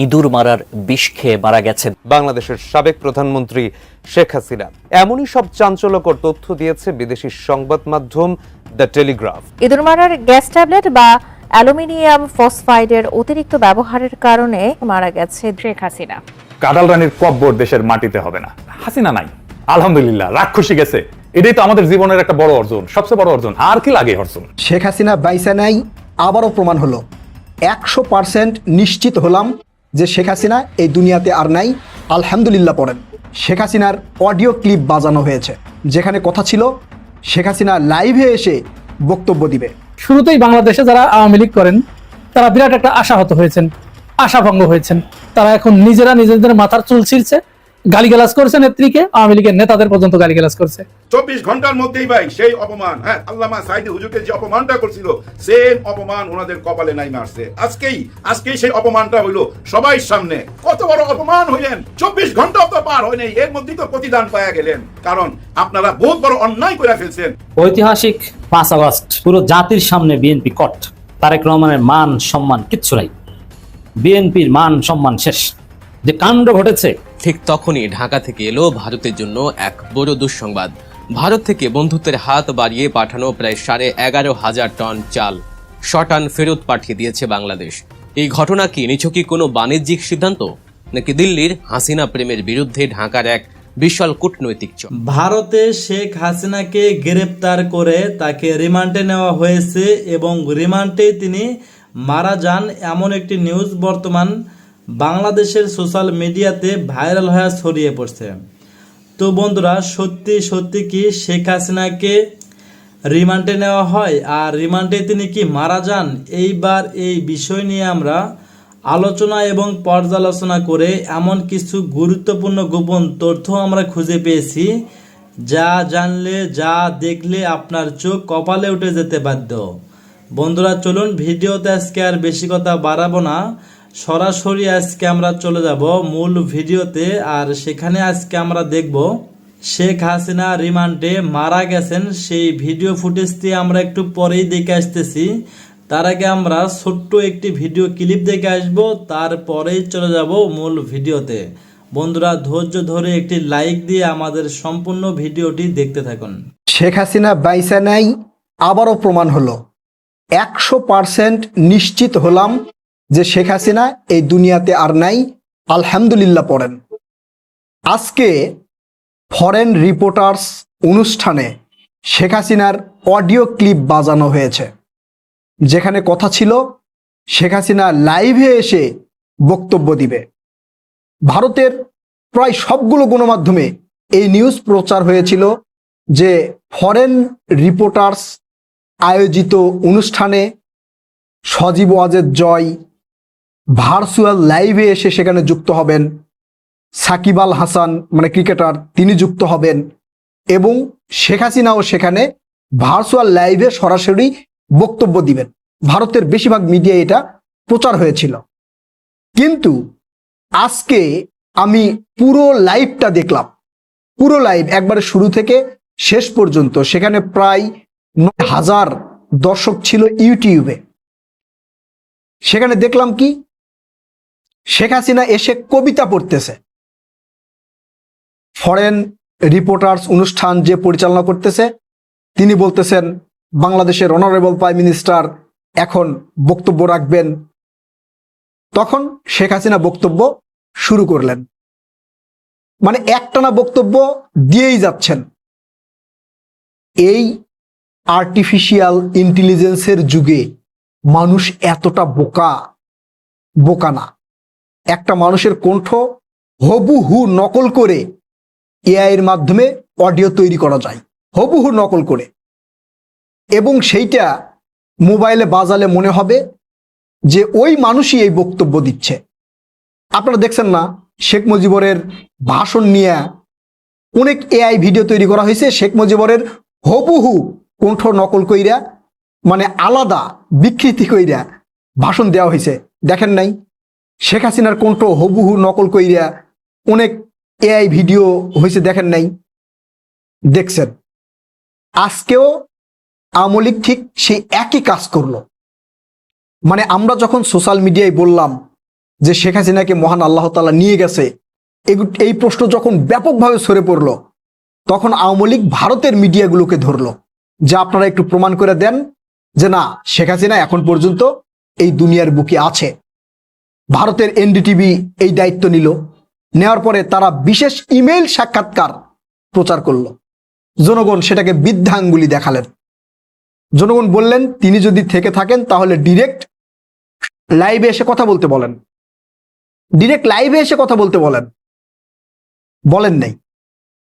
ইঁদুর মারার বিষ খেয়ে মারা গেছেন বাংলাদেশের সাবেক প্রধানমন্ত্রী শেখ হাসিনা। এমনই সব চাঞ্চল্যকর তথ্য দিয়েছে বিদেশি সংবাদ মাধ্যম দ্য টেলিগ্রাফ। ইঁদুর মারার গ্যাস ট্যাবলেট বা অ্যালুমিনিয়াম ফসফাইডের অতিরিক্ত ব্যবহারের কারণে মারা গেছে শেখ হাসিনা। কাঁঠাল রানীর কব্বর দেশের মাটিতে হবে না। হাসিনা নাই, আলহামদুলিল্লাহ, রাক্ষসী গেছে। এটাই তো আমাদের জীবনের একটা বড় অর্জন, সবচেয়ে বড় অর্জন। আর কি লাগে অর্জন? শেখ হাসিনা বাইসা নাই, আবারও প্রমাণ হলো। 100% নিশ্চিত হলাম যে শেখ হাসিনা এই দুনিয়াতে আর নাই। আলহামদুলিল্লাহ পড়েন। শেখ হাসিনার অডিও ক্লিপ বাজানো হয়েছে, যেখানে কথা ছিল শেখ হাসিনা লাইভে এসে বক্তব্য দিবে। শুরুতেই বাংলাদেশে যারা আওয়ামী লীগ করেন তারা বিরাট একটা আশাহত হয়েছেন, আশাভঙ্গ হয়েছেন। তারা এখন নিজেরা নিজেদের মাথার চুল ছিঁড়ছে, গালিগালাজ করছে নেত্রীকে, আওয়ামী লীগের নেতাদের পর্যন্ত গালিগালাজ করছে। 24 ঘন্টার মধ্যেই ভাই সেই অপমান, আল্লামা সাইদি হুজুরকে যে অপমানটা করছিল সেম অপমান ওনাদের কপালে নাই মারছে। আজকেই সেই অপমানটা হইলো সবাই সামনে। কত বড় অপমান হইলেন, 24 ঘন্টাও তো পার হয় নাই, এর মধ্যেই তো প্রতিদান পাওয়া গেলেন। কারণ আপনারা বহুত বড় অন্যায় করে ফেলছেন। ঐতিহাসিক 5 আগস্ট পুরো জাতির সামনে বিএনপি কট। তারেক রহমানের মান সম্মান কিচ্ছু নাই, বিএনপির মান সম্মান শেষ। যে কাণ্ড ঘটেছে, ঠিক তখনই ঢাকা থেকে এলো ভারতের জন্য এক বড় দুঃসংবাদ। ভারত থেকে বন্ধুত্বের হাত বাড়িয়ে পাঠানো প্রায় 11,500 টন চাল শটান ফেরত পাঠিয়ে দিয়েছে বাংলাদেশ। এই ঘটনা কি নিছকই কোনো বাণিজ্যিক সিদ্ধান্ত, নাকি দিল্লির হাসিনা প্রেমের বিরুদ্ধে ঢাকার এক বিশাল কূটনৈতিক চল? ভারতে শেখ হাসিনাকে গ্রেপ্তার করে তাকে রিমান্ডে নেওয়া হয়েছে এবং রিমান্ডে তিনি মারা যান, এমন একটি নিউজ বর্তমান বাংলাদেশের সোশ্যাল মিডিয়াতে ভাইরাল হয়ে ছড়িয়ে পড়ছে। তো বন্ধুরা, সত্যি কি শেখ হাসিনাকে রিমান্ডে নেওয়া হয় আর রিমান্ডে তিনি কি মারা যান? এইবার এই বিষয় নিয়ে আমরা আলোচনা এবং পর্যালোচনা করে এমন কিছু গুরুত্বপূর্ণ গোপন তথ্য আমরা খুঁজে পেয়েছি, যা জানলে, যা দেখলে আপনার চোখ কপালে উঠে যেতে বাধ্য। বন্ধুরা চলুন, ভিডিওতে আজকে আর বেশি কথা বাড়াবো না, সরাসরি আজকে আমরা চলে যাব মূল ভিডিওতে। আর সেখানে আজকে আমরা দেখব শেখ হাসিনা রিমান্ডে মারা গেছেন, সেই ভিডিও ফুটেজটি আমরা একটু পরেই দেখে আসতেছি। তার আগে আমরা ছোট্ট একটি ভিডিও ক্লিপ দেখে আসব, তারপরেই চলে যাব মূল ভিডিওতে। বন্ধুরা ধৈর্য ধরে একটি লাইক দিয়ে আমাদের সম্পূর্ণ ভিডিওটি দেখতে থাকুন। শেখ হাসিনা বাইসা নাই, আবারও প্রমাণ হলো। 100% নিশ্চিত হলাম যে শেখ হাসিনা এই দুনিয়াতে আর নাই। আলহামদুলিল্লাহ পড়েন। আজকে ফরেন রিপোর্টার্স অনুষ্ঠানে শেখ হাসিনার অডিও ক্লিপ বাজানো হয়েছে, যেখানে কথা ছিল শেখ হাসিনা লাইভে এসে বক্তব্য দিবে। ভারতের প্রায় সবগুলো গণমাধ্যমে এই নিউজ প্রচার হয়েছিল যে ফরেন রিপোর্টার্স আয়োজিত অনুষ্ঠানে সজীব ওয়াজেদ জয় ভার্চুয়াল লাইভে এসে সেখানে যুক্ত হবেন, সাকিব আল হাসান মানে ক্রিকেটার তিনি যুক্ত হবেন, এবং শেখ হাসিনাও সেখানে ভার্চুয়াল লাইভে সরাসরি বক্তব্য দিবেন। ভারতের বেশিরভাগ মিডিয়া এটা প্রচার হয়েছিল। কিন্তু আজকে আমি পুরো লাইভটা দেখলাম, পুরো লাইভ একবারে শুরু থেকে শেষ পর্যন্ত। সেখানে প্রায় 9,000 দর্শক ছিল ইউটিউবে। সেখানে দেখলাম কি, শেখ হাসিনা এসে কবিতা পড়তেছে। ফরেন রিপোর্টার্স অনুষ্ঠান যে পরিচালনা করতেছে তিনি বলতেছেন বাংলাদেশের অনারেবল প্রাইম মিনিস্টার এখন বক্তব্য রাখবেন। তখন শেখ হাসিনা বক্তব্য শুরু করলেন, মানে একটানা বক্তব্য দিয়েই যাচ্ছেন। এই আর্টিফিশিয়াল ইন্টেলিজেন্সের যুগে মানুষ এতটা বোকা না। একটা মানুষের কণ্ঠ হুবহু নকল করে এআই এর মাধ্যমে অডিও তৈরি করা যায়, হুবহু নকল করে, এবং সেইটা মোবাইলে বাজালে মনে হবে যে ওই মানুষই এই বক্তব্য দিচ্ছে। আপনারা দেখছেন না, শেখ মুজিবরের ভাষণ নিয়ে অনেক এআই ভিডিও তৈরি করা হয়েছে, শেখ মুজিবরের হুবহু কণ্ঠ নকল কইরা, মানে আলাদা বিকৃতি কইরা ভাষণ দেওয়া হয়েছে। দেখেন নাই? শেখ হাসিনার কণ্ঠ হুবহু নকল কইরা অনেক এআই ভিডিও হয়েছে, দেখেন নাই? দেখছেন। আজকেও আওয়ামী লীগ ঠিক সেই একই কাজ করলো। মানে আমরা যখন সোশ্যাল মিডিয়ায় বললাম যে শেখ হাসিনাকে মহান আল্লাহ তাআলা নিয়ে গেছে, এই প্রশ্ন যখন ব্যাপকভাবে সরে পড়ল, তখন আওয়ামী লীগ ভারতের মিডিয়াগুলোকে ধরলো যে আপনারা একটু প্রমাণ করে দেন যে না, শেখ হাসিনা এখন পর্যন্ত এই দুনিয়ার বুকে আছে। ভারতের এনডিটিভি এই দায়িত্ব নিল। নেওয়ার পরে তারা বিশেষ ইমেইল সাক্ষাৎকার প্রচার করলো। জনগণ সেটাকে বৃদ্ধাঙ্গুলি দেখালেন। জনগণ বললেন তিনি যদি থেকে থাকেন তাহলে ডিরেক্ট লাইভে এসে কথা বলতে বলেন, ডিরেক্ট লাইভে এসে কথা বলতে বলেন। বলেন নাই।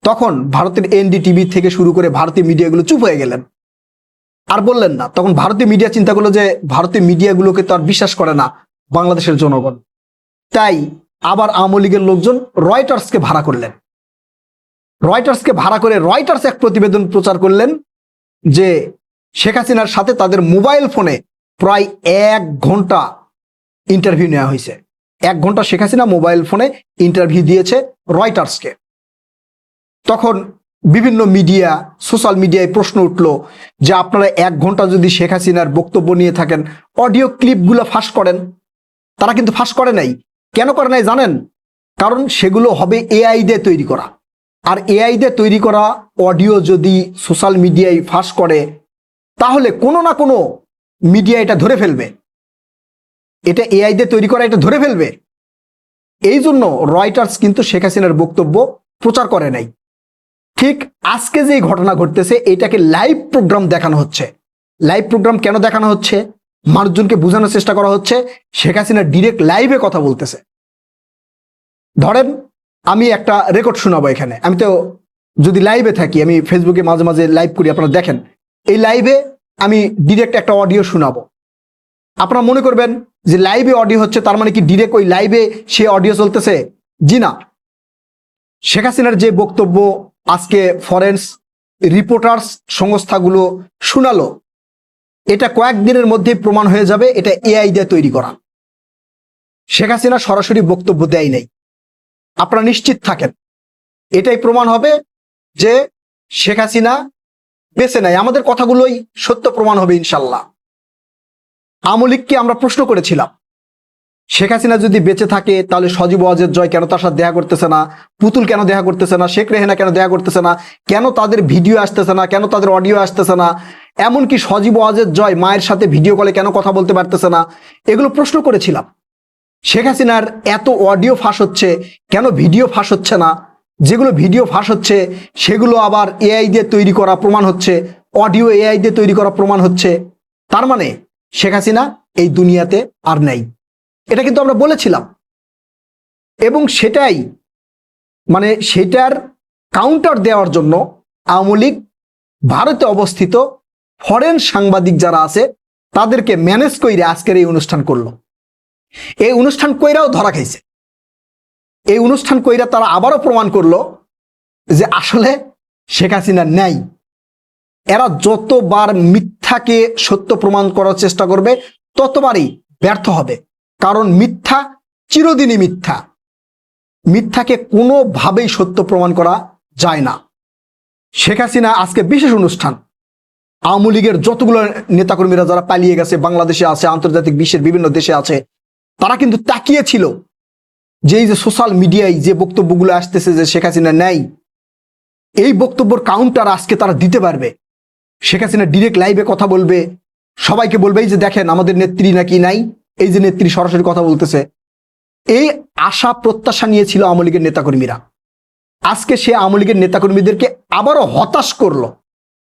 তখন ভারতের এনডিটিভি থেকে শুরু করে ভারতীয় মিডিয়াগুলো চুপ হয়ে গেলেন, আর বললেন না। তখন ভারতীয় মিডিয়া চিন্তা করলো যে ভারতীয় মিডিয়াগুলোকে তো আর বিশ্বাস করে না বাংলাদেশের জনগণ, তাই আবার আওয়ামী লীগের লোকজন রয়টার্সকে ভাড়া করলেন। রয়টার্সকে ভাড়া করে রয়টার্স এক প্রতিবেদন প্রচার করলেন যে শেখ হাসিনার সাথে তাদের মোবাইল ফোনে প্রায় 1 ঘন্টা ইন্টারভিউ নেওয়া হয়েছে। 1 ঘন্টা শেখ হাসিনা মোবাইল ফোনে ইন্টারভিউ দিয়েছে রয়টার্সকে। তখন বিভিন্ন মিডিয়া, সোশ্যাল মিডিয়ায় প্রশ্ন উঠল যে আপনারা 1 ঘন্টা যদি শেখ হাসিনার বক্তব্য নিয়ে থাকেন, অডিও ক্লিপগুলো ফাঁস করেন। তারা কিন্তু ফাঁস করে নাই। কেন করে নাই জানেন? কারণ সেগুলো হবে এআই দিয়ে তৈরি করা, আর এআই দিয়ে তৈরি করা অডিও যদি সোশ্যাল মিডিয়ায় ফাঁস করে তাহলে কোনো না কোনো মিডিয়া এটা ধরে ফেলবে। এটা এআই দিয়ে তৈরি করা, এটা ধরে ফেলবে। এই জন্য রয়টার্স কিন্তু শেখ হাসিনার বক্তব্য প্রচার করে নাই। ঠিক আজকে যে ঘটনা ঘটতেছে এটাকে লাইভ প্রোগ্রাম দেখানো হচ্ছে। লাইভ প্রোগ্রাম কেন দেখানো হচ্ছে? মানুষজনকে বোঝানোর চেষ্টা করা হচ্ছে শেখ হাসিনা ডিরেক্ট লাইভে কথা বলতেছে। ধরেন আমি একটা রেকর্ড শোনাবো এখানে। আমি তো যদি লাইভে থাকি, আমি ফেসবুকে মাঝে মাঝে লাইভ করি, আপনারা দেখেন। এই লাইভে আমি ডিরেক্ট একটা অডিও শোনাবো। আপনারা মনে করবেন যে লাইভে অডিও হচ্ছে, তার মানে কি ডিরেক্ট ওই লাইভে সে অডিও চলতেছে? জি না। শেখ হাসিনার যে বক্তব্য আজকে ফরেন্স রিপোর্টার্স সংস্থাগুলো শোনালো, এটা কয়েকদিনের মধ্যেই প্রমাণ হয়ে যাবে এটা এআই দিয়ে তৈরি করা। শেখ হাসিনা সরাসরি বক্তব্য দেয় নাই। আপনারা নিশ্চিত থাকেন, এটাই প্রমাণ হবে যে শেখ হাসিনা বেঁচে নাই। আমাদের কথাগুলোই সত্য প্রমাণ হবে ইনশাল্লাহ। আওয়ামী লীগকে আমরা প্রশ্ন করেছিলাম, শেখ হাসিনা যদি বেঁচে থাকে তাহলে সজীব ওয়াজেদ জয় কেন তার সাথে দেখা করতেছে না, পুতুল কেন দেখা করতেছে না, শেখ রেহানা কেন দেখা করতেছে না, কেন তাদের ভিডিও আসতেছে না, কেন তাদের অডিও আসতেছে না, এমনকি সজীব ওয়াজেদ জয় মায়ের সাথে ভিডিও কলে কেন কথা বলতে পারতেছে না, এগুলো প্রশ্ন করেছিলাম। শেখ হাসিনার এত অডিও ফাঁস হচ্ছে, কেন ভিডিও ফাঁস হচ্ছে না? যেগুলো ভিডিও ফাঁস হচ্ছে সেগুলো আবার এআই দিয়ে তৈরি করা প্রমাণ হচ্ছে, অডিও এআই দিয়ে তৈরি করা প্রমাণ হচ্ছে। তার মানে শেখ হাসিনা এই দুনিয়াতে আর নেই। এটা কিন্তু আমরা বলেছিলাম, এবং সেটাই মানে সেটার কাউন্টার দেওয়ার জন্য আওয়ামী লীগ ভারতে অবস্থিত ফরেন সাংবাদিক যারা আছে তাদেরকে ম্যানেজ কইরা আজকের এই অনুষ্ঠান করলো। এই অনুষ্ঠান কইরাও ধরা খাইছে। এই অনুষ্ঠান কইরা তারা আবারও প্রমাণ করলো যে আসলে শেখ হাসিনা নেই। এরা যতবার মিথ্যাকে সত্য প্রমাণ করার চেষ্টা করবে ততবারই ব্যর্থ হবে, কারণ মিথ্যা চিরদিনই মিথ্যা। মিথ্যাকে কোনোভাবেই সত্য প্রমাণ করা যায় না। শেখ হাসিনা আজকে বিশেষ অনুষ্ঠান, আওয়ামী লীগের যতগুলো নেতাকর্মীরা যারা পালিয়ে গেছে, বাংলাদেশে আছে, আন্তর্জাতিক বিশ্বের বিভিন্ন দেশে আছে, তারা কিন্তু তাকিয়েছিল যে এই যে সোশ্যাল মিডিয়ায় যে বক্তব্যগুলো আসতেছে যে শেখ হাসিনা নেই, এই বক্তব্যের কাউন্টার আজকে তারা দিতে পারবে। শেখ হাসিনা ডিরেক্ট লাইভে কথা বলবে, সবাইকে বলবে এই যে দেখেন আমাদের নেত্রী নাকি নাই, এই যে নেত্রী সরাসরি কথা বলতেছে। এই আশা প্রত্যাশা নিয়েছিল আওয়ামী লীগের নেতাকর্মীরা। আজকে সে আওয়ামী লীগের নেতাকর্মীদেরকে আবারও হতাশ করলো।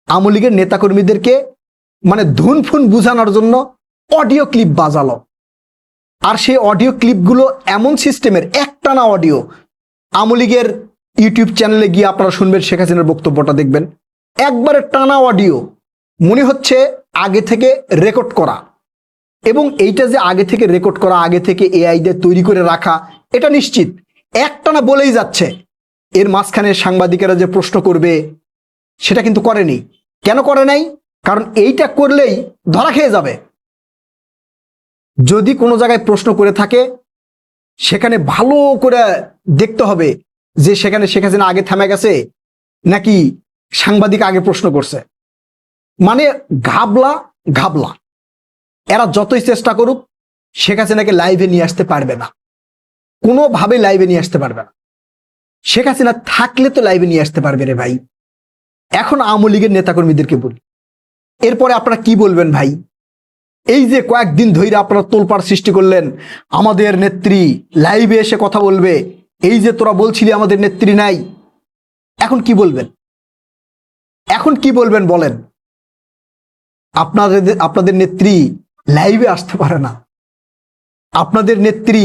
আওয়ামী লীগের নেতাকর্মীদেরকে মানে ধুন ফুন বুঝানোর জন্য অডিও ক্লিপ বাজালো। আর সেই অডিও ক্লিপগুলো এমন সিস্টেমের, একটানা অডিও। আওয়ামী লীগের ইউটিউব চ্যানেলে গিয়ে আপনারা শুনবেন শেখ হাসিনার বক্তব্যটা দেখবেন, একবারে টানা অডিও, মনে হচ্ছে আগে থেকে রেকর্ড করা। এবং এইটা যে আগে থেকে রেকর্ড করা, আগে থেকে এআই দিয়ে তৈরি করে রাখা, এটা নিশ্চিত একটানা বলেই যাচ্ছে। এর মাঝখানে সাংবাদিকেরা যে প্রশ্ন করবে সেটা কিন্তু করেনি। কেন করে নাই? কারণ এইটা করলেই ধরা খেয়ে যাবে। যদি কোনো জায়গায় প্রশ্ন করে থাকে সেখানে ভালো করে দেখতে হবে যে সেখানে শেখ হাসিনা আগে থেমে গেছে নাকি সাংবাদিক আগে প্রশ্ন করছে। মানে ঘাবলা ঘাবলা। এরা যতই চেষ্টা করুক শেখ হাসিনাকে লাইভে নিয়ে আসতে পারবে না। কোনোভাবে লাইভে নিয়ে আসতে পারবে না। শেখ হাসিনা থাকলে তো লাইভে নিয়ে আসতে পারবে রে ভাই। এখন আওয়ামী লীগের নেতাকর্মীদেরকে বলি, এরপরে আপনারা কি বলবেন ভাই? এই যে কয়েকদিন ধরে আপনারা তোলপাড় সৃষ্টি করলেন, আমাদের নেত্রী লাইভে এসে কথা বলবে, এই যে তোরা বলছিলি আমাদের নেত্রী নাই, এখন কি বলবেন? এখন কি বলবেন বলেন? আপনাদের নেত্রী লাইভে আসতে পারে না, আপনাদের নেত্রী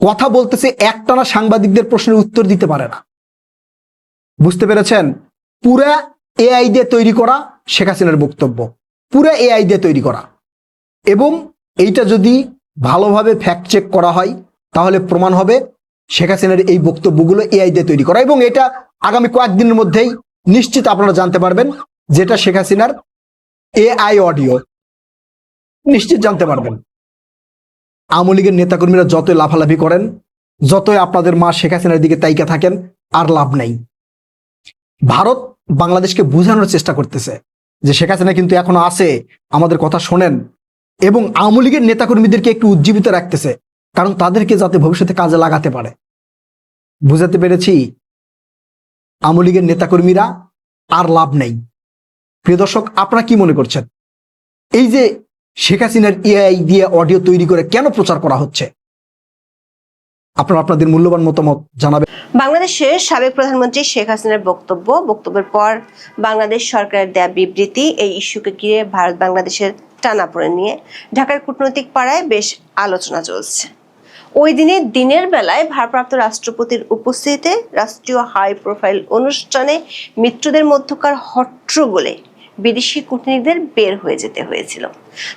কথা বলতেছে, একটানা সাংবাদিকদের প্রশ্নের উত্তর দিতে পারে না। বুঝতে পেরেছেন? পুরা এআই দিয়ে তৈরি করা শেখ হাসিনার বক্তব্য, পুরা এআই দিয়ে তৈরি করা। এবং এইটা যদি ভালোভাবে ফ্যাক্ট চেক করা হয় তাহলে প্রমাণ হবে শেখ হাসিনার এই বক্তব্যগুলো এআই দিয়ে তৈরি করা। এবং এটা আগামী কয়েকদিনের মধ্যেই নিশ্চিত আপনারা জানতে পারবেন যেটা শেখ হাসিনার এআই অডিও, নিশ্চিত জানতে পারবেন। আওয়ামী লীগের নেতাকর্মীরা যতই লাফালাফি করেন, যতই আপনাদের মা শেখ হাসিনার দিকে তাইকা থাকেন, আর লাভ নাই। ভারত বাংলাদেশকে বোঝানোর চেষ্টা করতেছে যে শেখ হাসিনা কিন্তু এখনো আছে, আমাদের কথা শোনেন। এবং আওয়ামী লীগের নেতাকর্মীদেরকে একটু উজ্জীবিত রাখতেছে, কারণ তাদেরকে যাতে ভবিষ্যতে কাজে লাগাতে পারে। বুঝাতে পেরেছি? আওয়ামী লীগের নেতাকর্মীরা আর লাভ নেই। প্রিয় দর্শক, আপনারা কি মনে করছেন? এই যে শেখ হাসিনার এআই দিয়ে অডিও তৈরি করে কেন প্রচার করা হচ্ছে? আপনারা আপনাদের মূল্যবান মতামত জানাবেন। বাংলাদেশের সাবেক প্রধানমন্ত্রী শেখ হাসিনার বক্তব্যের পর বাংলাদেশ সরকারের দেয়া বিবৃতি, এই ইস্যুকে ঘিরে ভারত বাংলাদেশের টানাপোড়েন নিয়ে ঢাকার কূটনৈতিক পাড়ায় বেশ আলোচনা চলছে। ওই দিনের বেলায় ভারপ্রাপ্ত রাষ্ট্রপতির উপস্থিতিতে রাষ্ট্রীয় হাই প্রোফাইল অনুষ্ঠানে মিত্রদের মধ্যকার হট্টগোলে বিদেশি কূটনীতিকদের বের হয়ে যেতে হয়েছিল।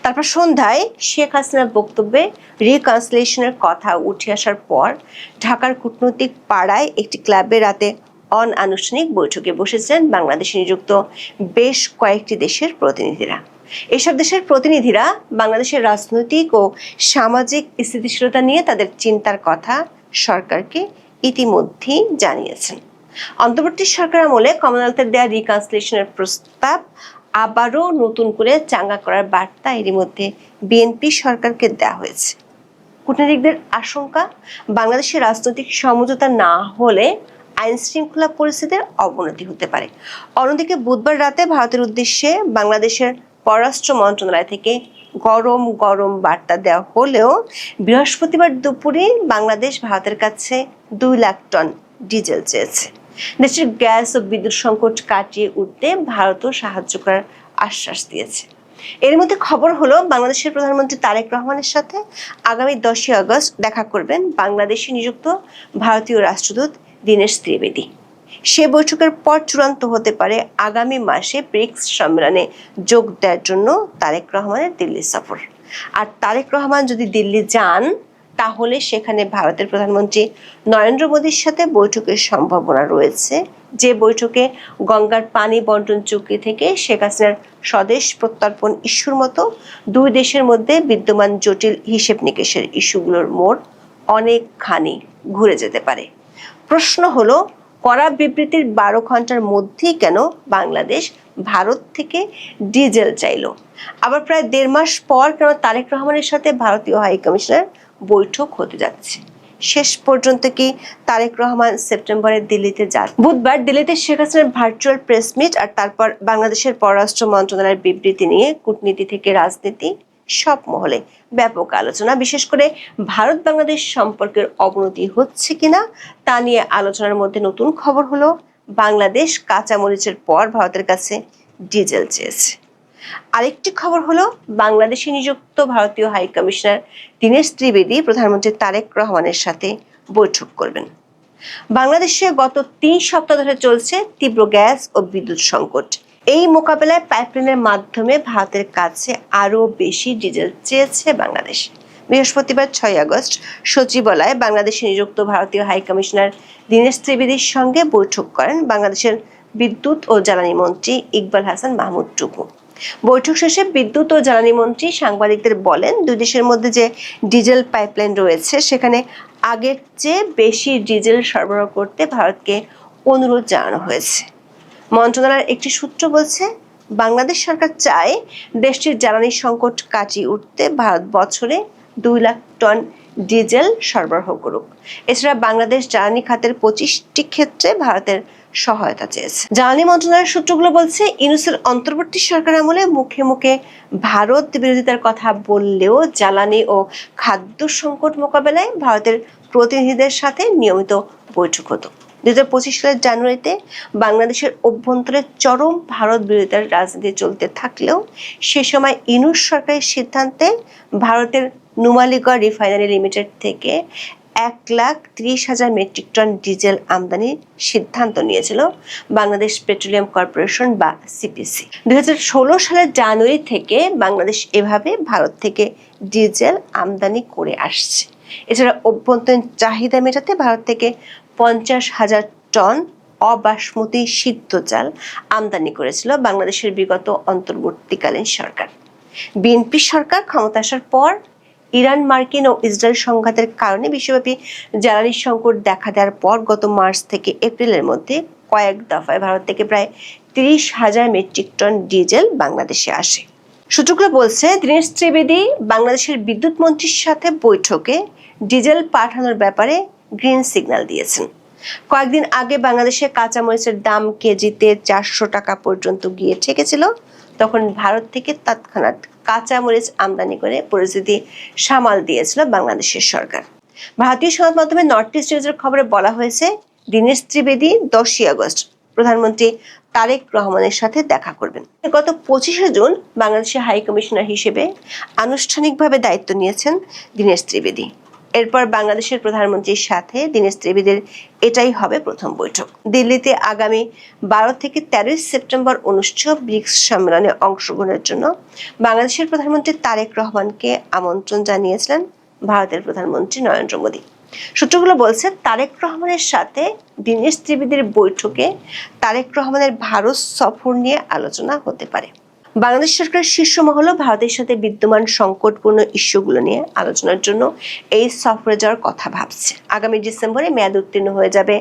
তারপর সন্ধ্যায় শেখ হাসিনার বক্তব্যে রিকনসিলিয়েশনের কথা উঠে আসার পর ঢাকার কূটনৈতিক পাড়ায় একটি ক্লাবে রাতে অনানুষ্ঠানিক বৈঠকে বসেছিলেন বাংলাদেশে নিযুক্ত বেশ কয়েকটি দেশের প্রতিনিধিরা। এসব দেশের প্রতিনিধিরা বাংলাদেশের রাজনৈতিক ও সামাজিক স্থিতিশীলতা নিয়ে তাদের চিন্তার কথা সরকারকে ইতিমধ্যেই জানিয়েছেন। অন্তর্বর্তী সরকার আমলে কমনওয়েলথের দেয়া রিকনসিলিয়েশনের প্রস্তাব আবারও নতুন করে চাঙ্গা করার বার্তা এরই মধ্যে বিএনপি সরকারকে দেওয়া হয়েছে। কূটনীতিকদের আশঙ্কা, বাংলাদেশের রাজনৈতিক সমঝোতা না হলে আইন শৃঙ্খলা পরিস্থিতির অবনতি হতে পারে। অন্যদিকে বুধবার রাতে ভারতের উদ্দেশ্যে বাংলাদেশের পররাষ্ট্র মন্ত্রণালয় থেকে গরম গরম বার্তা দেওয়া হলেও বৃহস্পতিবার দুপুরে বাংলাদেশ ভারতের কাছে 2 লাখ টন ডিজেল চেয়েছে। দেশের গ্যাস ও বিদ্যুৎ সংকট কাটিয়ে উঠতে ভারতও সাহায্য করার আশ্বাস দিয়েছে। এর মধ্যে খবর হলো, বাংলাদেশের প্রধানমন্ত্রী তারেক রহমানের সাথে আগামী 10 আগস্ট দেখা করবেন বাংলাদেশে নিযুক্ত ভারতীয় রাষ্ট্রদূত দীনেশ ত্রিবেদী। সে বৈঠকের পর চূড়ান্ত হতে পারে আগামী মাসে ব্রিক্স সম্মেলনে যোগ দেওয়ার জন্য তারেক রহমানের দিল্লি সফর। আর তারেক রহমান যদি দিল্লি যান তাহলে সেখানে ভারতের প্রধানমন্ত্রী নরেন্দ্র মোদীর সাথে বৈঠকের সম্ভাবনা রয়েছে, যে বৈঠকে গঙ্গার পানি বন্টন চুক্তি থেকে শেখ হাসিনার স্বদেশ প্রত্যর্পণ ইস্যুর মতো দুই দেশের মধ্যে বিদ্যমান জটিল হিসেব নিকেশের ইস্যুগুলোর মোড় অনেকখানি ঘুরে যেতে পারে। প্রশ্ন হলো, করা বিবৃতির 12 ঘন্টার মধ্যেই কেন বাংলাদেশ ভারত থেকে ডিজেল চাইল? আবার প্রায় 1.5 মাস পর কেন তারেক রহমানের সাথে ভারতীয় হাই কমিশনার বৈঠক হতে যাচ্ছে? শেষ পর্যন্ত কি তারেক রহমান সেপ্টেম্বরে দিল্লিতে যান? বুধবার দিল্লিতে শেখ হাসিনার ভার্চুয়াল প্রেস মিট আর তারপর বাংলাদেশের পররাষ্ট্র মন্ত্রণালয়ের বিবৃতি নিয়ে কূটনীতি থেকে রাজনীতি সব মহলে ব্যাপক আলোচনা। বিশেষ করে ভারত বাংলাদেশ সম্পর্কের অবনতি হচ্ছে কিনা তা নিয়ে আলোচনার মধ্যে নতুন খবর হলো, বাংলাদেশ কাঁচামরিচের পর ভারতের কাছে ডিজেল চেয়েছে। আরেকটি খবর হলো, বাংলাদেশে নিযুক্ত ভারতীয় হাই কমিশনার দীনেশ ত্রিবেদী প্রধানমন্ত্রী তারেক রহমানের সাথে বৈঠক করবেন। বাংলাদেশে গত 3 সপ্তাহ ধরে চলছে তীব্র গ্যাস ও বিদ্যুৎ সংকট। এই মোকাবেলায় পাইপলাইনের মাধ্যমে ভারতের কাছে আরও বেশি ডিজেল চেয়েছে বাংলাদেশ। বৃহস্পতিবার 6 আগস্ট সচিবালয়ে বাংলাদেশে নিযুক্ত ভারতীয় হাই কমিশনার দীনেশ ত্রিবেদীর সঙ্গে বৈঠক করেন বাংলাদেশের বিদ্যুৎ ও জ্বালানি মন্ত্রী ইকবাল হাসান মাহমুদ টুকু। বৈঠক শেষে বিদ্যুৎ ও জ্বালানি মন্ত্রী সাংবাদিকদের বলেন, দুই দেশের মধ্যে যে ডিজেল পাইপলাইন রয়েছে সেখানে আগের চেয়ে বেশি ডিজেল সরবরাহ করতে ভারতকে অনুরোধ জানানো হয়েছে। মন্ত্রণালয়ের একটি সূত্র বলছে, বাংলাদেশ সরকার চায় দেশটির জ্বালানি সংকট কাটিয়ে উঠতে ভারত বছরে 2 লাখ টন ডিজেল সরবরাহ করুক। এছাড়া বাংলাদেশ জ্বালানি খাতের 25টি ক্ষেত্রে ভারতের সহায়তা চেয়েছে। জ্বালানি মন্ত্রণালয়ের সূত্রগুলো বলছে, ইউনূসের অন্তর্বর্তী সরকার আমলে মুখে মুখে ভারত বিরোধিতার কথা বললেও জ্বালানি ও খাদ্য সংকট মোকাবেলায় ভারতের প্রতিনিধিদের সাথে নিয়মিত বৈঠক হতো। 2025 সালের জানুয়ারিতে বাংলাদেশের অভ্যন্তরে চরম ভারত বিরোধিতার রাজনীতি চলতে থাকলেও সে সময় ইউনূস সরকারের সিদ্ধান্তে ভারতের নুমালীগড় রিফাইনারি লিমিটেড থেকে 1,30,000 মেট্রিক টন ডিজেল আমদানির সিদ্ধান্ত নিয়েছিল বাংলাদেশ পেট্রোলিয়াম কর্পোরেশন বা সিপিসি। 2016 সালের জানুয়ারি থেকে বাংলাদেশ এভাবে ভারত থেকে ডিজেল আমদানি করে আসছে। এছাড়া অভ্যন্তরীণ চাহিদা মেটাতে ভারত থেকে 50,000 টন অবাসমতি সিদ্ধ চাল আমদানি করেছিল বাংলাদেশের বিগত অন্তর্বর্তীকালীন সরকার। বিএনপি সরকার ক্ষমতা আসার পর ইরান, মার্কিন ও ইসরায়েল সংঘাতের কারণে বিশ্বব্যাপী জ্বালানি সংকট দেখা দেওয়ার পর গত মার্চ থেকে এপ্রিলের মধ্যে কয়েক দফায় ভারত থেকে প্রায় 30,000 মেট্রিক টন ডিজেল বাংলাদেশে আসে। সূত্রগুলো বলছে, দীনেশ ত্রিবেদী বাংলাদেশের বিদ্যুৎ মন্ত্রীর সাথে বৈঠকে ডিজেল পাঠানোর ব্যাপারে গ্রিন সিগন্যাল দিয়েছেন। কয়েকদিন আগে বাংলাদেশে কাঁচামরিচের দাম কেজিতে 400 টাকা পর্যন্ত গিয়ে ঠেকেছিল। তখন ভারত থেকে তৎক্ষণাৎ কাঁচামরিচ আমদানি করে পরিস্থিতি সামাল দিয়েছিল বাংলাদেশের সরকার। ভারতীয় সংবাদ মাধ্যমে নর্থ ইস্ট নিউজের খবরে বলা হয়েছে, দীনেশ ত্রিবেদী 10 আগস্ট প্রধানমন্ত্রী তারেক রহমানের সাথে দেখা করবেন। গত 25 জুন বাংলাদেশের হাই কমিশনার হিসেবে আনুষ্ঠানিকভাবে দায়িত্ব নিয়েছেন দীনেশ ত্রিবেদী। এরপর বাংলাদেশের প্রধানমন্ত্রীর সাথে দীনেশ ত্রিবেদীর এটাই হবে প্রথম বৈঠক। দিল্লিতে আগামী 12 থেকে 13 সেপ্টেম্বর অনুষ্ঠেয় ব্রিক্স সম্মেলনে অংশগ্রহণের জন্য বাংলাদেশের প্রধানমন্ত্রী তারেক রহমানকে আমন্ত্রণ জানিয়েছিলেন ভারতের প্রধানমন্ত্রী নরেন্দ্র মোদী। সূত্রগুলো বলছে, তারেক রহমানের সাথে দীনেশ ত্রিবেদীর বৈঠকে তারেক রহমানের ভারত সফর নিয়ে আলোচনা হতে পারে। বাংলাদেশ সরকারের শীর্ষ মহলও ভারতের সাথে বিদ্যমান সংকটপূর্ণ ইস্যুগুলো নিয়ে আলোচনার জন্য এই সফরে যাওয়ার কথা ভাবছে। আগামী ডিসেম্বরে মেয়াদ উত্তীর্ণ হয়ে যাবে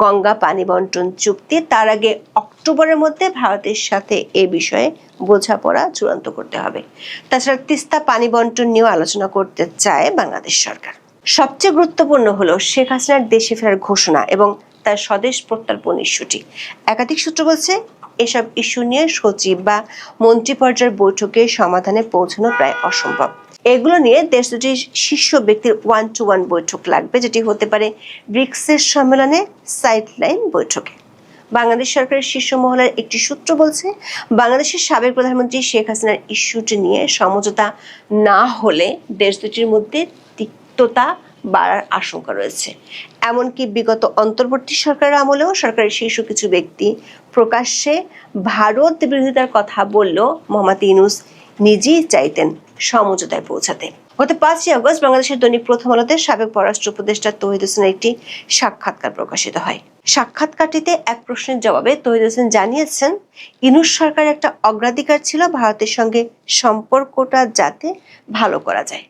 গঙ্গা পানি বন্টন চুক্তি। তার আগে অক্টোবরের মধ্যে ভারতের সাথে এ বিষয়ে বোঝাপড়া চূড়ান্ত করতে হবে। তাছাড়া তিস্তা পানি বন্টন নিয়েও আলোচনা করতে চায় বাংলাদেশ সরকার। সবচেয়ে গুরুত্বপূর্ণ হলো শেখ হাসিনার দেশে ফেরার ঘোষণা এবং তার স্বদেশ প্রত্যর্পণ ইস্যুটি। একাধিক সূত্র বলছে, এসব ইস্যু নিয়ে সচিব বা মন্ত্রী পর্যায়ের বৈঠকে সমাধানে পৌঁছানো প্রায় অসম্ভব। এগুলো নিয়ে দেশ দুটির শীর্ষ ব্যক্তির 1-to-1 বৈঠক লাগবে, যেটি হতে পারে ব্রিক্সের সম্মেলনে সাইডলাইন বৈঠকে। বাংলাদেশ সরকারের শীর্ষ মহলের একটি সূত্র বলছে, বাংলাদেশের সাবেক প্রধানমন্ত্রী শেখ হাসিনার ইস্যুটি নিয়ে সমঝোতা না হলে দেশ দুটির মধ্যে তিক্ততা বাড়ার আশঙ্কা রয়েছে। এমনকি বিগত অন্তর্বর্তী সরকারের আমলেও সরকারের শীর্ষ কিছু ব্যক্তি প্রকাশ্যে ভারত বিরোধিতার কথা বললেও মোহাম্মদ ইউনূস নিজেই চাইতেন সমঝোতায় পৌঁছাতে। গত 5 আগস্ট বাংলাদেশের দৈনিক প্রথম আলোতে সাবেক পররাষ্ট্র উপদেষ্টা তৌহিদ হোসেনের একটি সাক্ষাৎকার প্রকাশিত হয়। সাক্ষাৎকারটিতে এক প্রশ্নের জবাবে তৌহিদ হোসেন জানিয়েছেন, ইউনূস সরকারের একটা অগ্রাধিকার ছিল ভারতের সঙ্গে সম্পর্কটা যাতে ভালো করা যায়।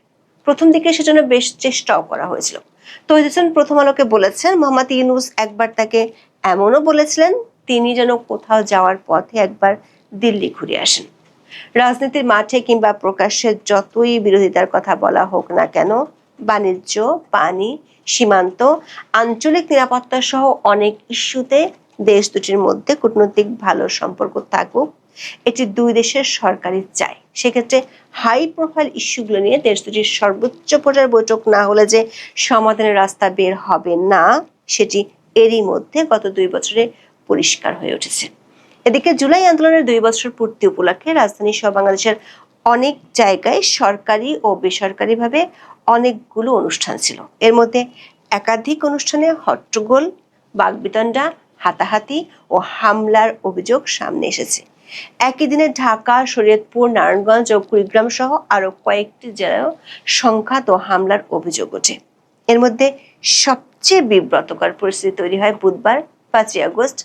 প্রথম দিকে সেজন্য বেশ চেষ্টাও করা হয়েছিল। তৌহিদ হোসেন প্রথম আলোকে বলেছেন, মোহাম্মদ ইউনূস একবার তাকে এমনও বলেছিলেন তিনি যেন কোথাও যাওয়ার পথে একবার দিল্লি ঘুরে আসেন। রাজনীতির মাঠে কিংবা প্রকাশ্যে যতই বিরোধিতার কথা বলা হোক না কেন, বাণিজ্য, পানি, সীমান্ত, আঞ্চলিক নিরাপত্তা সহ অনেক ইস্যুতে দেশ দুটির মধ্যে কূটনৈতিক ভালো সম্পর্ক থাকুক, এটি দুই দেশের সরকারই চায়। সেক্ষেত্রে হাই প্রোফাইল ইস্যুগুলো নিয়ে দেশ দুটির সর্বোচ্চ পর্যায়ের বৈঠক না হলে যে সমাধানের রাস্তা বের হবে না, সেটি এরই মধ্যে গত 2 বছরে পরিষ্কার হয়ে উঠেছে। এদিকে জুলাই আন্দোলনের 2 বছর পূর্তি উপলক্ষে রাজধানী সহ বাংলাদেশের অনেক জায়গায় সরকারি ও বেসরকারিভাবে অনেকগুলো অনুষ্ঠান ছিল। এর মধ্যে একাধিক অনুষ্ঠানে হট্টগোল, বাগবিতণ্ডা, হাতাহাতি ও হামলার অভিযোগ সামনে এসেছে। একই দিনে ঢাকা, শরীয়তপুর, নারায়ণগঞ্জ ও কুড়িগ্রাম সহ আরো কয়েকটি জেলায় সংঘাত ও হামলার অভিযোগ ওঠে। এর মধ্যে সবচেয়ে বিব্রতকর পরিস্থিতি তৈরি হয় বুধবার 5 আগস্ট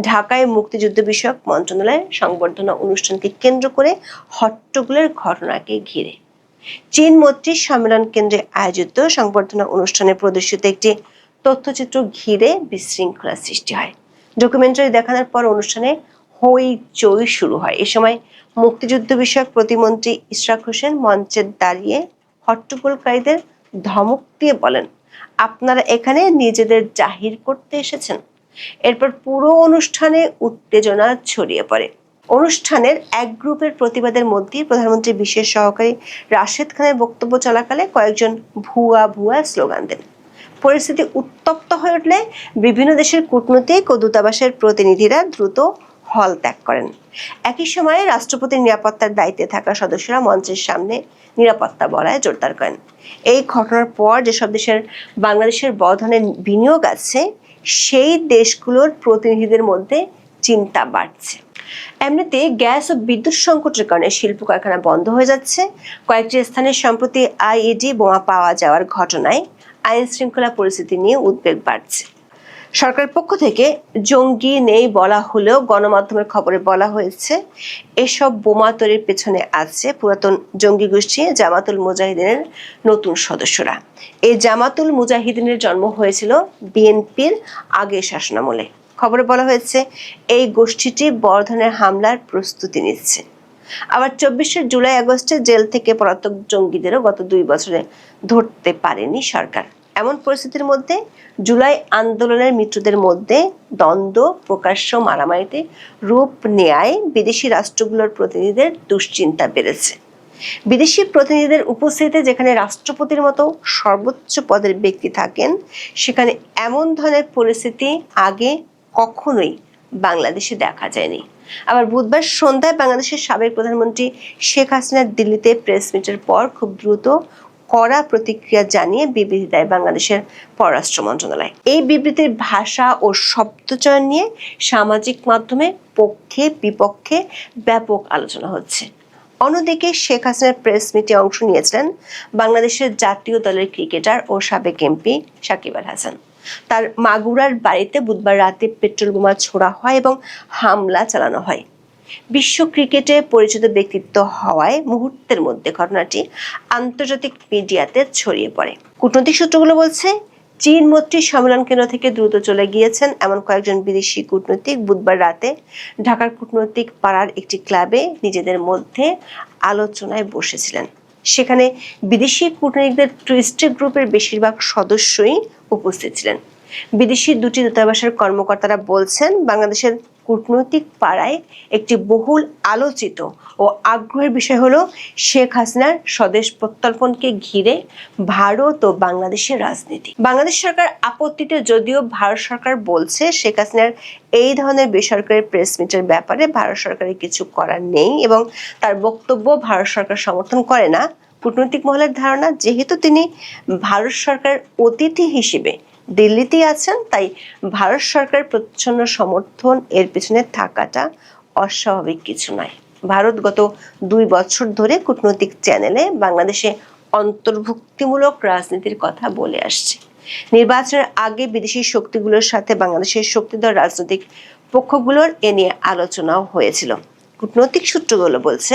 ঢাকায় মুক্তিযুদ্ধ বিষয়ক মন্ত্রণালয়ের সংবর্ধনা অনুষ্ঠানকে কেন্দ্র করে হট্টগোলের ঘটনাকে ঘিরে। চীন মৈত্রী সম্মেলন কেন্দ্রে আয়োজিত সংবর্ধনা অনুষ্ঠানে প্রদর্শিত একটি তথ্যচিত্র ঘিরে বিশৃঙ্খলা সৃষ্টি হয়। ডকুমেন্টারি দেখানোর পর অনুষ্ঠানে হইচই শুরু হয়। এ সময় মুক্তিযুদ্ধ বিষয়ক প্রতিমন্ত্রী ইশরাক হোসেন মঞ্চে দাঁড়িয়ে হট্টগোলকারীদের ধমক দিয়ে বলেন, আপনারা এখানে নিজেদের জাহির করতে এসেছেন। এরপর পুরো অনুষ্ঠানে উত্তেজনা ছড়িয়ে পড়ে। অনুষ্ঠানের এক গ্রুপের প্রতিবাদের মধ্যেই প্রধানমন্ত্রী বিশেষ সহকারী রাশেদ খানের বক্তব্য চলাকালে কয়েকজন ভুয়া ভুয়া স্লোগান দেন। পরিস্থিতি উত্তপ্ত হয়ে উঠলে বিভিন্ন দেশের কূটনৈতিক ও দূতাবাসের প্রতিনিধিরা দ্রুত হল ত্যাগ করেন। একই সময়ে রাষ্ট্রপতির নিরাপত্তার দায়িত্বে থাকা সদস্যরা মঞ্চের সামনে নিরাপত্তা বলয় জোরদার করেন। এই ঘটনার পর যেসব দেশের বাংলাদেশের বড় ধরনের বিনিয়োগ আছে, সেই দেশগুলোর প্রতিনিধিদের মধ্যে চিন্তা বাড়ছে। এমনিতে গ্যাস ও বিদ্যুৎ সংকটের কারণে শিল্প কারখানা বন্ধ হয়ে যাচ্ছে। কয়েকটি স্থানে সম্প্রতি আইইডি বোমা পাওয়া যাওয়ার ঘটনায় আইন শৃঙ্খলা পরিস্থিতি নিয়ে উদ্বেগ বাড়ছে। সরকারের পক্ষ থেকে জঙ্গি নেই বলা হলেও গণমাধ্যমের খবরে বলা হয়েছে এসব বোমা তৈরির পেছনে আছে পুরাতন জঙ্গি গোষ্ঠী জামাতুল মুজাহিদিনের নতুন সদস্যরা। এই জামাতুল মুজাহিদিনের জন্ম হয়েছিল বিএনপির আগের শাসনামলে। খবরে বলা হয়েছে এই গোষ্ঠীটি বড় ধরনের হামলার প্রস্তুতি নিচ্ছে। আবার 24 জুলাই আগস্টে জেল থেকে পলাতক জঙ্গিদেরও গত 2 বছরে ধরতে পারেনি সরকার। এমন পরিস্থিতির মধ্যে জুলাই আন্দোলনের মৃত্যুদের মধ্যে দ্বন্দ্ব প্রকাশ্য মারামারিতে রূপ নেয় বিদেশি রাষ্ট্রগুলোর প্রতিনিধিদের দুশ্চিন্তা বেড়েছে। বিদেশি প্রতিনিধিদের উপস্থিতিতে যেখানে রাষ্ট্রপতির মতো সর্বোচ্চ পদের ব্যক্তি থাকেন, সেখানে এমন ধরনের পরিস্থিতি আগে কখনোই বাংলাদেশে দেখা যায়নি। আবার বুধবার সন্ধ্যায় বাংলাদেশের সাবেক প্রধানমন্ত্রী শেখ হাসিনার দিল্লিতে প্রেস মিটের পর খুব দ্রুত কড়া প্রতিক্রিয়া জানিয়ে বিবৃতি দেয় বাংলাদেশের পররাষ্ট্র মন্ত্রণালয়। এই বিবৃতির ভাষা ও শব্দচয়ন নিয়ে সামাজিক মাধ্যমে পক্ষে বিপক্ষে ব্যাপক আলোচনা হচ্ছে। অন্যদিকে শেখ হাসিনার প্রেস মিটে অংশ নিয়েছিলেন বাংলাদেশের জাতীয় দলের ক্রিকেটার ও সাবেক এমপি সাকিব আল হাসান। তার মাগুরার বাড়িতে বুধবার রাতে পেট্রোল বোমা ছোড়া হয় এবং হামলা চালানো হয়। বিশ্ব ক্রিকেটে পরিচিত ব্যক্তিত্ব হওয়ায় মুহূর্তের মধ্যে ঘটনাটি আন্তর্জাতিক মিডিয়াতে ছড়িয়ে পড়ে। কূটনৈতিক সূত্রগুলো বলছে, চীন মৈত্রী সম্মেলন কেন্দ্র থেকে দ্রুত চলে গিয়েছেন এমন কয়েকজন বিদেশি কূটনৈতিক বুধবার রাতে ঢাকার কূটনৈতিক পাড়ার একটি ক্লাবে নিজেদের মধ্যে আলোচনায় বসেছিলেন। সেখানে বিদেশি কূটনীতিকদের টুইস্ট গ্রুপের বেশিরভাগ সদস্যই উপস্থিত ছিলেন। বিদেশি দুটি দূতাবাসের কর্মকর্তারা বলছেন, বাংলাদেশের কূটনৈতিক পাড়ায় একটি বহুল আলোচিত ও আগ্রহের বিষয় হলো শেখ হাসিনার স্বদেশ প্রত্যর্পণকে ঘিরে ভারত ও বাংলাদেশের রাজনীতি। বাংলাদেশ সরকার আপত্তিতে যদিও ভারত সরকার বলছে শেখ হাসিনার এই ধরনের বেসরকারি প্রেস মিটের ব্যাপারে ভারত সরকারের কিছু করার নেই এবং তার বক্তব্য ভারত সরকার সমর্থন করে না। কূটনৈতিক মহলের ধারণা, যেহেতু তিনি ভারত সরকার অতিথি হিসেবে দিল্লিতেই আছেন, তাই ভারত সরকারের প্রচ্ছন্ন সমর্থন এর পেছনে থাকাটা অস্বাভাবিক কিছু নয়। ভারত গত 2 বছর ধরে কূটনৈতিক চ্যানেলে বাংলাদেশে অন্তর্ভুক্তিমূলক রাজনীতির কথা বলে আসছে। নির্বাচনের আগে বিদেশি শক্তিগুলোর সাথে বাংলাদেশের শক্তিধর রাজনৈতিক পক্ষগুলোর এ নিয়ে আলোচনাও হয়েছিল। কূটনৈতিক সূত্রগুলো বলছে,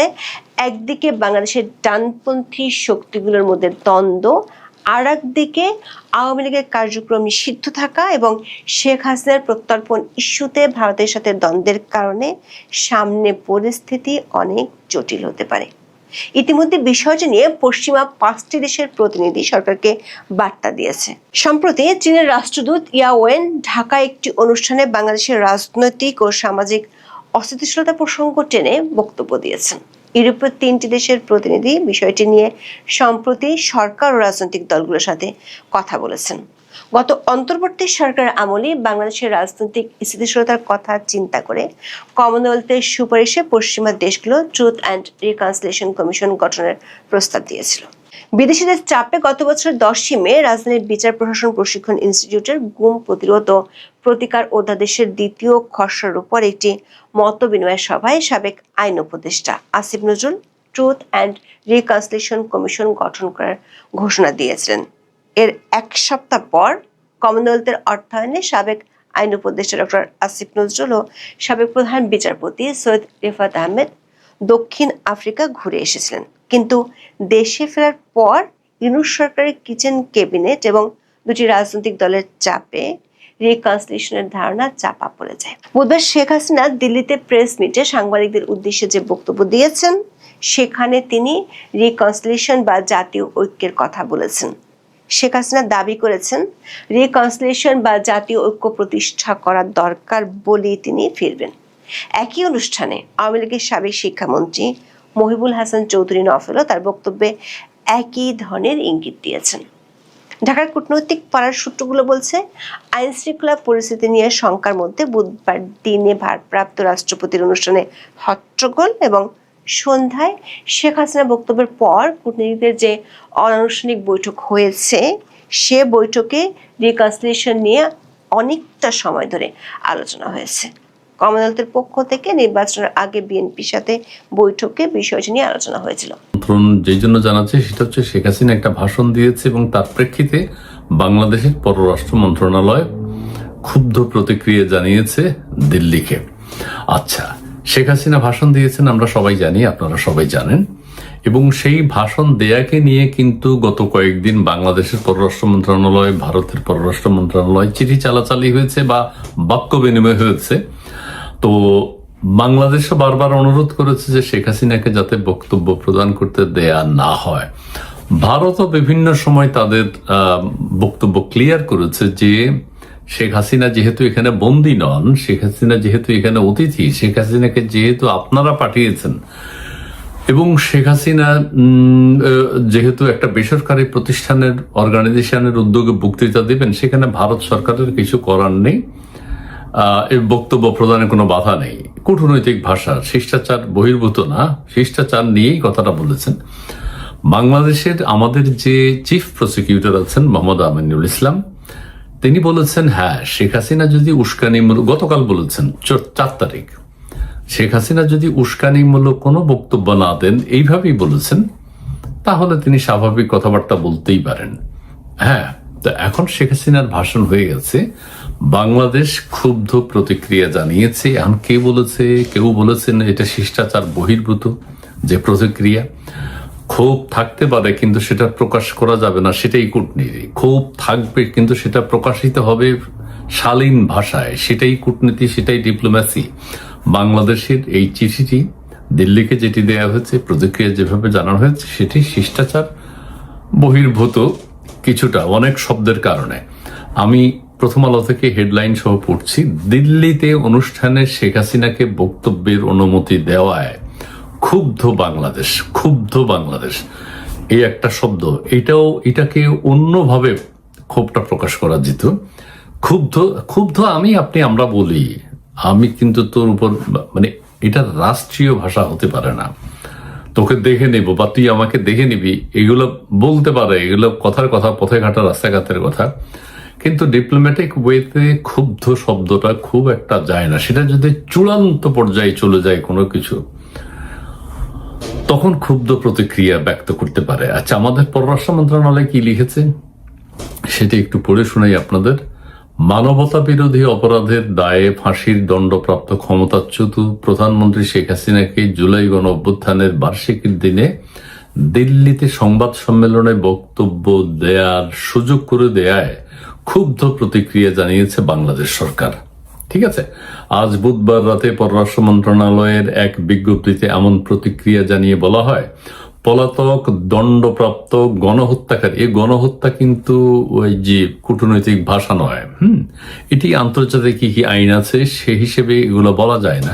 একদিকে বাংলাদেশের ডানপন্থী শক্তিগুলোর মধ্যে দ্বন্দ্ব, আর একদিকে আওয়ামী লীগের কার্যক্রম নিষিদ্ধ থাকা এবং শেখ হাসিনার প্রত্যর্পণ ইস্যুতে ভারতের সাথে দ্বন্দ্বের কারণে সামনে পরিস্থিতি অনেক জটিল হতে পারে। ইতিমধ্যে বিষয়টি নিয়ে পশ্চিমা 5টি দেশের প্রতিনিধি সরকারকে বার্তা দিয়েছে। সম্প্রতি চীনের রাষ্ট্রদূত ইয়াওয়েন ঢাকায় একটি অনুষ্ঠানে বাংলাদেশের রাজনৈতিক ও সামাজিক অস্থিতিশীলতা প্রসঙ্গ টেনে বক্তব্য দিয়েছেন। ইউরোপের 3টি দেশের প্রতিনিধি বিষয়টি নিয়ে সম্প্রতি সরকার ও রাজনৈতিক দলগুলোর সাথে কথা বলেছেন। গত অন্তর্বর্তী সরকার আমলে বাংলাদেশের রাজনৈতিক স্থিতিশীলতার কথা চিন্তা করে কমনওয়েলথের সুপারিশে পশ্চিমা দেশগুলো ট্রুথ অ্যান্ড রিকনসিলিয়েশন কমিশন গঠনের প্রস্তাব দিয়েছিল। বিদেশিদের চাপে গত বছরের 10 মে রাজধানীর বিচার প্রশাসন প্রশিক্ষণ ইনস্টিটিউটের গুম প্রতিরোধ ও প্রতিকার অধ্যাদেশের 2য় খসড়ার উপর একটি মত বিনিময় সভায় সাবেক আইন উপদেষ্টা Asif Nazrul truth and reconciliation commission গঠন করার ঘোষণা দিয়েছিলেন। এর 1 সপ্তাহ পর কমনওয়েলথের অর্থায়নে সাবেক আইন উপদেষ্টা ডক্টর আসিফ নজরুল ও সাবেক প্রধান বিচারপতি সৈয়দ রেফাত আহমেদ দক্ষিণ আফ্রিকা ঘুরে এসেছিলেন। কিন্তু দেশে ফেরার পর ইউনূস সরকারের কিচেন ক্যাবিনেট এবং 2টি রাজনৈতিক দলের চাপে রিকনসিলিয়েশনের ধারণা চাপা পড়ে যায়। বুধবার শেখ হাসিনা দিল্লিতে প্রেস মিটে সাংবাদিকদের উদ্দেশ্যে যে বক্তব্য দিয়েছেন, সেখানে তিনি রিকনসিলিয়েশন বা জাতীয় ঐক্যের কথা বলেছেন। শেখ হাসিনা দাবি করেছেন রিকনসিলিয়েশন বা জাতীয় ঐক্য প্রতিষ্ঠা করার দরকার বলেই তিনি ফিরবেন। একই অনুষ্ঠানে আওয়ামী লীগের সাবেক শিক্ষামন্ত্রী মহিবুল হাসান চৌধুরী নফেলও তার বক্তব্যে একই ধরনের ইঙ্গিত দিয়েছেন। ঢাকার কূটনৈতিক পাড়ার সূত্রগুলো বলছে, আইন শৃঙ্খলা পরিস্থিতি নিয়ে শঙ্কার মধ্যে বুধবার দিনে ভারপ্রাপ্ত রাষ্ট্রপতির অনুষ্ঠানে হট্টগোল এবং সন্ধ্যায় শেখ হাসিনা বক্তব্যের পর কূটনীতিকদের যে অনানুষ্ঠানিক বৈঠক হয়েছে, সে বৈঠকে রিকনসিলিয়েশন নিয়ে অনেকটা সময় ধরে আলোচনা হয়েছে। কমনওয়েলথের পক্ষ থেকে নির্বাচনের আগে বিএনপির সাথে বৈঠকে বিষয়টি নিয়ে আলোচনা হয়েছিল। যেই জন্য জানাচ্ছে সেটা হচ্ছে শেখ হাসিনা একটা ভাষণ দিয়েছে এবং তার প্রেক্ষিতে বাংলাদেশের পররাষ্ট্র মন্ত্রণালয় ক্ষুব্ধ প্রতিক্রিয়া জানিয়েছে দিল্লিকে। আচ্ছা, শেখ হাসিনা ভাষণ দিয়েছেন আমরা সবাই জানি, আপনারা সবাই জানেন, এবং সেই ভাষণ দেয়াকে নিয়ে কিন্তু গত কয়েকদিন বাংলাদেশের পররাষ্ট্র মন্ত্রণালয়, ভারতের পররাষ্ট্র মন্ত্রণালয় চিঠি চালাচালি হয়েছে বা বাক্য বিনিময় হয়েছে। তো বাংলাদেশও বারবার অনুরোধ করেছে যে শেখ হাসিনাকে যাতে বক্তব্য প্রদান করতে দেয়া না হয়। ভারতও বিভিন্ন সময় তাদের বক্তব্য ক্লিয়ার করেছে যে শেখ হাসিনা যেহেতু এখানে বন্দী নন, শেখ হাসিনা যেহেতু এখানে অতিথি, শেখ হাসিনাকে যেহেতু আপনারা পাঠিয়েছেন এবং শেখ হাসিনা যেহেতু একটা বেসরকারি প্রতিষ্ঠানের অর্গানাইজেশনের উদ্যোগে বক্তৃতা দিবেন, সেখানে ভারত সরকারের কিছু করার নেই, এর বক্তব্য প্রদানের কোনো বাধা নেই। কূটনৈতিক ভাষা, শিষ্টাচার বহির্ভূত না, শিষ্টাচার নিয়েই কথাটা বলেছেন। বাংলাদেশের আমাদের যে চিফ প্রসিকিউটর আছেন মোহাম্মদ আমিনুল ইসলাম, তিনি বলেছেন হ্যাঁ, শেখ হাসিনা যদি উস্কানিমূলক, গতকাল বলেছেন 4 তারিখ, শেখ হাসিনা যদি উস্কানিমূলক কোনো বক্তব্য না দেন, এইভাবেই বলেছেন, তাহলে তিনি স্বাভাবিক কথাবার্তা বলতেই পারেন। হ্যাঁ, তো এখন শেখ হাসিনার ভাষণ হয়ে গেছে, বাংলাদেশ ক্ষুব্ধ প্রতিক্রিয়া জানিয়েছে। এখন কে বলেছে? কেউ বলেছেন এটা শিষ্টাচার বহির্ভূত যে প্রতিক্রিয়া। ক্ষোভ থাকতে পারে কিন্তু সেটা প্রকাশ করা যাবে না, সেটাই কূটনীতি। ক্ষোভ থাকবে কিন্তু সেটা প্রকাশিত হবে শালীন ভাষায়, সেটাই কূটনীতি, সেটাই ডিপ্লোম্যাসি। বাংলাদেশের এই চিঠিটি দিল্লিকে যেটি দেয়া হয়েছে, প্রতিক্রিয়া যেভাবে জানানো হয়েছে, সেটি শিষ্টাচার বহির্ভূত কিছুটা, অনেক শব্দের কারণে। আমি প্রথম আলো থেকে হেডলাইন সহ পড়ছি, দিল্লিতে অনুষ্ঠানে শেখ হাসিনাকে বক্তব্যের অনুমতি দেওয়ায় ক্ষুব্ধ বাংলাদেশ। ক্ষুব্ধ বাংলাদেশ এই একটা শব্দ, এটাকে অন্যভাবে ক্ষোভটা প্রকাশ করা যেত। ক্ষুব্ধ আমরা বলি, আমি কিন্তু তোর উপর, মানে এটা রাষ্ট্রীয় ভাষা হতে পারে না। তোকে দেখে নেব বা তুই আমাকে দেখে নিবি, এগুলো বলতে পারে, এগুলো কথার কথা, পথে ঘাটা রাস্তাঘাটের কথা, কিন্তু ডিপ্লোম্যাটিক ওয়েতে ক্ষুব্ধ শব্দটা খুব একটা যায় না। সেটা যদি চূড়ান্ত পর্যায়ে চলে যায় কোনো কিছু, তখন ক্ষুব্ধ প্রতিক্রিয়া ব্যক্ত করতে পারে। আচ্ছা, আমাদের পররাষ্ট্র মন্ত্রণালয় কি লিখেছে সেটা একটু পড়ে শোনাই আপনাদের। মানবতা বিরোধী অপরাধের দায়ে ফাঁসির দণ্ডপ্রাপ্ত ক্ষমতাচ্যুত প্রধানমন্ত্রী শেখ হাসিনাকে জুলাই গণ অভ্যুত্থানের বার্ষিকীর দিনে দিল্লিতে সংবাদ সম্মেলনে বক্তব্য দেওয়ার সুযোগ করে দেয়ায় ক্ষুব্ধ প্রতিক্রিয়া জানিয়েছে বাংলাদেশ সরকার। ঠিক আছে, আজ বুধবার রাতে পররাষ্ট্র মন্ত্রণালয়ের এক বিজ্ঞপ্তিতে এমন প্রতিক্রিয়া জানিয়ে বলা হয়, পলাতক দণ্ডপ্রাপ্ত গণহত্যাকারী, এই গণহত্যা কিন্তু ওই যে কূটনৈতিক ভাষা নয়, এটি আন্তর্জাতিক কি আইন আছে সে হিসেবে এগুলো বলা যায় না।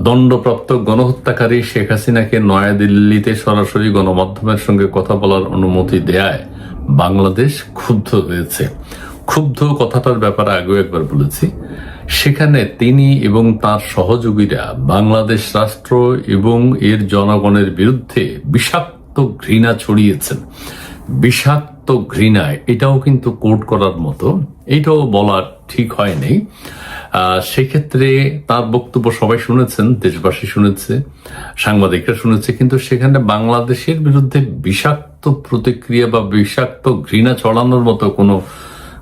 দণ্ডপ্রাপ্ত গণহত্যাকারী শেখ হাসিনাকে নয়াদিল্লিতে সরাসরি গণমাধ্যমের সঙ্গে কথা বলার অনুমতি দেয়ায় বাংলাদেশ ক্ষুব্ধ হয়েছে। ক্ষুব্ধ কথাটার ব্যাপারে আগেও একবার বলেছি। সেখানে তিনি এবং তার সহযোগীরা বাংলাদেশ রাষ্ট্র এবং এর জনগণের বিরুদ্ধে বিষাক্ত ঘৃণা ছড়িয়েছেন। বিষাক্ত ঘৃণায়, এটাও কিন্তু কোট করার মতো, এটাও বলা ঠিক হয়নি। সেক্ষেত্রে তার বক্তব্য সবাই শুনেছেন, দেশবাসী শুনেছে, সাংবাদিকরা শুনেছে, কিন্তু সেখানে বাংলাদেশের বিরুদ্ধে বিষাক্ত প্রতিক্রিয়া বা বিষাক্ত ঘৃণা ছড়ানোর মতো কোনো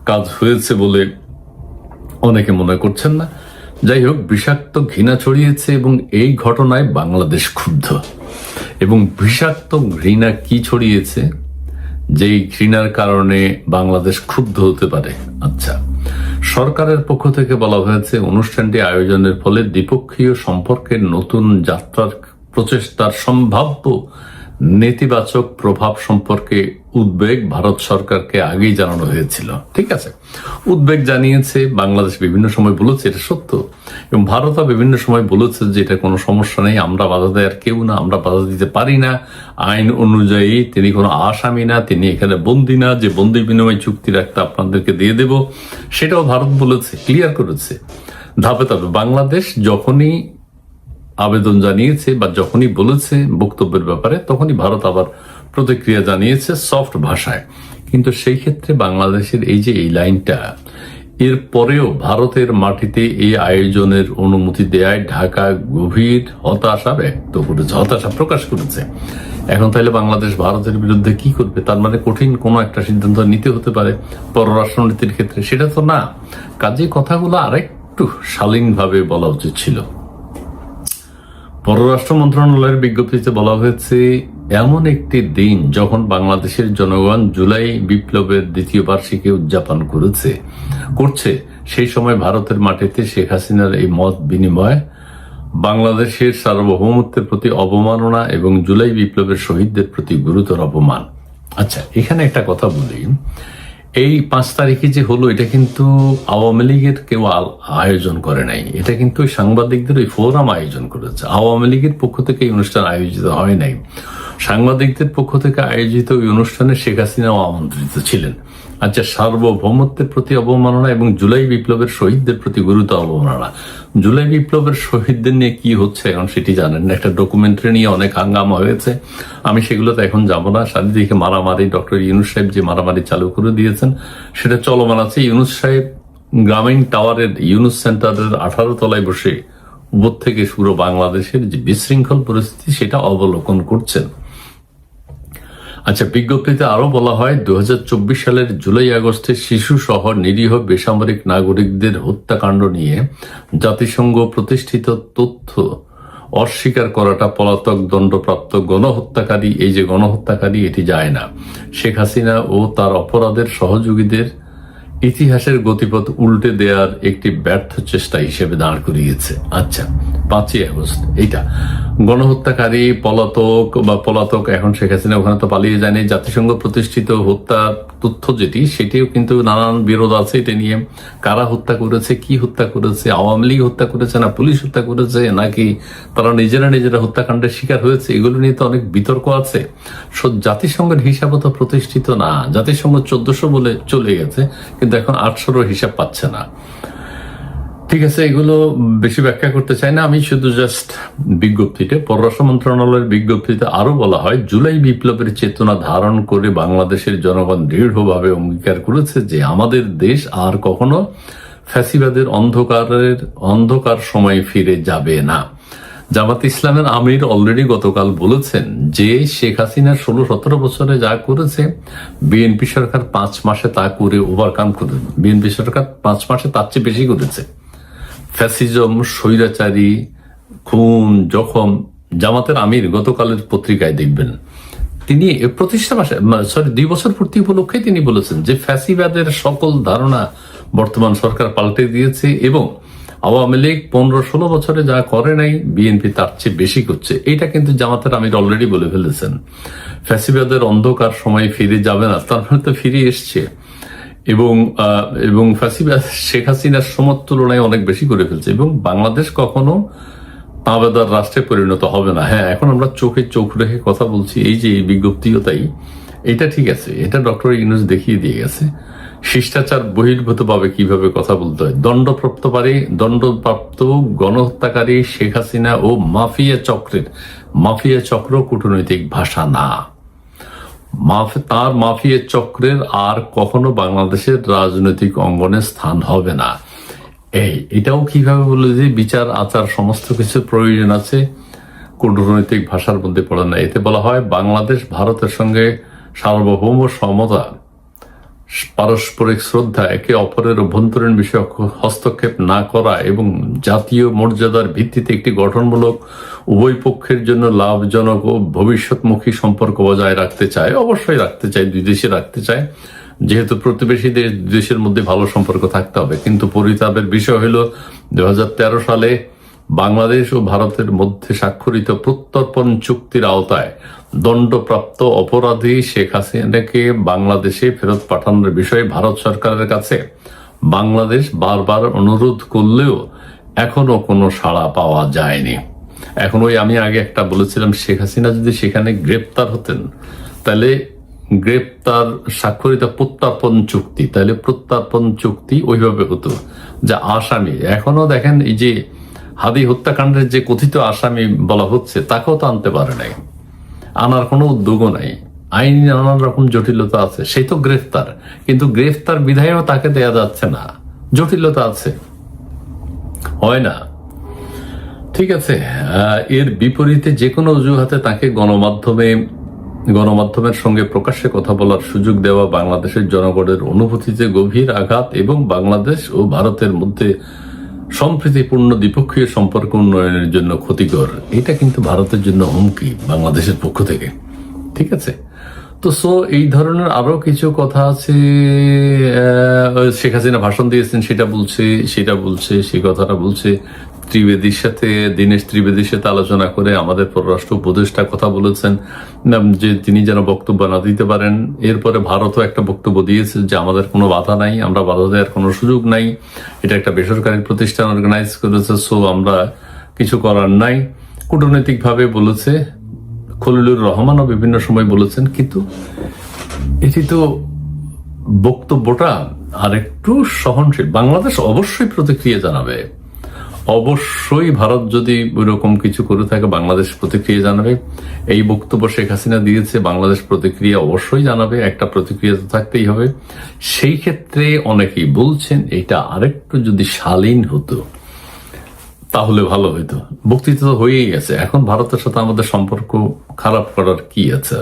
কাজ হয়েছে বলে অনেকে মনে করছেন না। যাই হোক, বিষাক্ত ঘৃণা ছড়িয়েছে এবং এই ঘটনায় বাংলাদেশ ক্ষুব্ধ। এবং বিষাক্ত ঘৃণা কি ছড়িয়েছে, যেই ঘৃণার কারণে বাংলাদেশ ক্ষুব্ধ হতে পারে? আচ্ছা, সরকারের পক্ষ থেকে বলা হয়েছে অনুষ্ঠানটি আয়োজনের ফলে দ্বিপক্ষীয় সম্পর্কের নতুন যাত্রার প্রচেষ্টার সম্ভাব্য নেতিবাচক প্রভাব সম্পর্কে উদ্বেগ ভারত সরকারকে আগেই জানানো হয়েছিল। ঠিক আছে, উদ্বেগ জানিয়েছে, বাংলাদেশ বিভিন্ন সময় বলেছে এটা সত্য, এবং ভারতও বিভিন্ন সময় বলেছে যে এটা কোনো সমস্যা নেই, আমরা বাধা দেওয়ার কেউ না, আমরা বাধা দিতে পারি না, আইন অনুযায়ী তিনি কোনো আসামি না, তিনি এখানে বন্দী না, যে বন্দী বিনিময় চুক্তি রাখতে আপনাদেরকে দিয়ে দেব, সেটাও ভারত বলেছে, ক্লিয়ার করেছে ধাপে ধাপে। বাংলাদেশ যখনই আবেদন জানিয়েছে বা যখনই বলেছে বক্তব্যের ব্যাপারে, তখনই ভারত আবার প্রতিক্রিয়া জানিয়েছে সফট ভাষায়। কিন্তু সেই ক্ষেত্রে বাংলাদেশের এই যে এই লাইনটা, এর পরেও ভারতের মাটিতে এই আয়োজনের অনুমতি দেয়ায় ঢাকা গভীর হতাশা ব্যক্ত করেছে, হতাশা প্রকাশ করেছে। এখন তাহলে বাংলাদেশ ভারতের বিরুদ্ধে কি করবে? তার মানে কঠিন কোনো একটা সিদ্ধান্ত নিতে হতে পারে পররাষ্ট্রনীতির ক্ষেত্রে, সেটা তো না। কাজে কথাগুলো আরেকটু শালীনভাবে বলা উচিত ছিল। পররাষ্ট্র মন্ত্রণালয়ের বিজ্ঞপ্তিতে বলা হয়েছে, এমন একটি দিন যখন বাংলাদেশের জনগণ জুলাই বিপ্লবের দ্বিতীয় বার্ষিকী উদযাপন করছে, সেই সময় ভারতের মাটিতে শেখ হাসিনার এই মত বিনিময় বাংলাদেশের সার্বভৌমত্বের প্রতি অবমাননা এবং জুলাই বিপ্লবের শহীদদের প্রতি গুরুতর অপমান। আচ্ছা, এখানে একটা কথা বলি, এই 5 তারিখে যে হলো, এটা কিন্তু আওয়ামী লীগের কেউ আয়োজন করে নাই, এটা কিন্তু সাংবাদিকদের ওই ফোরাম আয়োজন করেছে। আওয়ামী লীগের পক্ষ থেকে এই অনুষ্ঠান আয়োজিত হয় নাই, সাংবাদিকদের পক্ষ থেকে আয়োজিত ওই অনুষ্ঠানে শেখ হাসিনাও আমন্ত্রিত ছিলেন। আচ্ছা, সার্বভৌমত্বের প্রতি অবমাননা এবং জুলাই বিপ্লবের শহীদদের প্রতি গুরুতর অবমাননা। জুলাই বিপ্লবের শহীদদের নিয়ে কি হচ্ছে এখন সেটি জানেন না, একটা ডকুমেন্টারি নিয়ে অনেক হাঙ্গামা হয়েছে, আমি সেগুলোতে এখন যাবো না। চারিদিকে মারামারি, ডক্টর ইউনূস সাহেব যে মারামারি চালু করে দিয়েছেন সেটা চলমান আছে। ইউনূস সাহেব গ্রামীণ টাওয়ারের ইউনূস সেন্টারের 18 তলায় বসে উপর থেকে পুরো বাংলাদেশের যে বিশৃঙ্খল পরিস্থিতি সেটা অবলোকন করছেন। আচ্ছা, বিজ্ঞপ্তিতে আরো বলা হয়, 2024 সালের জুলাই আগস্টে শিশু সহ নিরীহ বেসামরিক নাগরিকদের হত্যাকাণ্ড নিয়ে জাতিসংঘ প্রতিষ্ঠিত তথ্য অস্বীকার করাটা পলাতক দণ্ডপ্রাপ্ত গণহত্যাকারী, এই যে গণহত্যাকারী, এটি যায় না। শেখ হাসিনা ও তার অপরাধের সহযোগীদের ইতিহাসের গতিপথ উল্টে দেওয়ার একটি ব্যর্থ চেষ্টা হিসেবে দাঁড় করিয়েছে। আচ্ছা, 5ই আগস্ট এইটা গণহত্যাকারী, পলাতক এখন শেখ হাসিনা ওখানে তো পালিয়ে যায়নি। জাতিসংঘ প্রতিষ্ঠিত হত্যা তথ্য যেটি, সেটিও কিন্তু নানান বিরোধ আছে এটা নিয়ে। কারা হত্যা করেছে, কি হত্যা করেছে, আওয়ামী লীগ হত্যা করেছে না পুলিশ হত্যা করেছে, নাকি তারা নিজেরা হত্যাকাণ্ডের শিকার হয়েছে, এগুলো নিয়ে তো অনেক বিতর্ক আছে। জাতিসংঘের হিসাবও তো প্রতিষ্ঠিত না, জাতিসংঘ 1400 বলে চলে গেছে, কিন্তু এখন 800 হিসাব পাচ্ছে না। ঠিক আছে, এগুলো বেশি ব্যাখ্যা করতে চাই না, আমি শুধু জাস্ট বিজ্ঞপ্তিতে, পররাষ্ট্র মন্ত্রণালয়ের বিজ্ঞপ্তিতে আরো বলা হয়, জুলাই বিপ্লবের চেতনা ধারণ করে বাংলাদেশের জনগণ দৃঢ়ভাবে অঙ্গীকার করেছে যে আমাদের দেশ আর কখনো ফ্যাসিবাদের অন্ধকার সময়ে ফিরে যাবে না। জামাত ইসলামের আমির অলরেডি গতকাল বলেছেন যে শেখ হাসিনা 16-17 বছরে যা করেছে বিএনপি সরকার 5 মাসে তা করে ওভারকাম করে। বিএনপি সরকার 5 মাসে তার চেয়ে বেশি করেছে। ফ্যাসিজম, স্বৈরাচারী, খুন, জখম, জামাতের আমির গতকালের পত্রিকায় দেখবেন তিনি প্রতিষ্ঠা মাসে 2 বছর পূর্তি উপলক্ষে তিনি বলেছেন যে ফ্যাসিবাদের সকল ধারণা বর্তমান সরকার পাল্টে দিয়েছে এবং আওয়ামী লীগ 15-16 বছরে যা করে নাই বিএনপি তার চেয়ে বেশি করছে। এটা কিন্তু জামাতের আমির অলরেডি বলে ফেলেছেন। ফ্যাসিবাদের অন্ধকার সময় ফিরে যাবে না, তার মানে তো ফিরে এসছে, এবং ফ্যাসিবাদ শেখ হাসিনার সমর তুলনায় অনেক বেশি করে ফেলছে, এবং বাংলাদেশ কখনো তাবেদার রাষ্ট্রে পরিণত হবে না। হ্যাঁ, এখন আমরা চোখে চোখ রেখে কথা বলছি, এই যে বিজ্ঞপ্তিও তাই, এটা ঠিক আছে, এটা ডক্টর ইউনূস দেখিয়ে দিয়ে গেছে শিষ্টাচার বহির্ভূত ভাবে কিভাবে কথা বলতে হয়। দণ্ডপ্রাপ্ত গণহত্যাকারী শেখ হাসিনা ও মাফিয়া চক্র কূটনৈতিক ভাষা না। তার মাফিয়া চক্রের আর কখনো বাংলাদেশের রাজনৈতিক অঙ্গনে স্থান হবে না। এটাও কিভাবে বলে যে বিচার আচার সমস্ত কিছু প্রয়োজন আছে, কূটনৈতিক ভাষার মধ্যে পড়ে না। এতে বলা হয় বাংলাদেশ ভারতের সঙ্গে সার্বভৌম সমতা, পারস্পরিক শ্রদ্ধা, একে অপরের অভ্যন্তরীণ বিষয়ে হস্তক্ষেপ না করা এবং জাতীয় মর্যাদার ভিত্তিতে একটি গঠনমূলক উভয় পক্ষের জন্য লাভজনক ও ভবিষ্যৎমুখী সম্পর্ক বজায় রাখতে চায়। অবশ্যই রাখতে চায়, দুই দেশে রাখতে চায়, যেহেতু প্রতিবেশী দেশের মধ্যে ভালো সম্পর্ক থাকতে হবে। কিন্তু পরিতাপের বিষয় হলো 2013 সালে বাংলাদেশ ও ভারতের মধ্যে স্বাক্ষরিত প্রত্যর্পণ চুক্তির আওতায় দণ্ডপ্রাপ্ত অপরাধী শেখ হাসিনাকে বাংলাদেশে ফেরত পাঠানোর বিষয়ে ভারত সরকারের কাছে বাংলাদেশ বারবার অনুরোধ করলেও এখনো কোনো সাড়া পাওয়া যায়নি। এখন ওই আমি আগে একটা বলেছিলাম, শেখ হাসিনা যদি সেখানে গ্রেপ্তার হতেন তাহলে গ্রেপ্তার স্বাক্ষরিত প্রত্যর্পণ চুক্তি, তাহলে প্রত্যর্পণ চুক্তি ওইভাবে হতো যা আসামি এখনো দেখেন এই যে হাদি হত্যাকাণ্ডের যে কথিত আসামি বলা হচ্ছে তাকেও তো আনতে পারে নাই, আনার কোনো উদ্যোগও নাই, আইনি নানান রকম জটিলতা আছে। সেই তো গ্রেফতার, কিন্তু গ্রেফতার বিধায়ও তাকে দেয়া যাচ্ছে না, জটিলতা আছে, হয় না। ঠিক আছে, এর বিপরীতে যে কোনো অজুহাতে তাকে গণমাধ্যমের সঙ্গে প্রকাশ্যে কথা বলার সুযোগ দেওয়া বাংলাদেশের জনগণের অনুভূতিতে গভীর আঘাত এবং বাংলাদেশ ও ভারতের মধ্যে সম্প্রীতিপূর্ণ দ্বিপক্ষীয় সম্পর্ক উন্নয়নের জন্য ক্ষতিকর। এটা কিন্তু ভারতের জন্য হুমকি বাংলাদেশের পক্ষ থেকে। ঠিক আছে, তো এই ধরনের আরো কিছু কথা আছে। শেখ হাসিনা ভাষণ দিয়েছেন, সেটা বলছে, সেই কথাটা বলছে। দীনেশ ত্রিবেদীর সাথে আলোচনা করে আমাদের পররাষ্ট্র উপদেষ্টা কথা বলেছেন যে তিনি যেন বক্তব্য না দিতে পারেন। এরপরে ভারতও একটা বক্তব্য দিয়েছে যে আমাদের কোনো বাধা নাই, আমরা বাধা দেওয়ার কোনো সুযোগ নাই, এটা একটা বেসরকারি প্রতিষ্ঠান অর্গানাইজ করেছে, সো আমরা কিছু করার নাই। কূটনৈতিক ভাবে বলেছে, খলিলুর রহমানও বিভিন্ন সময় বলেছেন, কিন্তু এটি তো বক্তব্যটা আরেকটু সহনশীল। বাংলাদেশ অবশ্যই প্রতিক্রিয়া জানাবে, অবশ্যই ভারত যদি ওইরকম কিছু করে থাকে বাংলাদেশ প্রতিক্রিয়া জানাবে। এই বক্তব্য শেখ হাসিনা দিয়েছে, বাংলাদেশ প্রতিক্রিয়া অবশ্যই জানাবে, একটা প্রতিক্রিয়া তো থাকতেই হবে। সেই ক্ষেত্রে অনেকেই বলছেন এটা আরেকটু যদি শালীন হতো তাহলে ভালো হইতো। বক্তৃতা তো হয়েই গেছে, এখন ভারতের সাথে আমাদের সম্পর্ক খারাপ করার কি আছে?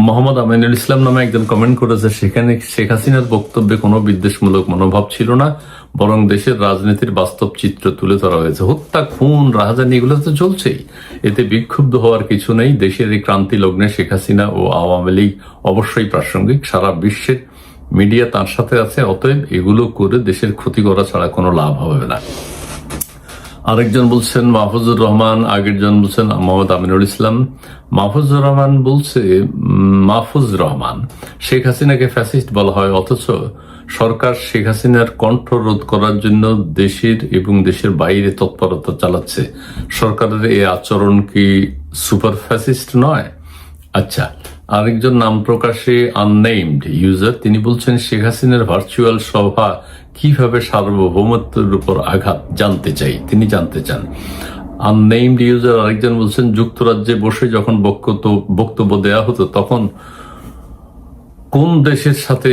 মোহাম্মদ আমিনুল ইসলাম নামে একজন কমেন্ট করেছে, সেখানে শেখ হাসিনার বক্তব্যে কোনো বিদ্বেষমূলক মনোভাব ছিল না, বরং দেশের রাজনীতির বাস্তব চিত্র তুলে ধরা হয়েছে। হত্যা, খুন, রাহাজানি এগুলো তো চলছেই, এতে বিক্ষুব্ধ হওয়ার কিছু নেই। দেশের এই ক্রান্তি লগ্নে শেখ হাসিনা ও আওয়ামী লীগ অবশ্যই প্রাসঙ্গিক, সারা বিশ্বের মিডিয়া তার সাথে আছে, অতএব এগুলো করে দেশের ক্ষতি করা ছাড়া কোনো লাভ হবে না। আরেকজন বলছেন মাহফুজুর রহমান, আগের জন বলছেন মোহাম্মদ আমিনুল ইসলাম। মাহফুজুর রহমান শেখ হাসিনাকে ফ্যাসিস্ট বলা হয়, অথচ সরকার শেখ হাসিনার কণ্ঠ রোধ করার জন্য দেশের এবং দেশের বাইরে তৎপরতা চালাচ্ছে। সরকারের এই আচরণ কি সুপার ফ্যাসিস্ট নয়? আচ্ছা, আরেকজন নাম প্রকাশে আননেমড ইউজার, তিনি বলছেন শেখ হাসিনার ভার্চুয়াল সভা কিভাবে সার্বভৌমত্বের উপর আঘাত তিনি জানতে চান। আননেমড ইউজার আরেকজন বলছেন যুক্তরাজ্যে বসে যখন বক্তব্য দেয়া হতো তখন কোন দেশের সাথে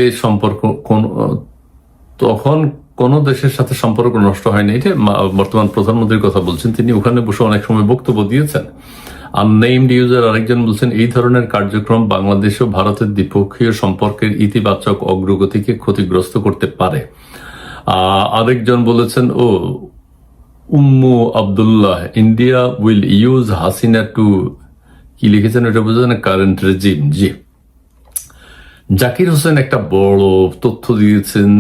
সম্পর্ক নষ্ট হয়নি। এটা বর্তমান প্রধানমন্ত্রীর কথা বলছেন, তিনি ওখানে বসে অনেক সময় বক্তব্য দিয়েছেন। আননেমড ইউজার আরেকজন বলছেন এই ধরনের কার্যক্রম বাংলাদেশ ও ভারতের দ্বিপক্ষীয় সম্পর্কের ইতিবাচক অগ্রগতিকে ক্ষতিগ্রস্ত করতে পারে। আরেকজন বলেছেন Ummu Abdullah, India will use Hasina to, কি লিখেছেন ওটা বোঝেন, কারেন্ট রেজিম। জি, জাকির হোসেন একটা বড় তথ্য দিয়েছেন।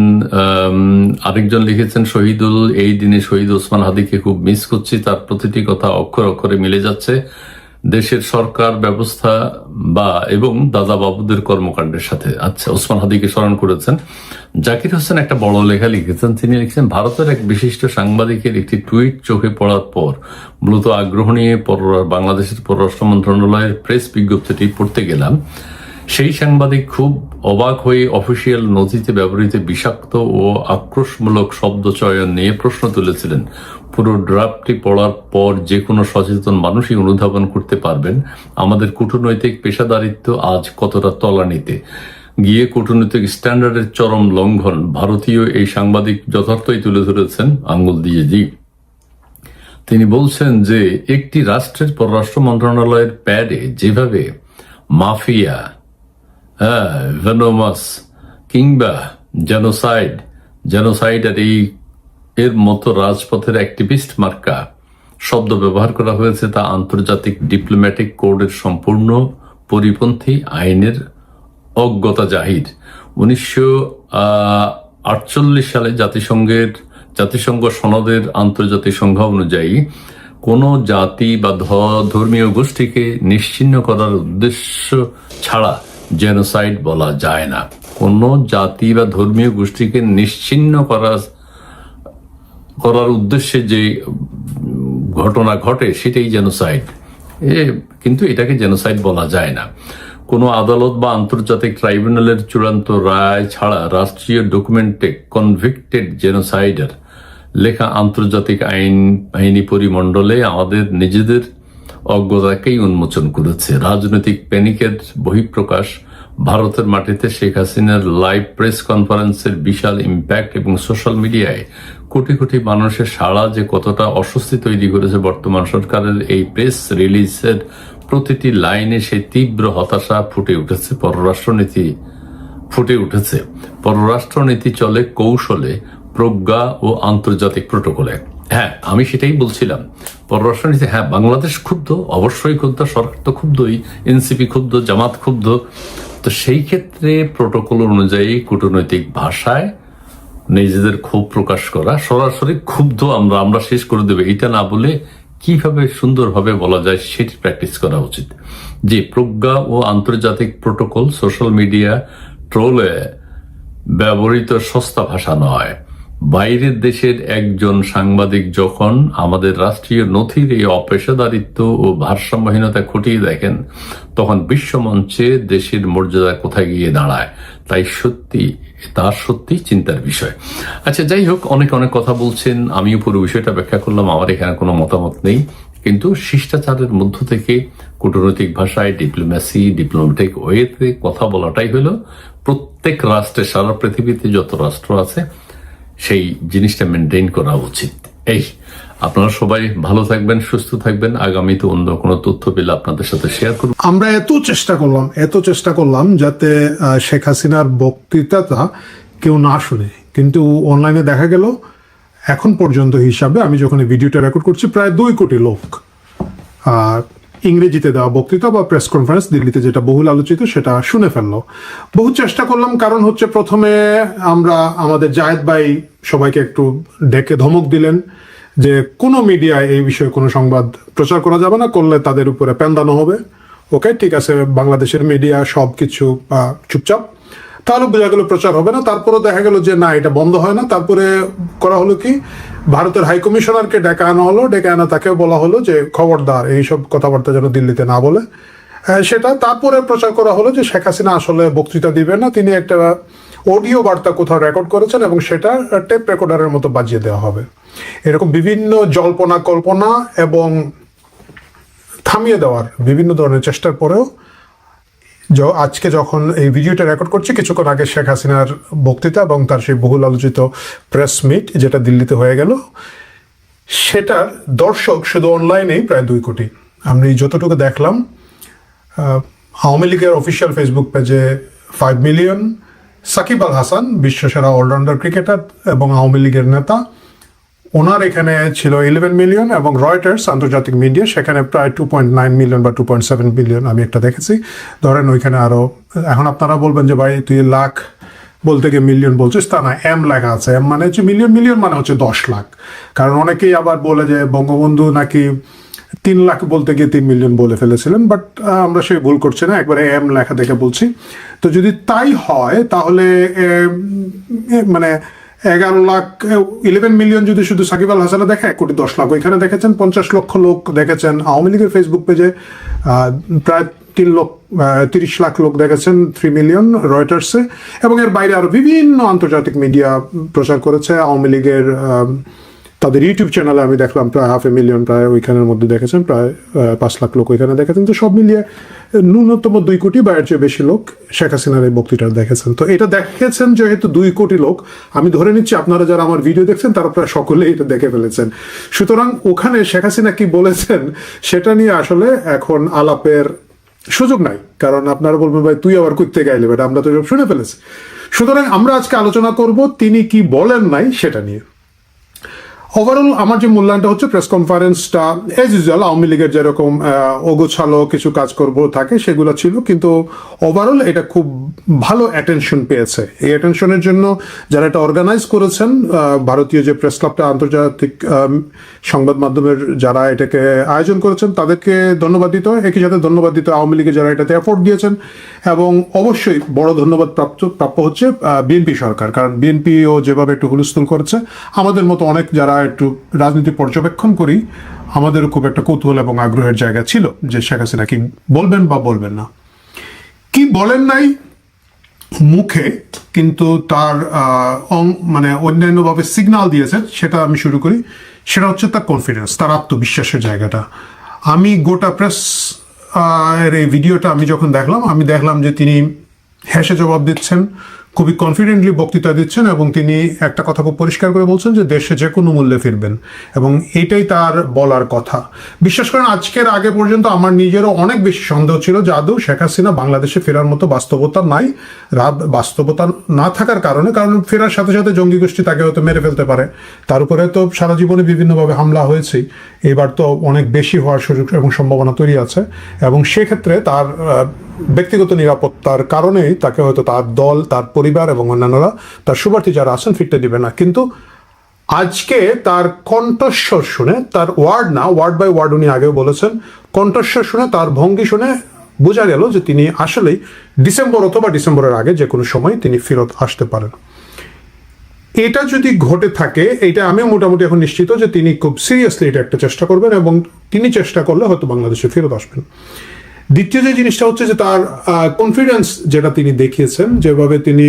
আরেকজন লিখেছেন শহীদুল, এই দিনে শহীদ ওসমান হাদিকে খুব মিস করছি, তার প্রতিটি কথা অক্ষর অক্ষরে মিলে যাচ্ছে দেশের সরকার ব্যবস্থা এবং দাদা বাবুদের কর্মকাণ্ডের সাথে। আচ্ছা, ওসমান হাদিকে স্মরণ করেছেন। জাকির হোসেন একটা বড় লেখা লিখেছেন, তিনি লিখেছেন ভারতের এক বিশিষ্ট সাংবাদিকের একটি টুইট চোখে পড়ার পর মূলত আগ্রহ নিয়ে বাংলাদেশের পররাষ্ট্র মন্ত্রণালয়ের প্রেস বিজ্ঞপ্তিটি পড়তে গেলাম। সেই সাংবাদিক খুব অবাক হয়ে অফিসিয়াল নথিতে ব্যবহৃত বিষাক্ত ও আক্রোশমূলক শব্দ চয়ন নিয়ে প্রশ্ন তুলেছিলেন। পুরো ড্রাফটটি পড়ার পর যে কোনো সচেতন মানুষই অনুধাবন করতে পারবেন আমাদের কূটনৈতিক পেশাদারিত্ব আজ কতটা তলানিতে গিয়ে কূটনৈতিক স্ট্যান্ডার্ডের চরম লঙ্ঘন ভারতীয় এই সাংবাদিক যথার্থই তুলে ধরেছেন আঙ্গুল দিয়ে। জি, তিনি বলছেন যে একটি রাষ্ট্রের পররাষ্ট্র মন্ত্রণালয়ের প্যাডে যেভাবে মাফিয়া, ভেনোমাস কিংবা জেনোসাইড আর এর মতো রাজপথের অ্যাক্টিভিস্ট মার্কা শব্দ ব্যবহার করা হয়েছে তা আন্তর্জাতিক ডিপ্লোম্যাটিক কোডের সম্পূর্ণ পরিপন্থী, আইনের অজ্ঞতা জাহির। 1948 সালে জাতিসংঘের জাতিসংঘ সনদের আন্তর্জাতিক সংজ্ঞা অনুযায়ী কোনো জাতি বা ধর্মীয় গোষ্ঠীকে নিশ্চিহ্ন করার উদ্দেশ্য ছাড়া জেনোসাইড বলা যায় না। কোনো জাতি বা ধর্মীয় গোষ্ঠীকে নিশ্চিহ্ন করার উদ্দেশ্যে যে ঘটনা ঘটে সেটাই জেনোসাইড, কিন্তু এটাকে জেনোসাইড বলা যায় না। কোনো আদালত বা আন্তর্জাতিক ট্রাইব্যুনালের চূড়ান্ত রায় ছাড়া রাষ্ট্রীয় ডকুমেন্টে কনভিক্টেড জেনোসাইডার লেখা আন্তর্জাতিক আইনি পরিমণ্ডলে আমাদের নিজেদের অজ্ঞতাকেই উন্মোচন করেছে। রাজনৈতিক প্যানিকের বহিঃপ্রকাশ, ভারতের মাটিতে শেখ হাসিনার লাইভ প্রেস কনফারেন্সের বিশাল ইম্প্যাক্ট এবং সোশ্যাল মিডিয়ায় কোটি কোটি মানুষের সাড়া যে কতটা অস্বস্তি তৈরি করেছে বর্তমান সরকারের এই প্রেস রিলিজের প্রতিটি লাইনে সেই তীব্র হতাশা ফুটে উঠেছে। পররাষ্ট্রনীতি চলে কৌশলে, প্রজ্ঞা ও আন্তর্জাতিক প্রোটোকলে। হ্যাঁ, আমি সেটাই বলছিলাম, পররাষ্ট্রনীতি, হ্যাঁ বাংলাদেশ ক্ষুব্ধ, অবশ্যই ক্ষুব্ধ, সরকার তো ক্ষুব্ধই, এনসিপি ক্ষুব্ধ, জামাত ক্ষুব্ধ। তো সেই ক্ষেত্রে প্রোটোকল অনুযায়ী কূটনৈতিক ভাষায় নিজেদের ক্ষোভ প্রকাশ করা, সরাসরি ক্ষুব্ধ আমরা শেষ করে দেবে এটা না বলে কিভাবে সুন্দরভাবে বলা যায় সেটি প্র্যাকটিস করা উচিত। যে প্রজ্ঞা ও আন্তর্জাতিক প্রোটোকল সোশ্যাল মিডিয়া ট্রোলে ব্যবহৃত সস্তা ভাষা নয়। বাইরের দেশের একজন সাংবাদিক যখন আমাদের রাষ্ট্রীয় নথির এই অপেশাদারিত্ব ও ভারসাম্যহীনতা খতিয়ে দেখেন, তখন বিশ্বমঞ্চে দেশের মর্যাদা কোথায় গিয়ে দাঁড়ায় তার সত্যি চিন্তার বিষয়। আচ্ছা, যাই হোক, অনেক কথা বলছেন, আমিও পুরো বিষয়টা ব্যাখ্যা করলাম, আমার এখানে কোনো মতামত নেই। কিন্তু শিষ্টাচারের মধ্য থেকে কূটনৈতিক ভাষায় ডিপ্লোম্যাটিক ওয়েতে কথা বলাটাই হলো প্রত্যেক রাষ্ট্রে, সারা পৃথিবীতে যত রাষ্ট্র আছে সেই জিনিসটা মেনটেন করা উচিত। এই আপনারা সবাই ভালো থাকবেন, সুস্থ থাকবেন। আগামীতে অন্য কোনো তথ্য পেলে আপনাদের সাথে শেয়ার করব। আমরা এত চেষ্টা করলাম যাতে শেখ হাসিনার বক্তৃতাটা কেউ না শুনে, কিন্তু অনলাইনে দেখা গেল এখন পর্যন্ত হিসাবে, আমি যখন ভিডিওটা রেকর্ড করছি, প্রায় 2 কোটি লোক ইংরেজিতে দেওয়া বক্তৃতা বা প্রেস কনফারেন্স দিল্লিতে যেটা বহুল আলোচিত সেটা শুনে ফেললো। বহু চেষ্টা করলাম, কারণ হচ্ছে প্রথমে আমরা আমাদের জায়েদ ভাই সবাইকে একটু ডেকে ধমক দিলেন যে কোনো মিডিয়ায় এই বিষয়ে কোনো সংবাদ প্রচার করা যাবে না, করলে তাদের উপরে প্যান্দানো হবে। ওকে, ঠিক আছে, বাংলাদেশের মিডিয়া সব কিছু চুপচাপ, তাহলে বোঝা গেল প্রচার হবে না। তারপরে দেখা গেল যে না, এটা বন্ধ হয় না। তারপরে করা হলো কি, ভারতের হাই কমিশনারকে ডেকে আনা হলো, ডেকে আনা তাকে বলা হলো যে খবরদার এইসব কথাবার্তা যেন দিল্লিতে না বলে সেটা। তারপরে প্রচার করা হলো যে শেখ হাসিনা আসলে বক্তৃতা দিবেন না, তিনি একটা অডিও বার্তা কোথাও রেকর্ড করেছেন এবং সেটা টেপ রেকর্ডারের মতো বাজিয়ে দেওয়া হবে। এরকম বিভিন্ন জল্পনা কল্পনা এবং থামিয়ে দেওয়ার বিভিন্ন ধরনের চেষ্টার পরেও আজকে যখন এই ভিডিওটা রেকর্ড করছি, কিছুক্ষণ আগে শেখ হাসিনার বক্তৃতা এবং তার সেই বহুল আলোচিত প্রেস মিট যেটা দিল্লিতে হয়ে গেল, সেটার দর্শক শুধু অনলাইনেই প্রায় 2 কোটি। আমি যতটুকু দেখলাম, আওয়ামী লীগের অফিসিয়াল ফেসবুক পেজে 5 million, Shakib Al Hasan বিশ্বসেরা allrounder cricketer এবং আওয়ামী লীগের নেতা, ওনার এখানে ছিল 11 মিলিয়ন, এবং রয়টার্স আন্তর্জাতিক মিডিয়া সেখানে প্রায় 2.9 মিলিয়ন বা 2.7 মিলিয়ন আমি একটা দেখেছি। ধরেন ওইখানে আরো, এখন আপনারা বলবেন যে ভাই তুই লাখ বলতে গিয়ে মিলিয়ন বলছিস, তা না, এম লেখা আছে। এম মানে হচ্ছে মিলিয়ন, মিলিয়ন মানে হচ্ছে 10 লাখ। কারণ অনেকেই আবার বলে যে বঙ্গবন্ধু নাকি 3 লাখ বলতে গিয়ে 3 মিলিয়ন বলে ফেলেছিলেন, বাট আমরা সেই ভুল করছি না, একবারে এম লেখা দেখে বলছি। তো যদি তাই হয় তাহলে মানে 11 মিলিয়ন যদি শুধু সাকিব আল হাসানে দেখে, 1 কোটি 10 লাখ ওইখানে দেখেছেন, 50 লক্ষ লোক দেখেছেন আওয়ামী লীগের ফেসবুক পেজে, প্রায় 30 লাখ লোক দেখেছেন 3 মিলিয়ন রয়টার্সে, এবং এর বাইরে আরো বিভিন্ন আন্তর্জাতিক মিডিয়া প্রচার করেছে। আওয়ামী লীগের তাদের ইউটিউব চ্যানেলে আমি দেখলাম প্রায় 500,000 প্রায় ওইখানের মধ্যে দেখেছেন, প্রায় 5 লাখ লোক ওইখানে দেখেছেন। তো সব মিলিয়ে ন্যূনতম 2 কোটি বা এর চেয়ে বেশি লোক শেখ হাসিনার এই বক্তৃতা দেখেছেন। তো এটা দেখেছেন যেহেতু 2 কোটি লোক, আমি ধরে নিচ্ছি আপনারা যারা আমার ভিডিও দেখছেন তারা প্রায় সকলেই এটা দেখে ফেলেছেন। সুতরাং ওখানে শেখ হাসিনা কি বলেছেন সেটা নিয়ে আসলে এখন আলাপের সুযোগ নাই, কারণ আপনারা বলবেন ভাই তুই আবার করতে গাইলে, বেটা আমরা তো সব শুনে ফেলেছি। সুতরাং আমরা আজকে আলোচনা করব তিনি কি বলেন নাই সেটা নিয়ে। ওভারঅল আমার যে মূল্যায়নটা হচ্ছে প্রেস কনফারেন্সটা এজ ইউজুয়াল আওয়ামী লীগের যেরকম ওগোছালো কিছু কাজ করব থাকে সেগুলো ছিল, কিন্তু ওভারঅল এটা খুব ভালো অ্যাটেনশন পেয়েছে। এই অ্যাটেনশনের জন্য যারা এটা অর্গানাইজ করেছেন, ভারতীয় যে প্রেস ক্লাবটা, আন্তর্জাতিক সংবাদ মাধ্যমের যারা এটাকে আয়োজন করেছেন তাদেরকে ধন্যবাদ দিতে হয়। একই সাথে ধন্যবাদ দিতে আওয়ামী লীগের যারা এটাতে এফোর্ট দিয়েছেন, এবং অবশ্যই বড় ধন্যবাদ প্রাপ্য হচ্ছে বিএনপি সরকার, কারণ বিএনপিও যেভাবে একটু হুলস্থুল করেছে, আমাদের মতো অনেক যারা একটু রাজনীতি পর্যবেক্ষণ করি আমাদেরও খুব একটা কৌতূহল এবং আগ্রহের জায়গা ছিল যে শেখ হাসিনা কি বলবেন বা বলবেন না। কি বলেন নাই মুখে, কিন্তু তার মানে অন্যান্যভাবে সিগন্যাল দিয়েছেন, সেটা আমি শুরু করি। সেটা হচ্ছে তার কনফিডেন্স, তার আত্মবিশ্বাসের জায়গাটা। আমি গোটা প্রেস এর এই ভিডিওটা আমি যখন দেখলাম, আমি দেখলাম যে তিনি হেসে জবাব দিচ্ছেন, খুবই কনফিডেন্টলি বক্তৃতা দিচ্ছেন, এবং তিনি একটা কথা খুব পরিষ্কার করে বলছেন যে দেশে যে কোনো মূল্যে ফিরবেন, এবং এটাই তার বলার কথা। বিশ্বাস করেন আজকের আগে পর্যন্ত আমার নিজেরও অনেক বেশি সন্দেহ ছিল যে আদৌ শেখ হাসিনা বাংলাদেশে ফেরার মতো বাস্তবতা নাই। বাস্তবতা না থাকার কারণ ফেরার সাথে সাথে জঙ্গি গোষ্ঠী তাকে হয়তো মেরে ফেলতে পারে, তার উপরে তো সারা জীবনে বিভিন্নভাবে হামলা হয়েছেই, এবার তো অনেক বেশি হওয়ার সুযোগ এবং সম্ভাবনা তৈরি আছে, এবং সেক্ষেত্রে তার ব্যক্তিগত নিরাপত্তার কারণেই তাকে হয়তো তার দল, তার পরিবার এবং অন্যান্যরা, তার শুভার্থী যারা আছেন, ফিরতে দিবে না। কিন্তু আজকে তার কণ্ঠস্বর শুনে, তার ওয়ার্ড না, ওয়ার্ড বাই ওয়ার্ড উনি আগেও বলেছেন, কণ্ঠস্বর শুনে, তার ভঙ্গি শুনে বোঝা গেল যে তিনি আসলেই ডিসেম্বর অথবা ডিসেম্বরের আগে যে কোনো সময় তিনি ফেরত আসতে পারেন। এটা যদি ঘটে থাকে, এটা আমি মোটামুটি এখন নিশ্চিত যে তিনি খুব সিরিয়াসলি এটা একটা চেষ্টা করবেন, এবং তিনি চেষ্টা করলে হয়তো বাংলাদেশে ফেরত আসবেন। দ্বিতীয় যে জিনিসটা হচ্ছে যে তার কনফিডেন্স যেটা তিনি দেখিয়েছেন, যেভাবে তিনি,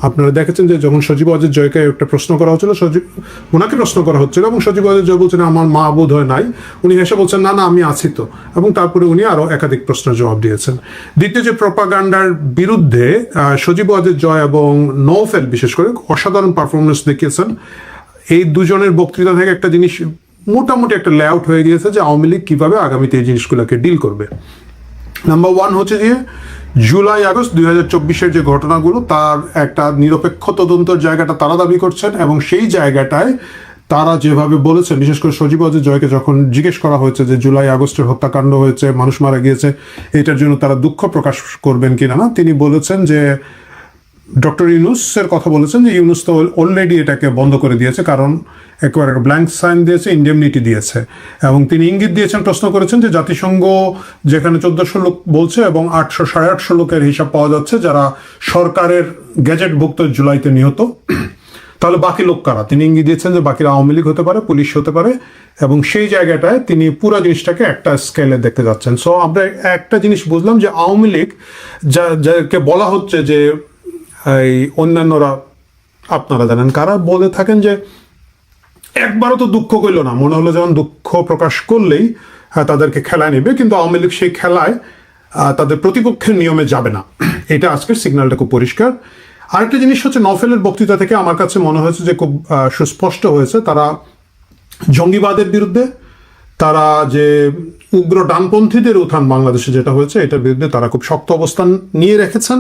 আপনারা দেখেছেন যে যখন সজীব ওয়াজেদ জয়কে একটা প্রশ্ন করা হচ্ছিল, ওনাকে প্রশ্ন করা হচ্ছিল, এবং সজীব ওয়াজেদ জয় বলছেন আমার মা বোধ হয় নাই, উনি হেসে বলছেন না না আমি আছি তো, এবং তারপরে উনি আরো একাধিক প্রশ্নের জবাব দিয়েছেন। দ্বিতীয় যে প্রপাগান্ডার বিরুদ্ধে সজীব ওয়াজেদ জয় এবং নওফেল বিশেষ করে অসাধারণ পারফরমেন্স দেখিয়েছেন। এই দুজনের বক্তৃতা থেকে একটা জিনিস মোটামুটি একটা লেআউট হয়ে গিয়েছে যে আওয়ামী লীগ কিভাবে আগামীতে এই জিনিসগুলোকে ডিল করবে। নাম্বার ওয়ান হচ্ছে যে জুলাই আগস্ট 2024-এর যে ঘটনাগুলো, তার একটা নিরপেক্ষ তদন্তের জায়গাটা তারা দাবি করছেন, এবং সেই জায়গাটায় তারা যেভাবে বলেছেন, বিশেষ করে সজীব ওয়াজেদ জয়কে যখন জিজ্ঞেস করা হয়েছে যে জুলাই আগস্টের হত্যাকাণ্ড হয়েছে, মানুষ মারা গিয়েছে, এটার জন্য তারা দুঃখ প্রকাশ করবেন কিনা না, তিনি বলেছেন যে ডক্টর ইউনুসের কথা বলেছেন যে ইউনুস তো অলরেডি এটাকে বন্ধ করে দিয়েছে, কারণ একবার একটা ব্ল্যাঙ্ক সাইন দিয়েছে, ইন্ডেমনিটি দিয়েছে, এবং তিনি ইঙ্গিত দিয়েছেন, প্রশ্ন করেছেন যে জাতিসংঘ যেখানে 1400 লোক বলছে এবং 800-850 লোকের হিসাব পাওয়া যাচ্ছে যারা সরকারের গ্যাজেটভুক্ত জুলাইতে নিহত, তাহলে বাকি লোক কারা? তিনি ইঙ্গিত দিয়েছেন যে বাকিরা আওয়ামী লীগ হতে পারে, পুলিশ হতে পারে, এবং সেই জায়গাটায় তিনি পুরো জিনিসটাকে একটা স্কেলে দেখতে যাচ্ছেন। সো আমরা একটা জিনিস বুঝলাম যে আওয়ামী লীগ যাকে বলা হচ্ছে যে এই অন্যান্যরা, আপনারা জানেন কারা, বলে থাকেন যে একবারও তো দুঃখ করল না, মনে হলো যেমন দুঃখ প্রকাশ করলেই তাদেরকে খেলায় নেবে, কিন্তু আওয়ামী লীগ সেই খেলায় তাদের প্রতিপক্ষের নিয়মে যাবে না। এটা আজকের সিগন্যালটা খুব পরিষ্কার। আরেকটা জিনিস হচ্ছে নওফেলের বক্তৃতা থেকে আমার কাছে মনে হয়েছে যে খুব সুস্পষ্ট হয়েছে তারা জঙ্গিবাদের বিরুদ্ধে, তারা যে উগ্র ডানপন্থীদের উত্থান বাংলাদেশে যেটা হয়েছে এটার বিরুদ্ধে তারা খুব শক্ত অবস্থান নিয়ে রেখেছেন,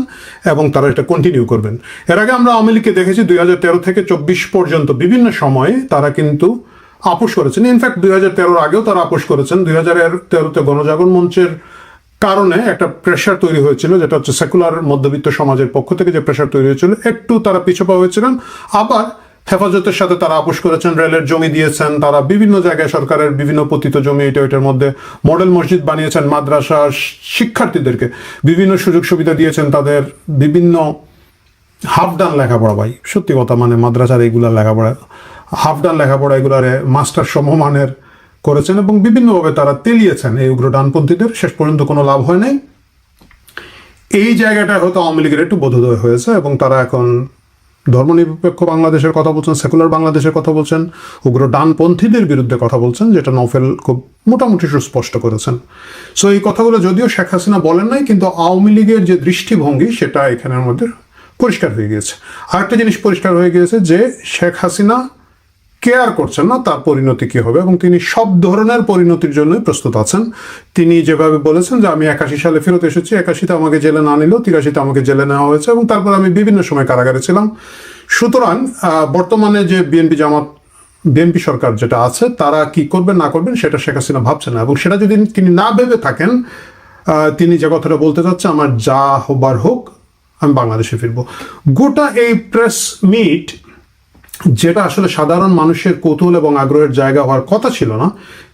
এবং তারা এটা কন্টিনিউ করবেন। এর আগে আমরা আওয়ামী লীগকে দেখেছি 2013 থেকে 24 পর্যন্ত বিভিন্ন সময়ে তারা কিন্তু আপোষ করেছেন। ইনফ্যাক্ট 2013 আগেও তারা আপোষ করেছেন। 2013-তে গণজাগরণ মঞ্চের কারণে একটা প্রেশার তৈরি হয়েছিল, যেটা হচ্ছে সেকুলার মধ্যবিত্ত সমাজের পক্ষ থেকে যে প্রেশার তৈরি হয়েছিল, একটু তারা পিছপা হয়েছিলেন। আবার হেফাজতের সাথে তারা আপোষ করেছেন, রেলের জমি দিয়েছেন, তারা বিভিন্ন জায়গায় সরকারের বিভিন্ন পতিত জমি এটার মধ্যে মডেল মসজিদ বানিয়েছেন, মাদ্রাসা শিক্ষার্থীদেরকে বিভিন্ন সুযোগ সুবিধা দিয়েছেন, তাদের বিভিন্ন হাফডান লেখাপড়া, ভাই সত্যি কথা, মানে মাদ্রাসার এইগুলা লেখাপড়া, হাফডান লেখাপড়া এগুলারে মাস্টার সমমানের করেছেন, এবং বিভিন্নভাবে তারা তেলিয়েছেন এই উগ্র ডানপন্থীদের। শেষ পর্যন্ত কোনো লাভ হয় নাই। এই জায়গাটা হয়তো আওয়ামী লীগের একটু বোধোদয় হয়েছে, এবং তারা এখন ধর্মনিরপেক্ষ বাংলাদেশের কথা বলছেন, সেকুলার বাংলাদেশের কথা বলছেন, উগ্র ডানপন্থীদের বিরুদ্ধে কথা বলছেন, যেটা নওফেল খুব মোটামুটি সুস্পষ্ট করেছেন। সো এই কথাগুলো যদিও শেখ হাসিনা বলেন নাই, কিন্তু আওয়ামী লীগের যে দৃষ্টিভঙ্গি সেটা এখানের মধ্যে পরিষ্কার হয়ে গিয়েছে। আরেকটা জিনিস পরিষ্কার হয়ে গিয়েছে যে শেখ হাসিনা কেয়ার করছেন না তার পরিণতি কী হবে, এবং তিনি সব ধরনের পরিণতির জন্যই প্রস্তুত আছেন। তিনি যেভাবে বলেছেন যে আমি 81 সালে ফেরত এসেছি, 81-তে আমাকে জেলে না নিলেও 83-তে আমাকে জেলে নেওয়া হয়েছে, এবং তারপর আমি বিভিন্ন সময় কারাগারে ছিলাম। সুতরাং বর্তমানে যে বিএনপি জামাত বিএনপি সরকার যেটা আছে তারা কি করবেন না করবেন সেটা শেখ হাসিনা ভাবছেন না, এবং সেটা যদি তিনি না ভেবে থাকেন, তিনি যে কথাটা বলতে চাচ্ছে আমার যা হবার হোক আমি বাংলাদেশে ফিরবো। গোটা এই প্রেস মিট যেটা আসলে সাধারণ মানুষের কৌতূহল এবং আগ্রহের জায়গা হওয়ার কথা ছিল না,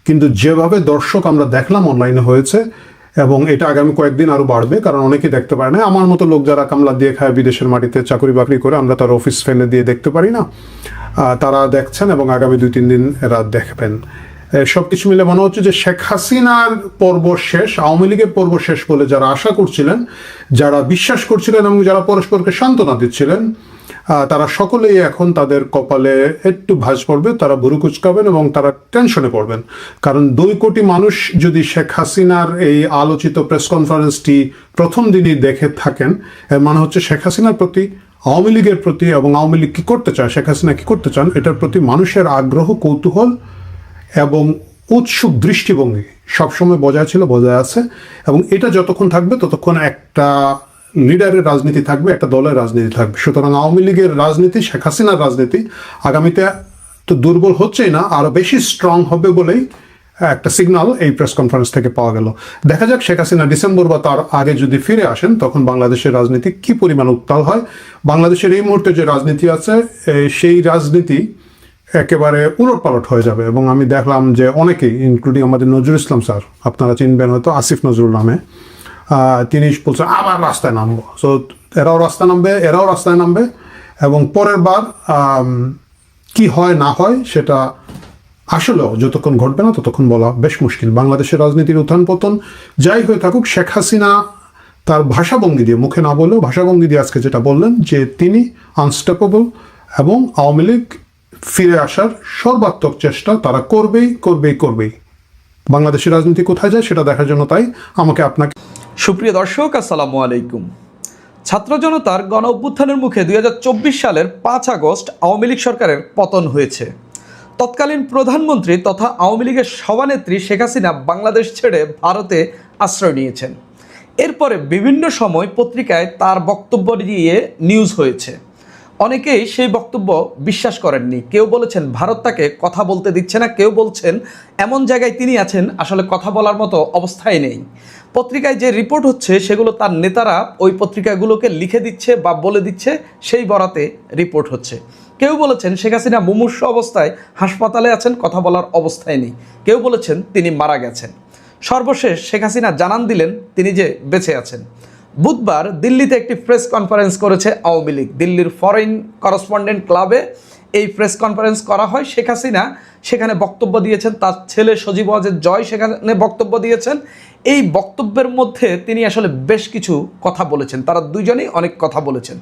কিন্তু যেভাবে দর্শক আমরা দেখলাম অনলাইনে হয়েছে, এবং এটা আগামী কয়েকদিন আরো বাড়বে, কারণ অনেকেই দেখতে পারে না। আমার মতো লোক যারা কামলা দিয়ে খায়, বিদেশের মাটিতে চাকরি বাকরি করে, আমরা তার অফিস ফেলে দিয়ে দেখতে পারি না, তারা দেখছেন এবং আগামী 2-3 দিন এরা দেখবেন। সবকিছু মিলে মনে হচ্ছে যে শেখ হাসিনার পর্ব শেষ, আওয়ামী লীগের পর্ব শেষ বলে যারা আশা করছিলেন, যারা বিশ্বাস করছিলেন এবং যারা পরস্পরকে সান্ত্বনা দিচ্ছিলেন, তারা সকলেই এখন তাদের কপালে একটু ভাঁজ পড়বে, তারা ভুরু কুচকাবেন এবং তারা টেনশনে পড়বেন। কারণ 2 কোটি মানুষ যদি শেখ হাসিনার এই আলোচিত প্রেস কনফারেন্সটি প্রথম দিনই দেখে থাকেন, এর মানে হচ্ছে শেখ হাসিনার প্রতি, আওয়ামী লীগের প্রতি, এবং আওয়ামী লীগ কী করতে চায়, শেখ হাসিনা কী করতে চান, এটার প্রতি মানুষের আগ্রহ, কৌতূহল এবং উৎসুক দৃষ্টিভঙ্গি সবসময় বজায় ছিল, বজায় আছে। এবং এটা যতক্ষণ থাকবে ততক্ষণ একটা লিডারের রাজনীতি থাকবে, একটা দলের রাজনীতি থাকবে। সুতরাং আওয়ামী লীগের রাজনীতি, শেখ হাসিনার রাজনীতি আগামীতে তো দুর্বল হচ্ছেই না, আরো বেশি স্ট্রং হবে বলেই একটা সিগন্যাল এই প্রেস কনফারেন্স থেকে পাওয়া গেল। দেখা যাক শেখ হাসিনা ডিসেম্বর বা তার আগে যদি ফিরে আসেন, তখন বাংলাদেশের রাজনীতি কি পরিমাণ উত্তাল হয়। বাংলাদেশের এই মুহূর্তে যে রাজনীতি আছে, সেই রাজনীতি একেবারে উলটপালট হয়ে যাবে। এবং আমি দেখলাম যে অনেকেই, ইনক্লুডিং আমাদের নজরুল ইসলাম স্যার, আপনারা চিনবেন হয়তো, আসিফ নজরুল নামে, তিনি বলছেন আবার রাস্তায় নামবো। সো এরাও রাস্তায় নামবে এবং পরের বার কি হয় না হয় সেটা আসলেও যতক্ষণ ঘটবে না ততক্ষণ বলা বেশ মুশকিল। বাংলাদেশের রাজনীতির উত্থান পতন যাই হয়ে থাকুক, শেখ হাসিনা তার ভাষাভঙ্গি দিয়ে, মুখে না বললেও ভাষাভঙ্গি দিয়ে আজকে যেটা বললেন যে তিনি আনস্টপেবল, এবং আওয়ামী লীগ ফিরে আসার সর্বাত্মক চেষ্টা তারা করবেই। বাংলাদেশের রাজনীতি কোথায় যায় সেটা দেখার জন্য তাই আমাকে আপনাকে। সুপ্রিয় দর্শক, আসসালামু আলাইকুম। ছাত্র জনতার গণ অভ্যুত্থানের মুখে 2024 সালের 5 আগস্ট আওয়ামী লীগ সরকারের পতন হয়েছে। তৎকালীন প্রধানমন্ত্রী তথা আওয়ামী লীগের সভানেত্রী শেখ হাসিনা বাংলাদেশ ছেড়ে ভারতে আশ্রয় নিয়েছেন। এরপরে বিভিন্ন সময় পত্রিকায় তার বক্তব্য দিয়ে নিউজ হয়েছে। অনেকেই সেই বক্তব্য বিশ্বাস করেননি। কেউ বলেছেন ভারত তাকে কথা বলতে দিচ্ছে না, কেউ বলছেন এমন জায়গায় তিনি আছেন আসলে কথা বলার মতো অবস্থায় নেই। পত্রিকায় যে রিপোর্ট হচ্ছে সেগুলো তার নেতারা ওই পত্রিকাগুলোকে লিখে দিচ্ছে বা বলে দিচ্ছে, সেই বরাতে রিপোর্ট হচ্ছে। কেউ বলেছেন শেখ হাসিনা মুমূর্ষু অবস্থায় হাসপাতালে আছেন, কথা বলার অবস্থায় নেই। কেউ বলেছেন তিনি মারা গেছেন। সর্বশেষ শেখ হাসিনা জানান দিলেন তিনি যে বেঁচে আছেন। বুধবার দিল্লিতে একটি প্রেস কনফারেন্স করেছে আওয়ামী লীগ। দিল্লির ফরেন করেসপন্ডেন্ট ক্লাবে এই প্রেস কনফারেন্স করা হয়। শেখ হাসিনা সেখানে বক্তব্য দিয়েছেন, তার ছেলে সজীব ওয়াজেদ জয় সেখানে বক্তব্য দিয়েছেন। এই বক্তব্যের মধ্যে তিনি আসলে বেশ কিছু কথা বলেছেন, তারা দুইজনেই অনেক কথা বলেছেন।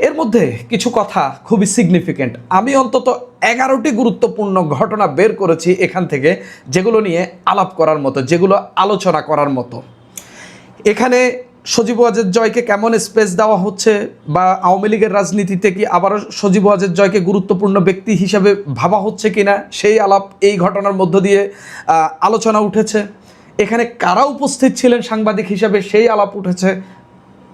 এর মধ্যে কিছু কথা খুবই সিগনিফিক্যান্ট। আমি অন্তত 11টি গুরুত্বপূর্ণ ঘটনা বের করেছি এখান থেকে, যেগুলো নিয়ে আলাপ করার মতো, যেগুলো আলোচনা করার মতো। এখানে সজীব ওয়াজেদ জয়কে কেমন স্পেস দেওয়া হচ্ছে, বা আওয়ামী লীগের রাজনীতিতে কি আবারও সজীব ওয়াজেদ জয়কে গুরুত্বপূর্ণ ব্যক্তি হিসাবে ভাবা হচ্ছে কিনা, সেই আলাপ এই ঘটনার মধ্য দিয়ে আলোচনা উঠেছে। এখানে কারা উপস্থিত ছিলেন সাংবাদিক হিসাবে সেই আলাপ উঠেছে।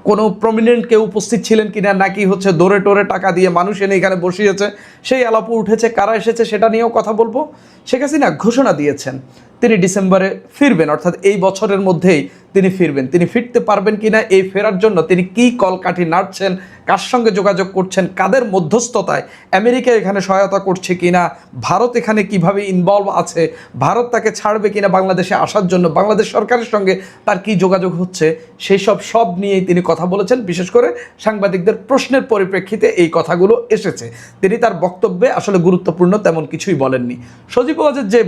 কোনো প্রমিনেন্ট কেউ উপস্থিত ছিলেন কিনা, নাকি হচ্ছে দৌড়ে টোরে টাকা দিয়ে মানুষ এনে এখানে বসিয়েছে, সেই আলাপও উঠেছে। কারা এসেছে সেটা নিয়েও কথা বলবো। শেখ হাসিনা ঘোষণা দিয়েছেন তিনি ডিসেম্বরে ফিরবেন, অর্থাৎ এই বছরের মধ্যেই তিনি ফিরবেন। তিনি ফিরতে পারবেন কিনা, এই ফেরার জন্য তিনি কী কলকাঠি নাড়ছেন, কার সঙ্গে যোগাযোগ করছেন, কাদের মধ্যস্থতায়, আমেরিকা এখানে সহায়তা করছে কিনা, ভারত এখানে কিভাবে ইনভলভ আছে, ভারত তাকে ছাড়বে কিনা বাংলাদেশে আসার জন্য, বাংলাদেশ সরকারের সঙ্গে তার কি যোগাযোগ হচ্ছে, সেই সব নিয়েই তিনি কথা বলেছেন। বিশেষ করে সাংবাদিকদের প্রশ্নের পরিপ্রেক্ষিতে এই কথাগুলো এসেছে। তিনি তার বক্তব্যে আসলে গুরুত্বপূর্ণ তেমন কিছুই বলেননি। সজীব ওয়াজেদ যে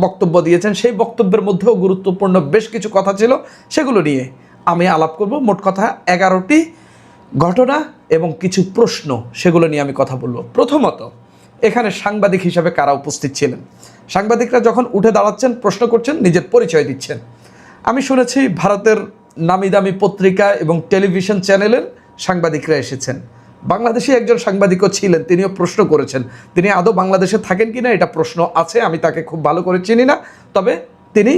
বক্তব্য দিয়েছেন সেই বক্তব্যের মধ্যেও গুরুত্বপূর্ণ বেশ কিছু কথা ছিল, সেগুলো নিয়ে আমি আলাপ করব। মোট কথা 11টি ঘটনা এবং কিছু প্রশ্ন, সেগুলো নিয়ে আমি কথা বলবো। প্রথমত, এখানে সাংবাদিক হিসাবে কারা উপস্থিত ছিলেন। সাংবাদিকরা যখন উঠে দাঁড়াচ্ছেন, প্রশ্ন করছেন, নিজের পরিচয় দিচ্ছেন। আমি শুনেছি ভারতের নামি দামি পত্রিকা এবং টেলিভিশন চ্যানেলের সাংবাদিকরা এসেছেন। বাংলাদেশি একজন সাংবাদিকও ছিলেন, তিনিও প্রশ্ন করেছেন। তিনি আদৌ বাংলাদেশে থাকেন কিনা এটা প্রশ্ন আছে, আমি তাকে খুব ভালো করে চিনি না। তবে তিনি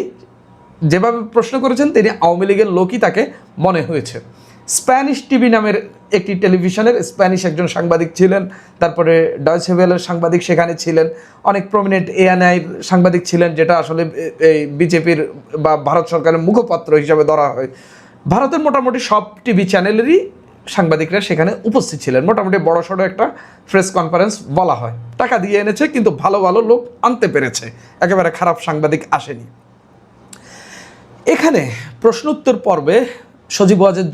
যেভাবে প্রশ্ন করেছেন তিনি আওয়ামী লীগের লোকই তাকে মনে হয়েছে। স্প্যানিশ টিভি নামের একটি টেলিভিশনের স্প্যানিশ একজন সাংবাদিক ছিলেন, তারপরে ডয়েচে ভেলের সাংবাদিক সেখানে ছিলেন, অনেক প্রমিনেন্ট এএনআইয়ের সাংবাদিক ছিলেন, যেটা আসলে এই বিজেপির বা ভারত সরকারের মুখপাত্র হিসাবে ধরা হয়। ভারতের মোটামুটি সব টিভি চ্যানেলেরই সাংবাদিকরা সেখানে উপস্থিত ছিলেন। মোটামুটি বড় সড়ো একটা প্রেস কনফারেন্স বলা হয়। টাকা দিয়ে এনেছে, কিন্তু ভালো ভালো লোক আনতে পেরেছে, একেবারে খারাপ সাংবাদিক আসেনি। এখানে প্রশ্নোত্তর পর্বে সজীব ওয়াজেদ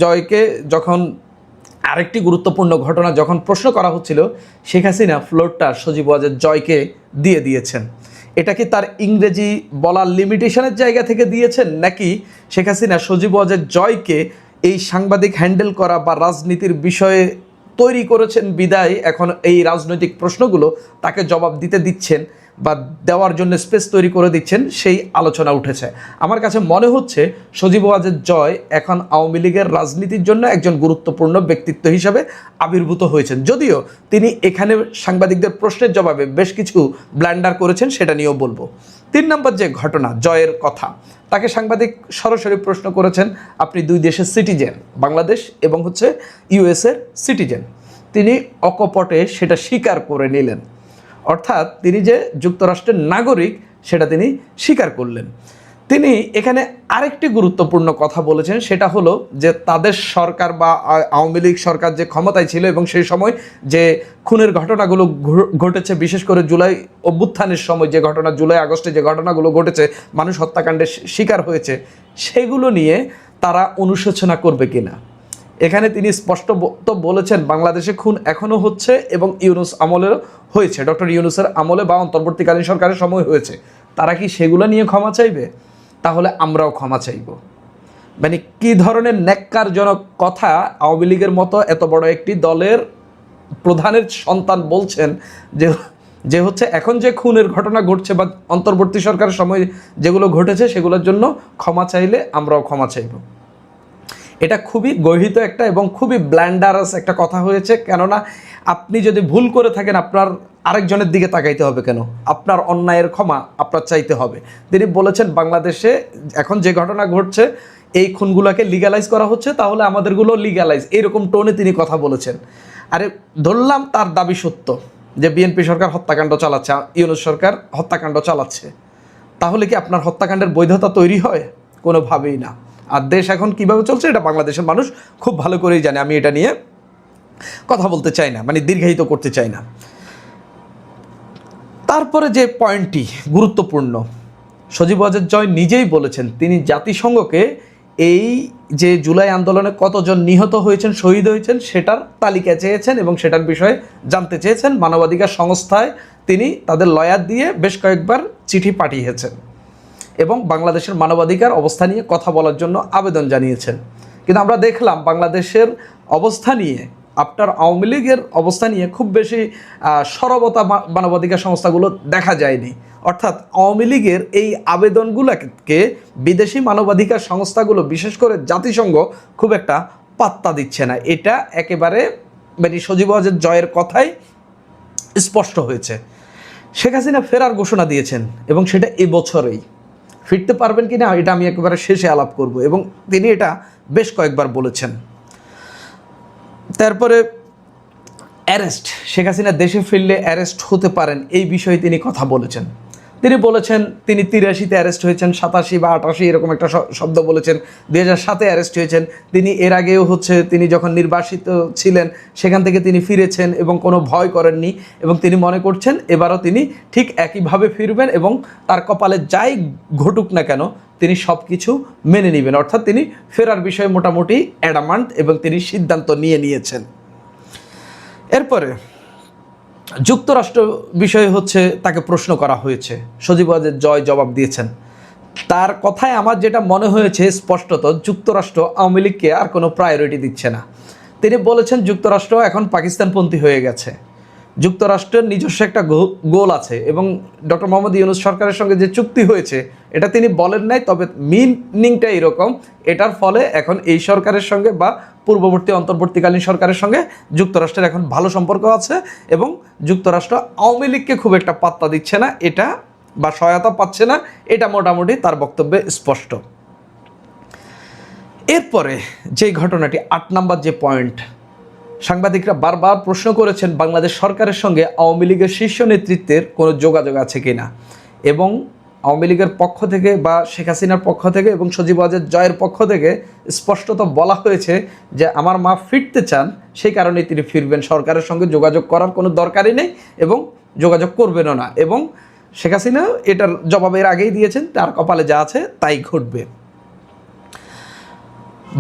জয়কে যখন আরেকটি গুরুত্বপূর্ণ ঘটনা যখন প্রশ্ন করা হচ্ছিল, শেখ হাসিনা ফ্লোরটা সজীব ওয়াজেদ জয়কে দিয়ে দিয়েছেন। এটা কি তার ইংরেজি বলার লিমিটেশনের জায়গা থেকে দিয়েছেন, নাকি শেখ হাসিনা সজীব ওয়াজেদ জয়কে এই সাংবাদিক হ্যান্ডেল করা বা রাজনীতির বিষয়ে তৈরি করেছেন বিদায় এখন এই রাজনৈতিক প্রশ্নগুলো তাকে জবাব দিতে দিচ্ছেন বা দেওয়ার জন্য স্পেস তৈরি করে দিচ্ছেন, সেই আলোচনা উঠেছে। আমার কাছে মনে হচ্ছে সজীব ওয়াজেদ জয় এখন আওয়ামী লীগের রাজনীতির জন্য একজন গুরুত্বপূর্ণ ব্যক্তিত্ব হিসাবে আবির্ভূত হয়েছেন, যদিও তিনি এখানে সাংবাদিকদের প্রশ্নের জবাবে বেশ কিছু ব্ল্যান্ডার করেছেন, সেটা নিয়েও বলবো। 3 নম্বর যে ঘটনা, জয়ের কথা, তাকে সাংবাদিক সরাসরি প্রশ্ন করেছেন, আপনি 2 দেশের সিটিজেন, বাংলাদেশ এবং ইউএসের সিটিজেন। তিনি অকপটে সেটা স্বীকার করে নিলেন, অর্থাৎ তিনি যে যুক্তরাষ্ট্রের নাগরিক সেটা তিনি স্বীকার করলেন। তিনি এখানে আরেকটি গুরুত্বপূর্ণ কথা বলেছেন, সেটা হলো যে তাদের সরকার বা আওয়ামী লীগ সরকার যে ক্ষমতায় ছিল এবং সেই সময় যে খুনের ঘটনাগুলো ঘটেছে, বিশেষ করে জুলাই অভ্যুত্থানের সময় যে ঘটনা, জুলাই আগস্টে যে ঘটনাগুলো ঘটেছে, মানুষ হত্যাকাণ্ডের শিকার হয়েছে, সেগুলো নিয়ে তারা অনুশোচনা করবে কিনা। এখানে তিনি স্পষ্ট বলেছেন বাংলাদেশে খুন এখনও হচ্ছে এবং ইউনূস আমলেও হয়েছে, ডক্টর ইউনূসের আমলে বা অন্তর্বর্তীকালীন সরকারের সময় হয়েছে। তারা কি সেগুলো নিয়ে ক্ষমা চাইবে? তাহলে আমরাও ক্ষমা চাইব। মানে কি ধরনের ন্যাক্কারজনক কথা আওয়ামী লীগের মতো এত বড় একটি দলের প্রধানের সন্তান বলছেন যে এখন যে খুনের ঘটনা ঘটছে বা অন্তর্বর্তী সরকারের সময় যেগুলো ঘটেছে সেগুলোর জন্য ক্ষমা চাইলে আমরাও ক্ষমা চাইব। এটা খুবই গর্হিত একটা এবং খুবই ব্ল্যান্ডারাস একটা কথা হয়েছে। কেননা আপনি যদি ভুল করে থাকেন, আপনার আরেকজনের দিকে তাকাইতে হবে কেন? আপনার অন্যায়ের ক্ষমা আপনার চাইতে হবে। তিনি বলেছেন বাংলাদেশে এখন যে ঘটনা ঘটছে, এই খুনগুলোকে লিগ্যালাইজ করা হচ্ছে, তাহলে আমাদেরগুলো লিগ্যালাইজ, এইরকম টোনে তিনি কথা বলেছেন। আরে ধরলাম তার দাবি সত্য যে বিএনপি সরকার হত্যাকাণ্ড চালাচ্ছে, ইউনূস সরকার হত্যাকাণ্ড চালাচ্ছে, তাহলে কি আপনার হত্যাকাণ্ডের বৈধতা তৈরি হয়? কোনোভাবেই না। আর দেশ এখন কিভাবে চলছে এটা বাংলাদেশের মানুষ খুব ভালো করেই জানে। আমি এটা নিয়ে কথা বলতে চাই না, মানে দীর্ঘায়িত করতে চাই না। তারপরে যে পয়েন্টটি গুরুত্বপূর্ণ, সজীব ওয়াজেদ জয় নিজেই বলেছেন তিনি জাতিসংঘকে এই যে জুলাই আন্দোলনে কতজন নিহত হয়েছেন, শহীদ হয়েছেন, সেটার তালিকা চেয়েছেন এবং সেটার বিষয়ে জানতে চেয়েছেন। মানবাধিকার সংস্থায় তিনি তাদের লয়ার দিয়ে বেশ কয়েকবার চিঠি পাঠিয়েছেন এবং বাংলাদেশের মানবাধিকার অবস্থা নিয়ে কথা বলার জন্য আবেদন জানিয়েছেন। কিন্তু আমরা দেখলাম বাংলাদেশের অবস্থা নিয়ে, আপনার আওয়ামী লীগের অবস্থা নিয়ে খুব বেশি সরবতা মানবাধিকার সংস্থাগুলো দেখা যায়নি। অর্থাৎ আওয়ামী লীগের এই আবেদনগুলোকে বিদেশি মানবাধিকার সংস্থাগুলো, বিশেষ করে জাতিসংঘ, খুব একটা পাত্তা দিচ্ছে না। এটা একেবারে মানে সজীব ওয়াজেদ জয়ের কথাই স্পষ্ট হয়েছে। শেখ হাসিনা ফেরার ঘোষণা দিয়েছেন এবং সেটা এবছরেই। ফিরতে পারবেন কি না এটা আমি একেবারে শেষে আলাপ করব, এবং তিনি এটা বেশ কয়েকবার বলেছেন। তারপরে অ্যারেস্ট, শেখ হাসিনা দেশে ফিরলে অ্যারেস্ট হতে পারেন, এই বিষয়ে তিনি কথা বলেছেন। তিনি বলেছেন তিনি 83-তে অ্যারেস্ট হয়েছেন, 87 বা 88 এরকম একটা শব্দ বলেছেন। 2007-এ অ্যারেস্ট হয়েছেন। তিনি এর আগেও তিনি যখন নির্বাসিত ছিলেন সেখান থেকে তিনি ফিরেছেন এবং কোনো ভয় করেননি, এবং তিনি মনে করছেন এবারও তিনি ঠিক একইভাবে ফিরবেন এবং তার কপালে যাই ঘটুক না কেন তিনি সব কিছু মেনে নেবেন। অর্থাৎ তিনি ফেরার বিষয়ে মোটামুটি অ্যাডামান্ট এবং তিনি সিদ্ধান্ত নিয়েছেন। এরপরে যুক্তরাষ্ট্র বিষয়ে তাকে প্রশ্ন করা হয়েছে, সজীব ওয়াজেদ জয় জবাব দিয়েছেন। তার কথায় আমার যেটা মনে হয়েছে স্পষ্টত, যুক্তরাষ্ট্র আওয়ামী লীগকে আর কোনো প্রায়োরিটি দিচ্ছে না। তিনি বলেছেন যুক্তরাষ্ট্র এখন পাকিস্তানপন্থী হয়ে গেছে, যুক্তরাষ্ট্রের নিজস্ব একটা গোল আছে, এবং ডক্টর মোহাম্মদ ইউনূস সরকারের সঙ্গে যে চুক্তি হয়েছে এটা তিনি বলেন নাই, তবে মিনিংটা এরকম। এটার ফলে এখন এই সরকারের সঙ্গে বা পূর্ববর্তী অন্তর্বর্তীকালীন সরকারের সঙ্গে যুক্তরাষ্ট্রের এখন ভালো সম্পর্ক আছে এবং যুক্তরাষ্ট্র আওয়ামী লীগকে খুব একটা পাত্তা দিচ্ছে না এটা, বা সহায়তা পাচ্ছে না, এটা মোটামুটি তার বক্তব্যে স্পষ্ট। এরপরে যে ঘটনাটি 8 নম্বর যে পয়েন্ট, সাংবাদিকরা বারবার প্রশ্ন করেছেন বাংলাদেশ সরকারের সঙ্গে আওয়ামী লীগের শীর্ষ নেতৃত্বের কোনো যোগাযোগ আছে কিনা, এবং আওয়ামী লীগের পক্ষ থেকে বা শেখ হাসিনার পক্ষ থেকে এবং সজীব ওয়াজেদ জয়ের পক্ষ থেকে স্পষ্টত বলা হয়েছে যে আমার মা ফিরতে চান, সেই কারণেই তিনি ফিরবেন, সরকারের সঙ্গে যোগাযোগ করার কোনো দরকারই নেই এবং যোগাযোগ করবেনও না। এবং শেখ হাসিনা এটার জবাবের আগেই দিয়েছেন তার কপালে যা আছে তাই ঘটবে।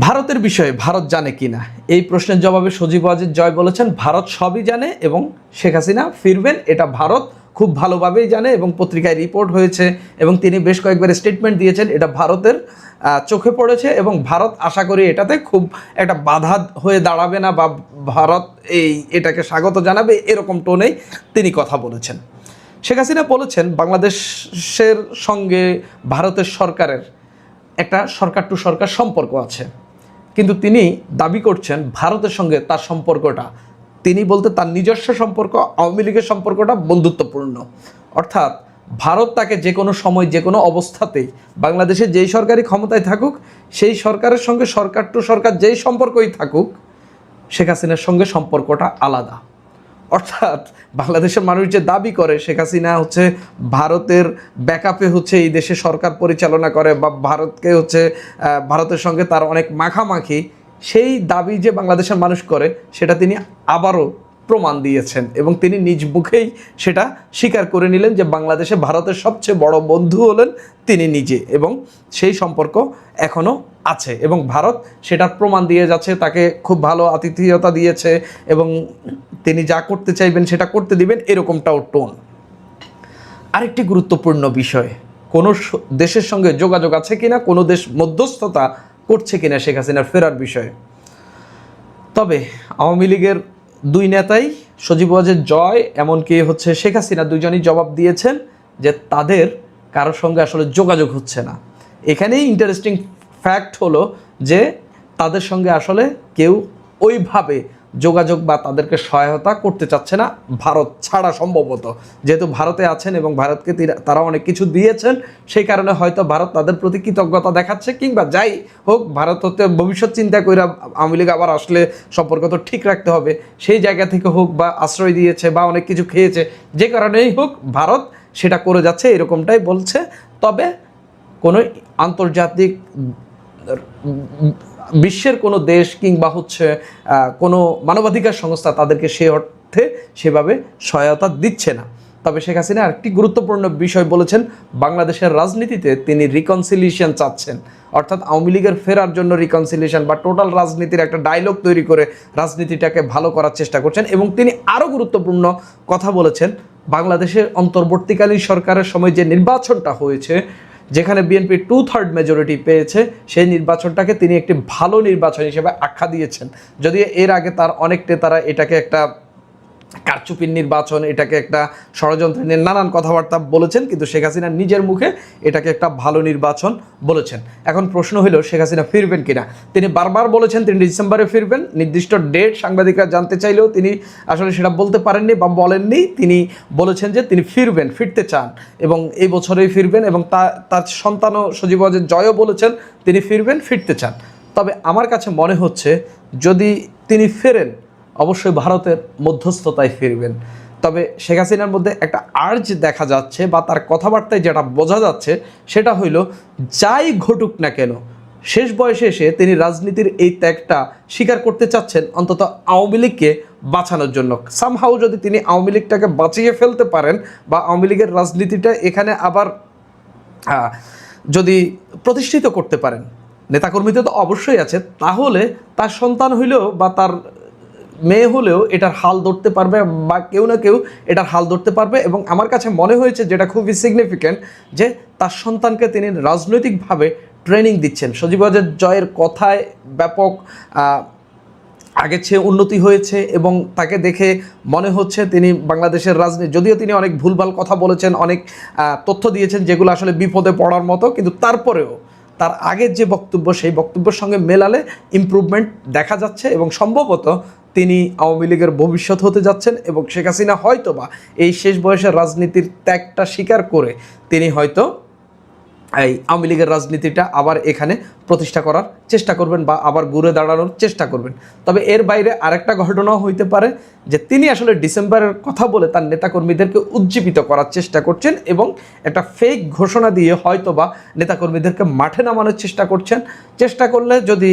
ভারতের বিষয়ে ভারত জানে কিনা, এই প্রশ্নের জবাবে সজীব ওয়াজেদ জয় বলেছেন ভারত সবই জানে এবং শেখ হাসিনা ফিরবেন এটা ভারত খুব ভালোভাবেই জানে এবং পত্রিকায় রিপোর্ট হয়েছে এবং তিনি বেশ কয়েকবার স্টেটমেন্ট দিয়েছেন, এটা ভারতের চোখে পড়েছে এবং ভারত আশা করি এটাতে খুব একটা বাধা হয়ে দাঁড়াবে না বা ভারত এটাকে স্বাগত জানাবে, এরকম টোনেই তিনি কথা বলেছেন। শেখ হাসিনা বলেছেন বাংলাদেশের সঙ্গে ভারতের সরকারের একটা সরকার টু সরকার সম্পর্ক আছে, কিন্তু তিনি দাবি করছেন ভারতের সঙ্গে তার সম্পর্কটা, তিনি বলতে তার নিজস্ব সম্পর্ক আওয়ামী লীগের সম্পর্কটা বন্ধুত্বপূর্ণ। অর্থাৎ ভারত তাকে যে কোনো সময় যে কোনো অবস্থাতেই বাংলাদেশে যেই সরকারি ক্ষমতায় থাকুক সেই সরকারের সঙ্গে সরকার টু সরকার যেই সম্পর্কই থাকুক শেখ হাসিনার সঙ্গে সম্পর্কটা আলাদা। অর্থাৎ বাংলাদেশের মানুষ যে দাবি করে শেখ হাসিনা হচ্ছে ভারতের ব্যাকআপে হচ্ছে এই দেশে সরকার পরিচালনা করে বা ভারতকে হচ্ছে ভারতের সঙ্গে তার অনেক মাখামাখি, সেই দাবি যে বাংলাদেশের মানুষ করে সেটা তিনি আবারও প্রমাণ দিয়েছেন এবং তিনি নিজ মুখেই সেটা স্বীকার করে নিলেন যে বাংলাদেশে ভারতের সবচেয়ে বড় বন্ধু হলেন তিনি নিজে এবং সেই সম্পর্ক এখনও আছে এবং ভারত সেটার প্রমাণ দিয়ে যাচ্ছে, তাকে খুব ভালো আতিথেয়তা দিয়েছে এবং তিনি যা করতে চাইবেন সেটা করতে দিবেন, এরকমটাও টোন। আরেকটি গুরুত্বপূর্ণ বিষয়, কোনো দেশের সঙ্গে যোগাযোগ আছে কিনা, কোনো দেশ মধ্যস্থতা করছে কিনা শেখ হাসিনার ফেরার বিষয়ে। তবে আওয়ামী লীগের দুই নেতাই সজীব ওয়াজেদ জয় এমনকি হচ্ছে শেখ হাসিনা দুজনই জবাব দিয়েছেন যে তাদের কারোর সঙ্গে আসলে যোগাযোগ হচ্ছে না। এখানেই ইন্টারেস্টিং ফ্যাক্ট হলো যে তাদের সঙ্গে আসলে কেউ ওইভাবে যোগাযোগ বা তাদেরকে সহায়তা করতে চাচ্ছে না, ভারত ছাড়া সম্ভবত, যেহেতু ভারতে আছেন এবং ভারতকে তারা অনেক কিছু দিয়েছেন, সেই কারণে হয়তো ভারত তাদের প্রতি কৃতজ্ঞতা দেখাচ্ছে, কিংবা যাই হোক ভারত হতে ভবিষ্যৎ চিন্তা করে আওয়ামী লীগ আবার আসলে সম্পর্ক তো ঠিক রাখতে হবে, সেই জায়গা থেকে হোক বা আশ্রয় দিয়েছে বা অনেক কিছু খেয়েছে, যে কারণেই হোক ভারত সেটা করে যাচ্ছে, এরকমটাই বলছে। তবে কোনো আন্তর্জাতিক বিশ্বের কোনো দেশ কিংবা হচ্ছে কোনো মানবাধিকার সংস্থা তাদেরকে সে অর্থে সেভাবে সহায়তা দিচ্ছে না। তবে শেখ হাসিনা আরেকটি গুরুত্বপূর্ণ বিষয় বলেছেন, বাংলাদেশের রাজনীতিতে তিনি রিকনসিলিয়েশন চাচ্ছেন, অর্থাৎ আওয়ামী লীগের ফেরার জন্য রিকনসিলিয়েশন বা টোটাল রাজনীতির একটা ডায়লগ তৈরি করে রাজনীতিটাকে ভালো করার চেষ্টা করছেন। এবং তিনি আরও গুরুত্বপূর্ণ কথা বলেছেন, বাংলাদেশের অন্তর্বর্তীকালীন সরকারের সময় যে নির্বাচনটা হয়েছে যেখানে বিএনপি 2/3 মেজরিটি পেয়েছে, সেই নির্বাচনটাকে তিনি একটি ভালো নির্বাচন হিসেবে আখ্যা দিয়েছেন। যদিও এর আগে তার অনেক নেতারা এটাকে একটা কারচুপির নির্বাচন, এটাকে একটা ষড়যন্ত্র নিয়ে নানান কথাবার্তা বলেছেন, কিন্তু শেখ হাসিনা নিজের মুখে এটাকে একটা ভালো নির্বাচন বলেছেন। এখন প্রশ্ন হলো শেখ হাসিনা ফিরবেন কিনা। তিনি বারবার বলেছেন তিনি ডিসেম্বরে ফিরবেন, নির্দিষ্ট ডেট সাংবাদিকরা জানতে চাইলেও তিনি আসলে সেটা বলতে পারেননি বা বলেননি। তিনি বলেছেন যে তিনি ফিরবেন, ফিরতে চান এবং এই বছরেই ফিরবেন এবং তার সন্তানও সজীব ওয়াজেদ জয়ও বলেছেন তিনি ফিরবেন, ফিরতে চান। তবে আমার কাছে মনে হচ্ছে যদি তিনি ফেরেন অবশ্যই ভারতের মধ্যস্থতায় ফিরবেন। তবে শেখ হাসিনার মধ্যে একটা আর্জ দেখা যাচ্ছে বা তার কথাবার্তায় যেটা বোঝা যাচ্ছে সেটা হইল যাই ঘটুক না কেন শেষ বয়সে এসে তিনি রাজনীতির এই ত্যাগটা স্বীকার করতে চাচ্ছেন, অন্তত আওয়ামী লীগকে বাঁচানোর জন্য। সামহাউ যদি তিনি আওয়ামী লীগটাকে বাঁচিয়ে ফেলতে পারেন বা আওয়ামী লীগের রাজনীতিটা এখানে আবার যদি প্রতিষ্ঠিত করতে পারেন, নেতাকর্মীতে তো অবশ্যই আছে, তাহলে তার সন্তান হইলেও বা তার মেয়ে হলেও এটার হাল ধরতে পারবে বা কেউ না কেউ এটার হাল ধরতে পারবে। এবং আমার কাছে মনে হয়েছে যেটা খুবই সিগনিফিক্যান্ট যে তার সন্তানকে তিনি রাজনৈতিকভাবে ট্রেনিং দিচ্ছেন। সজীব ওয়াজেদ জয়ের কথায় ব্যাপক আগের চেয়ে উন্নতি হয়েছে এবং তাকে দেখে মনে হচ্ছে তিনি বাংলাদেশের রাজনীতি, যদিও তিনি অনেক ভুলভাল কথা বলেছেন, অনেক তথ্য দিয়েছেন যেগুলো আসলে বিপদে পড়ার মতো, কিন্তু তারপরেও তার আগের যে বক্তব্য সেই বক্তব্যের সঙ্গে মেলালে ইমপ্রুভমেন্ট দেখা যাচ্ছে এবং সম্ভবত তিনি আওয়ামী লীগের ভবিষ্যৎ হতে যাচ্ছেন। এবং শেখ হাসিনা হয়তো বা এই শেষ বয়সের রাজনীতির ত্যাগটা স্বীকার করে তিনি হয়তো এই আওয়ামী লীগের রাজনীতিটা আবার এখানে প্রতিষ্ঠা করার চেষ্টা করবেন বা আবার ঘুরে দাঁড়ানোর চেষ্টা করবেন। তবে এর বাইরে আরেকটা ঘটনাও হইতে পারে যে তিনি আসলে ডিসেম্বরের কথা বলে তার নেতাকর্মীদেরকে উজ্জীবিত করার চেষ্টা করছেন এবং একটা ফেক ঘোষণা দিয়ে হয়তোবা নেতাকর্মীদেরকে মাঠে নামানোর চেষ্টা করলে যদি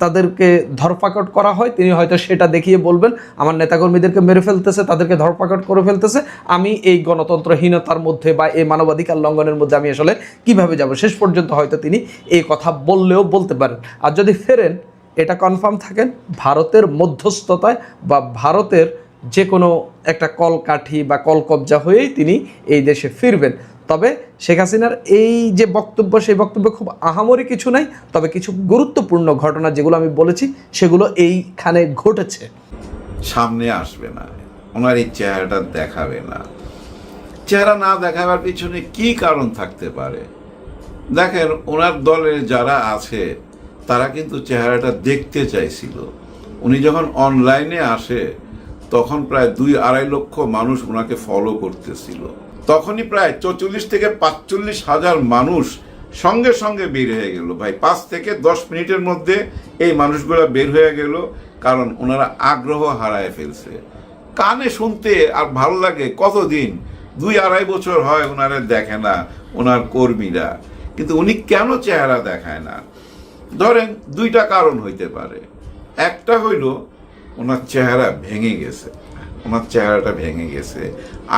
তাদেরকে ধরপাকড় করা হয় তিনি হয়তো সেটা দেখিয়ে বলবেন আমার নেতাকর্মীদেরকে মেরে ফেলতেছে, তাদেরকে ধরপাকড় করে ফেলতেছে, আমি এই গণতন্ত্রহীনতার মধ্যে বা এই মানবাধিকার লঙ্ঘনের মধ্যে আমি আসলে কিভাবে যাব। শেষ পর্যন্ত হয়তো তিনি এই কথা বললেও বলতে পারেন। আর যদি ফেরেন এটা কনফার্ম থাকেন ভারতের মধ্যস্থতায় বা ভারতের যে কোনো একটা কলকাঠি বা কলকবজা হয়েই তিনি এই দেশে ফিরবেন। তবে শেখ হাসিনার এই যে বক্তব্য সেই বক্তব্য খুব আহামরি কিছু নাই, তবে কিছু গুরুত্বপূর্ণ ঘটনা যেগুলো আমি বলেছি সেগুলো এইখানে ঘটেছে। সামনে আসবে না, ওনার এই চেহারাটা দেখাবে না। চেহারা না দেখাবার পিছনে কি কারণ থাকতে পারে? দেখেন, ওনার দলের যারা আছে তারা কিন্তু চেহারাটা দেখতে চাইছিল। উনি যখন অনলাইনে আসে তখন প্রায় 2-2.5 লক্ষ মানুষ ওনাকে ফলো করতেছিল। তখনই প্রায় 44 থেকে 45 হাজার মানুষ সঙ্গে সঙ্গে বের হয়ে গেল। ভাই 5 থেকে 10 মিনিটের মধ্যে এই মানুষগুলো বের হয়ে গেল, কারণ ওনারা আগ্রহ হারায় ফেলছে। কানে শুনতে আর ভালো লাগে কতদিন, 2-2.5 বছর হয় ওনারা দেখে না ওনার কর্মীরা, কিন্তু উনি কেন চেহারা দেখায় না? ধরেন 2টা কারণ হইতে পারে। একটা হইল ওনার চেহারা ভেঙে গেছে, ওনার চেহারাটা ভেঙে গেছে,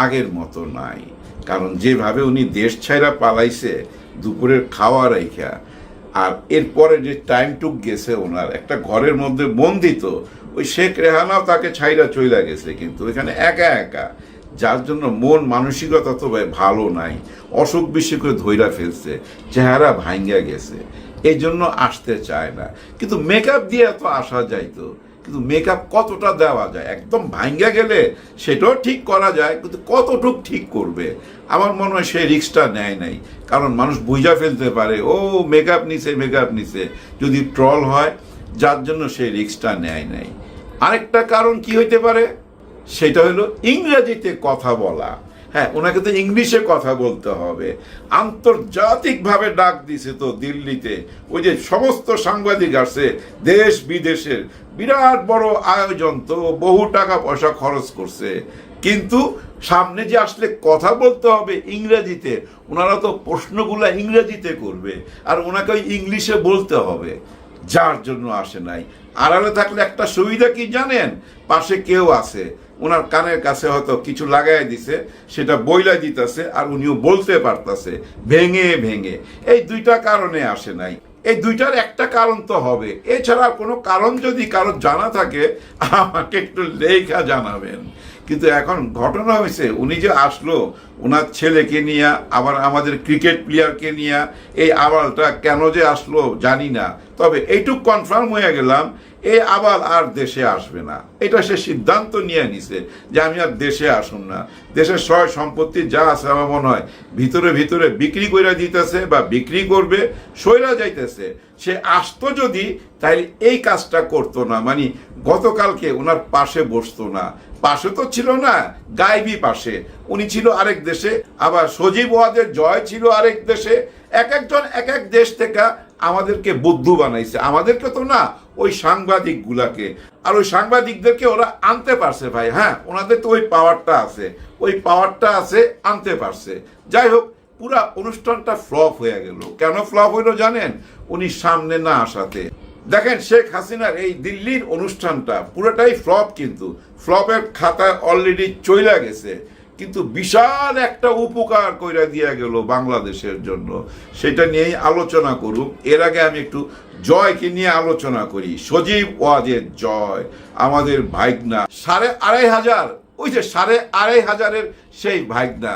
আগের মতো নাই। কারণ যেভাবে উনি দেশ ছাইরা পালাইছে দুপুরের খাওয়া রাইখা, আর এরপরে যে টাইমটুক গেছে ওনার একটা ঘরের মধ্যে বন্দিত, ওই শেখ রেহানাও তাকে ছাইরা চইলা গেছে, কিন্তু এখানে একা একা, যার জন্য মন মানসিকতা তো ভালো নাই, অসুখ বিসুখ করে ধইরা ফেলছে, চেহারা ভাঙ্গা গেছে, এই জন্য আসতে চায় না। কিন্তু মেকআপ দিয়ে তো আসা যাইতো, কিন্তু মেকআপ কতটা দেওয়া যায়? একদম ভাঙ্গা গেলে সেটাও ঠিক করা যায়, কিন্তু কতটুক ঠিক করবে? আমার মনে হয় সেই রিস্কটা নেয় নাই, কারণ মানুষ বুঝা ফেলতে পারে ও মেকআপ নিছে, যদি ট্রল হয়, যার জন্য সেই রিস্কটা নেয় নাই। আরেকটা কারণ কি হইতে পারে, সেটা হলো ইংরেজিতে কথা বলা। হ্যাঁ, ওনাকে তো ইংলিশে কথা বলতে হবে। আন্তর্জাতিকভাবে ডাক দিছে তো দিল্লিতে, ওই যে সমস্ত সাংবাদিক আসছে দেশ বিদেশের, বিরাট বড় আয়োজন, তো বহু টাকা পয়সা খরচ করছে, কিন্তু সামনে যে আসলে কথা বলতে হবে ইংরেজিতে, ওনারা তো প্রশ্নগুলো ইংরেজিতে করবে আর ওনাকে ওই ইংলিশে বলতে হবে, যার জন্য আসে নাই। আড়ালে থাকলে একটা সুবিধা কি জানেন, পাশে কেউ আছে, ওনার কানের কাছে হয়তো কিছু লাগাই দিছে, সেটা বইলা দিতেছে আর উনিও বলতে পারতেছে ভেঙে ভেঙে। এই 2টা কারণে আসে নাই, এই 2টার একটা কারণ তো হবে। এছাড়া কোনো কারণ যদি কারো জানা থাকে আমাকে একটু লেখা জানাবেন। কিন্তু এখন ঘটনা হয়েছে, উনি যে আসলো ওনার ছেলেকে নিয়ে, আবার আমাদের ক্রিকেট প্লেয়ারকে নিয়ে, এই আবালটা কেন যে আসলো জানি না, তবে এইটুক কনফার্ম হয়ে গেলাম এই আবাল আর দেশে আসবে না। এটা সে সিদ্ধান্ত নিয়ে নিছে যে আমি আর দেশে আসুন না। দেশের সয় সম্পত্তি যা আছে আমার মনে হয় ভিতরে ভিতরে বিক্রি করে দিতেছে বা বিক্রি করবে, সইরা যাইতেছে। সে আসতো যদি, তাইলে এই কাজটা করতো না, মানে গতকালকে ওনার পাশে বসতো না। পাশে তো ছিল না, গায়েবী পাশে, উনি ছিল আরেক দেশে, আবার সজীব ওয়াজের জয় ছিল আরেক দেশে। এক একজন এক এক দেশ থেকে আমাদেরকে বুদ্ধু বানাইছে, আমাদেরকে তো না, ওই সাংবাদিক গুলাকে। আর ওই সাংবাদিকদেরকে ওরা আনতে পারছে ভাই। হ্যাঁ, ওনাদের তো ওই পাওয়ারটা আছে, আনতে পারছে। যাই হোক, পুরা অনুষ্ঠানটা ফ্লপ হয়ে গেল। কেন ফ্লপ হইলো জানেন? উনি সামনে না আসাতে। দেখেন, শেখ হাসিনার এই দিল্লির অনুষ্ঠানটা পুরোটাই ফ্লপ, কিন্তু ফ্লপের খাতায় অলরেডি চইলা গেছে, কিন্তু বিশাল একটা উপকার কইরা দিয়া গেল বাংলাদেশের জন্য। সেটা নিয়েই আলোচনা করুক। এর আগে আমি একটু জয়কে নিয়ে আলোচনা করি। সজীব ওয়াজের জয়, আমাদের ভাইগনা, 2500, ওই যে 2500-এর সেই ভাইগনা,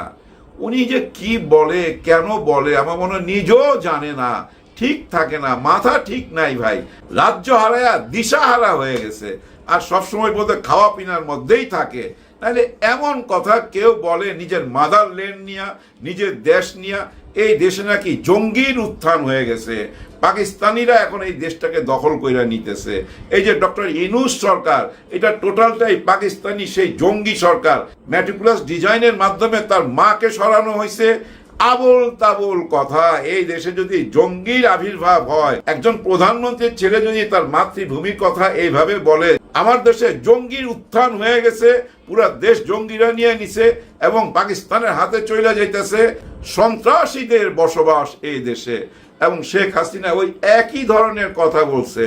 উনি যে কি বলে, কেন বলে, আমার মনে হয় নিজেও জানে না, ঠিক থাকে না, মাথা ঠিক নাই ভাই। রাজ্য হারায়া দিশাহারা হয়ে গেছে, আর সবসময় বলতে খাওয়া পিনার মধ্যেই থাকে। তাহলে এমন কথা কেউ বলে নিজের মাদারল্যান্ড নিয়া, নিজের দেশ নিয়া, এই দেশে নাকি জঙ্গির উত্থান হয়ে গেছে, পাকিস্তানিরা এখন এই দেশটাকে দখল করে নিতেছে। এই যে ডক্টর ইউনূস সরকার, এটা টোটালটাই পাকিস্তানি সেই জঙ্গি সরকার। ম্যাটিকুলাস ডিজাইনের মাধ্যমে তার মাকে সরানো হয়েছে, আবোল তাবোল কথা। এই দেশে যদি জঙ্গির আবির্ভাব হয়, একজন প্রধানমন্ত্রীর ছেলে যদি তার মাতৃভূমির কথা এইভাবে বলে, আমার দেশে জঙ্গির উত্থান হয়ে গেছে, পুরা দেশ জঙ্গিরা নিয়ে নিছে এবং পাকিস্তানের হাতে চলে যাইতেছে, সন্ত্রাসীদের বসবাস এই দেশে। এবং শেখ হাসিনা ওই একই ধরনের কথা বলছে।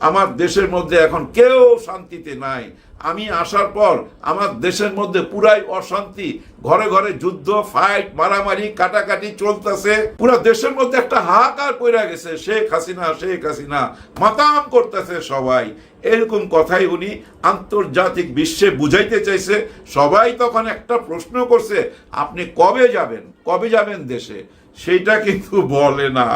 আমার দেশের মধ্যে এখন কেউ শান্তিতে নাই। আমি আসার পর আমার দেশের মধ্যে পুরাই অশান্তি, ঘরে ঘরে যুদ্ধ, ফাইট, মারামারি, কাটাকাটি চলতেছে। পুরো দেশের মধ্যে একটা হাহাকার পড়ে গেছে, শেখ হাসিনা শেখ হাসিনা মাতাম করতেছে সবাই। এরকম কথাই উনি আন্তর্জাতিক বিশ্বে বুঝাইতে চাইছে। সবাই তখন একটা প্রশ্ন করছে, আপনি কবে যাবেন দেশে? সেটা কিন্তু বলে না,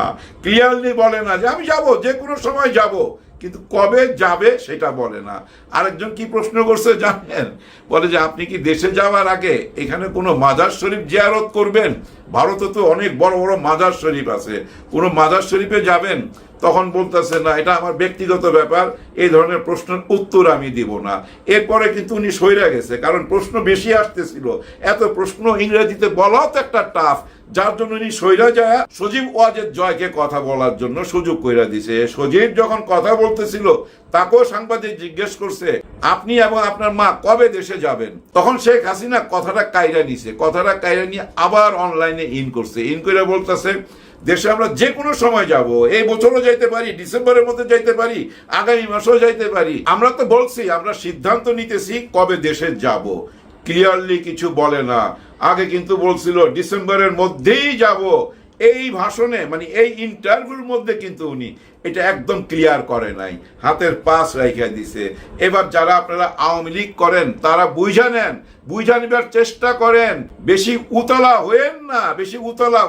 ক্লিয়ারলি বলে না যে আমি যাব, যে কোনো সময় যাব, কিন্তু কবে যাবে সেটা বলে না। আরেকজন কি প্রশ্ন করছে জানেন? বলে যে আপনি কি দেশে যাওয়ার আগে এখানে কোনো মাজার শরীফ জিয়ারত করবেন? ভারতে তো অনেক বড় বড় মাজার শরীফ আছে, কোনো মাজার শরীফে যাবেন? তখন বলতেছে না, এটা আমার ব্যক্তিগত ব্যাপার, এই ধরনের প্রশ্নের উত্তর আমি দিব না। এরপরে কিন্তু উনি সইরা গেছে, কারণ প্রশ্ন বেশি আসতেছিল। এত প্রশ্ন ইংরেজিতে বলাও তো একটা টাফ, যার জন্য উনি সইরা যায় সজীব ওয়াজেদ জয়কে কথা বলার জন্য সুযোগ কইরা দিছে। সজীব যখন কথা বলতেছিল, তাকেও সাংবাদিক জিজ্ঞেস করছে, আপনি এবং আপনার মা কবে দেশে যাবেন? তখন শেখ হাসিনা কথাটা কাইরা নিয়ে আবার অনলাইনে ইন করে বলতেছে, দেশে আমরা যে কোনো সময় যাব, এই বছরও যাইতে পারি, ডিসেম্বরের মধ্যে যাইতে পারি, আগামী মাসেও যাইতে পারি। আমরা তো বলছি, আমরা সিদ্ধান্ত নিতেছি কবে দেশে যাব। ক্লিয়ারলি কিছু বলে না। আগে কিন্তু বলছিল ডিসেম্বরের মধ্যেই যাব। এই ভাষণে, মানে এই ইন্টারভিউর মধ্যে কিন্তু উনি এটা একদম ক্লিয়ার করে নাই, হাতের পাশ রাইখা দিছে। এবার যারা আপনারা আওয়ামী লীগ করেন তারা বুঝা নেবার চেষ্টা করেন। বেশি উতলা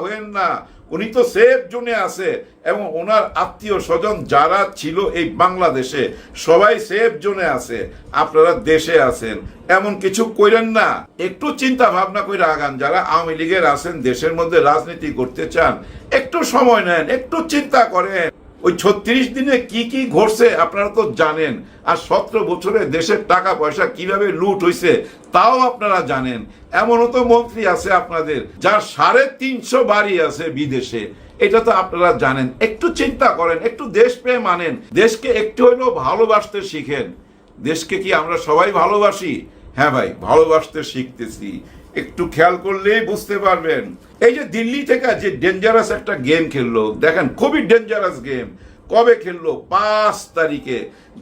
হয়েন না। উনি তো সেফ জোনে আছে এবং ওনার আত্মীয় স্বজন যারা ছিল এই বাংলাদেশে সবাই সেফ জোনে আছে। আপনারা দেশে আছেন, এমন কিছু কইরেন না। একটু চিন্তা ভাবনা করে আগান। যারা আওয়ামী লীগের আছেন, দেশের মধ্যে রাজনীতি করতে চান, একটু সময় নেন, একটু চিন্তা করেন। ওই 36 দিনে কি কি ঘটছে আপনারা তো জানেন, আর 17 বছরে দেশের টাকা পয়সা কিভাবে লুট হয়েছে তাও আপনারা জানেন। এমনও তো মন্ত্রী আছে আপনাদের যার 350 বাড়ি আছে বিদেশে, এটা তো আপনারা জানেন। একটু চিন্তা করেন, একটু দেশপ্রেম আনেন, দেশকে একটু হলেও ভালোবাসতে শিখেন। দেশকে কি আমরা সবাই ভালোবাসি? হ্যাঁ ভাই, ভালোবাসতে শিখতেছি। একটু খেয়াল করলেই বুঝতে পারবেন। এই যে দিল্লি থেকে যে ডেঞ্জারাস একটা গেম খেললো, দেখেন খুবই ডেঞ্জারাস গেম। কবে খেললো? 5 তারিখে,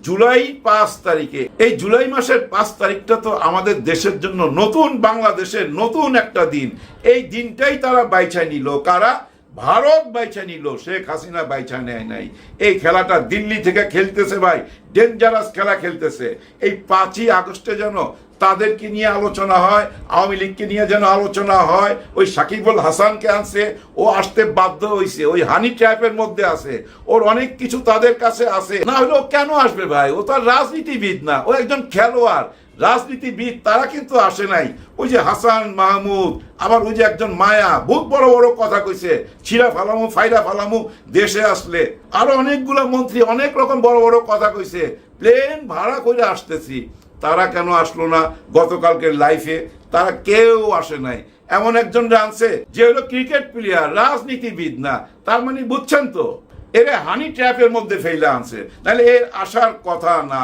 জুলাই 5 তারিখে। এই জুলাই মাসের 5 তারিখটা তো আমাদের দেশের জন্য নতুন, বাংলাদেশের নতুন একটা দিন। এই দিনটাই তারা বাইছা নিল। কারা? ভারত বাইছা নিল, শেখ হাসিনা বাইছা নেয় নাই। এই খেলাটা দিল্লি থেকে খেলতেছে ভাই, ডেঞ্জারাস খেলা খেলতেছে। এই 5ই আগস্টে যেন তাদেরকে নিয়ে আলোচনা হয়, আওয়ামী লীগকে নিয়ে যেন আলোচনা হয়। ওই সাকিবুল হাসানকে আনছে, ও আসতে বাধ্য হয়েছে, ওই হানি ট্র্যাপের মধ্যে আছে, ওর অনেক কিছু তাদের কাছে আছে। না হলে ও কেন আসবে ভাই? ও তো আর রাজনীতিবিদ না, ও একজন খেলোয়াড়। রাজনীতিবিদ তারা কিন্তু আসে নাই। ওই যে হাসান মাহমুদ, আবার ওই যে একজন মায়া, বহুত বড় বড় কথা কইছে, ছিঁড়া ফালামু, ফাইরা ফালামু দেশে আসলে। আরো অনেকগুলো মন্ত্রী অনেক রকম বড় বড় কথা কইছে, প্লেন ভাড়া করে আসতেছি। তারা কেন আসলো না? গতকালকের লাইফে তারা কেউ আসে নাই। এমন একজন আনছে যে হলো ক্রিকেট প্লেয়ার, রাজনীতিবিদ না। তার মানে বুঝছেন তো, এর হানি ট্র্যাপের মধ্যে ফেলে আনছে, নাহলে এর আসার কথা না।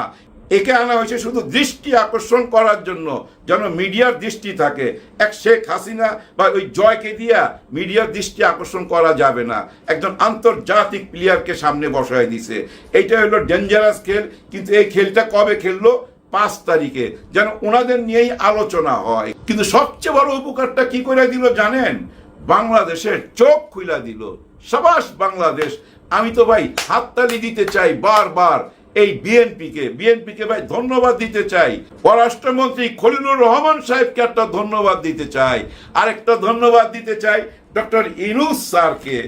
একে আনা হয়েছে শুধু দৃষ্টি আকর্ষণ করার জন্য, যেন মিডিয়ার দৃষ্টি থাকে। এক শেখ হাসিনা বা ওই জয়কে দিয়া মিডিয়ার দৃষ্টি আকর্ষণ করা যাবে না। একজন আন্তর্জাতিক প্লেয়ারকে সামনে বসায় দিছে। এইটা হলো ডেঞ্জারাস খেল। কিন্তু এই খেলটা কবে খেললো? 5 তারিখে, যেন ওনাদের নিয়েই আলোচনা হয়। কিন্তু সবচেয়ে বড় উপকারটা কি করে দিল জানেন? বাংলাদেশের চোখ খুইলা দিল। সাবাস বাংলাদেশ। আমি তো ভাই হাততালি দিতে চাই বারবার এই বিএনপিকে ভাই ধন্যবাদ দিতে চাই। পররাষ্ট্রমন্ত্রী খলিলুর রহমান সাহেবকে একটা ধন্যবাদ দিতে চাই। আরেকটা ধন্যবাদ দিতে চাই ডক্টর ইউনূস স্যারকে।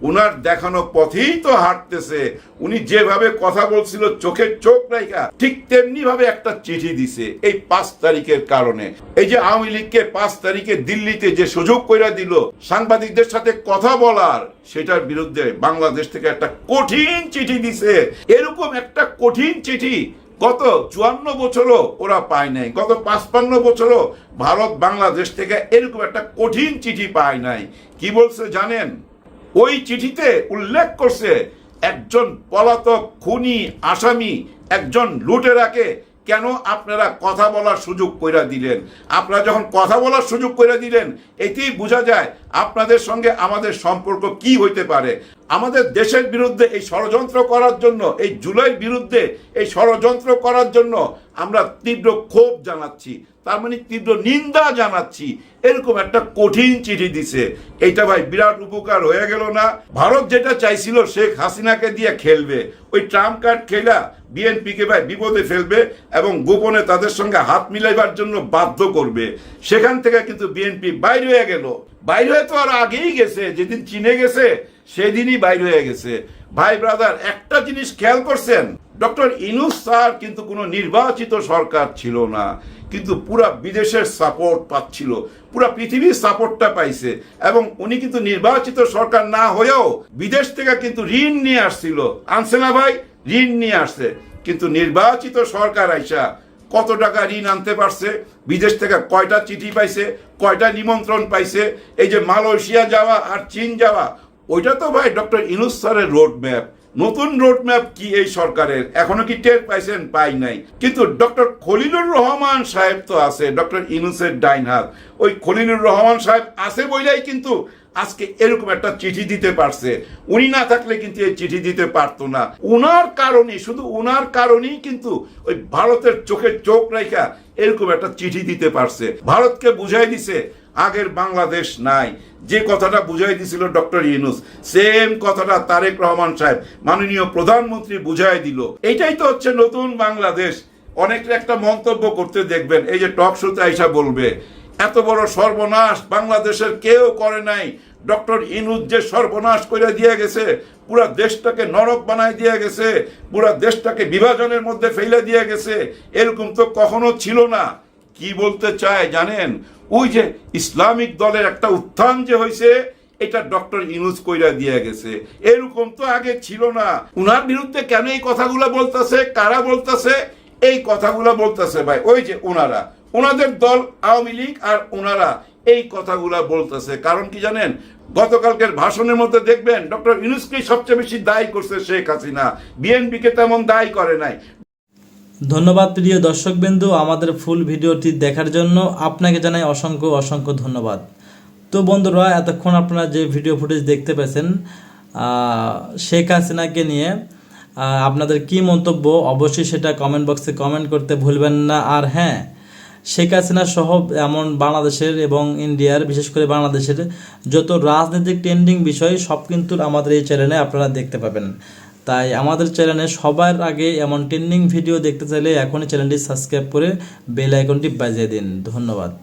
উনার দেখানো পথেই তো হাঁটতেছে। উনি যেভাবে কথা বলছিল চোখের চোখ রাইখা, ঠিক তেমনি ভাবে একটা চিঠি দিছে এই 5 তারিখের কারণে। এই যে আওয়ামী লীগকে 5 তারিখে দিল্লিতে যে সুযোগ কইরা দিল সাংবাদিকদের সাথে কথা বলার, সেটার বিরুদ্ধে বাংলাদেশ থেকে একটা কঠিন চিঠি দিছে। এরকম একটা কঠিন চিঠি গত 54 বছরও ওরা পায় নাই, গত 55 বছরও ভারত বাংলাদেশ থেকে এরকম একটা কঠিন চিঠি পায় নাই। কি বলছে জানেন? ওই চিঠিতে উল্লেখ করছে একজন পলাতক খুনি আসামি, একজন লুটেরাকে কেন আপনারা কথা বলার সুযোগ কইরা দিলেন। আপনারা যখন কথা বলার সুযোগ কইরা দিলেন, এতেই বোঝা যায় আপনাদের সঙ্গে আমাদের সম্পর্ক কি হইতে পারে। আমাদের দেশের বিরুদ্ধে এই ষড়যন্ত্র করার জন্য, এই জুলাইয়ের বিরুদ্ধে এই ষড়যন্ত্র করার জন্য আমরা তীব্র ক্ষোভ জানাচ্ছি, তার মানে তীব্র নিন্দা জানাচ্ছি। এরকম একটা কঠিন চিঠি দিছে, এইটা ভাই বিরাট উপকার হয়ে গেল না? ভারত যেটা চাইছিল শেখ হাসিনাকে দিয়ে খেলবে, ওই ট্রাম্প কার্ড খেলা বিএনপিকে ভাই বিপদে ফেলবে এবং গোপনে তাদের সঙ্গে হাত মিলাইবার জন্য বাধ্য করবে। সেখান থেকে কিন্তু বিএনপি বাইরে হয়ে গেল। বাইরে হয়ে তো আর আগেই গেছে, যেদিন চীনে গেছে সেদিনই বাইরে হয়ে গেছে। ভাই ব্রাদার, একটা জিনিস খেয়াল করছেন, ডক্টর ইউনূস স্যার কিন্তু কোনো নির্বাচিত সরকার ছিল না, কিন্তু পুরা বিদেশের সাপোর্ট পাচ্ছিল, পুরা পৃথিবীর সাপোর্টটা পাইছে। এবং উনি কিন্তু নির্বাচিত সরকার না হয়েও বিদেশ থেকে কিন্তু ঋণ নিয়ে আসছিল, আনছে না ভাই? ঋণ নিয়ে আসছে। কিন্তু নির্বাচিত সরকার আইসা কত টাকা ঋণ আনতে পারছে? বিদেশ থেকে কয়টা চিঠি পাইছে, কয়টা নিমন্ত্রণ পাইছে? এই যে মালয়েশিয়া যাওয়া আর চীন যাওয়া, ওইটা তো ভাই ডক্টর ইউনূস স্যারের রোড ম্যাপ। নতুন রোড ম্যাপ কি এই সরকারের? এখনো কি টের পাইছেন? পাই নাই। কিন্তু ডক্টর খলিলুর রহমান সাহেব তো আছে, ডক্টর ইউনূসের ডাইন হাত। ওই খলিলুর রহমান সাহেব আছে বইলাই কিন্তু আজকে এরকম একটা চিঠি দিতে পারছে। উনি না থাকলে কিন্তু এই চিঠি দিতে পারতো না। উনার কারণেই, শুধু উনার কারণেই কিন্তু ওই ভারতের চোখে চোখ রাখা এরকম একটা চিঠি দিতে পারছে। ভারতকে বুঝাই দিছে আগের বাংলাদেশ নাই। যে কথাটা বুঝাই দিছিল ডক্টর ইউনূস, সেম কথাটা তারেক রহমান সাহেব মাননীয় প্রধানমন্ত্রী বুঝাই দিল। এইটাই তো হচ্ছে নতুন বাংলাদেশ। অনেকে একটা মন্তব্য করতে দেখবেন, এই যে টক শোতে আইসা বলবে এত বড় সর্বনাশ বাংলাদেশের কেউ করে নাই, ডক্টর ইউনূস যে সর্বনাশ করে দিয়ে গেছে, পুরা দেশটাকে নরক বানায় দিয়ে গেছে, পুরা দেশটাকে বিভাজনের মধ্যে ফেলে দিয়ে গেছে, এরকম তো কখনো ছিল না। কি বলতে চায় জানেন? ওই যে ইসলামিক দলের একটা উত্থান যে হয়েছে, এটা ডক্টর ইউনূস কইরা দিয়ে গেছে, এরকম তো আগে ছিল না। উনার বিরুদ্ধে কেন এই কথাগুলো বলতেছে? কারা বলতেছে এই কথাগুলো? বলতেছে ভাই ওই যে ওনারা, ওনাদের দল আওয়ামী লীগ, আর ওনারা এই কথাগুলো বলতেছে। কারণ কি জানেন? গতকালকের ভাষণের মধ্যে দেখবেন ডক্টর ইউনূসকেই সবচেয়ে বেশি দায়ী করছে শেখ হাসিনা, বিএনপিকে তেমন দায়ী করে নাই। ধন্যবাদ প্রিয় দর্শকবৃন্দ, আমাদের ফুল ভিডিওটি দেখার জন্য আপনাকে জানাই অসংখ্য অসংখ্য ধন্যবাদ। তো বন্ধুরা, এতক্ষণ আপনারা যে ভিডিও ফুটেজ দেখতে পেয়েছেন শেখ হাসিনাকে নিয়ে, আপনাদের কি মন্তব্য অবশ্যই সেটা কমেন্ট বক্সে কমেন্ট করতে ভুলবেন না। আর হ্যাঁ, শেখ হাসিনা সহ এমন বাংলাদেশের এবং ইন্ডিয়ার, বিশেষ করে বাংলাদেশের যত রাজনৈতিক ট্রেন্ডিং বিষয় সব কিন্তু আমাদের এই চ্যানেলে আপনারা দেখতে পাবেন। তাই আমাদের চ্যানেলে সবার আগে এমন ট্রেন্ডিং ভিডিও দেখতে চাইলে এখনই চ্যানেলটি সাবস্ক্রাইব করে বেল আইকনটি বাজিয়ে দিন। ধন্যবাদ।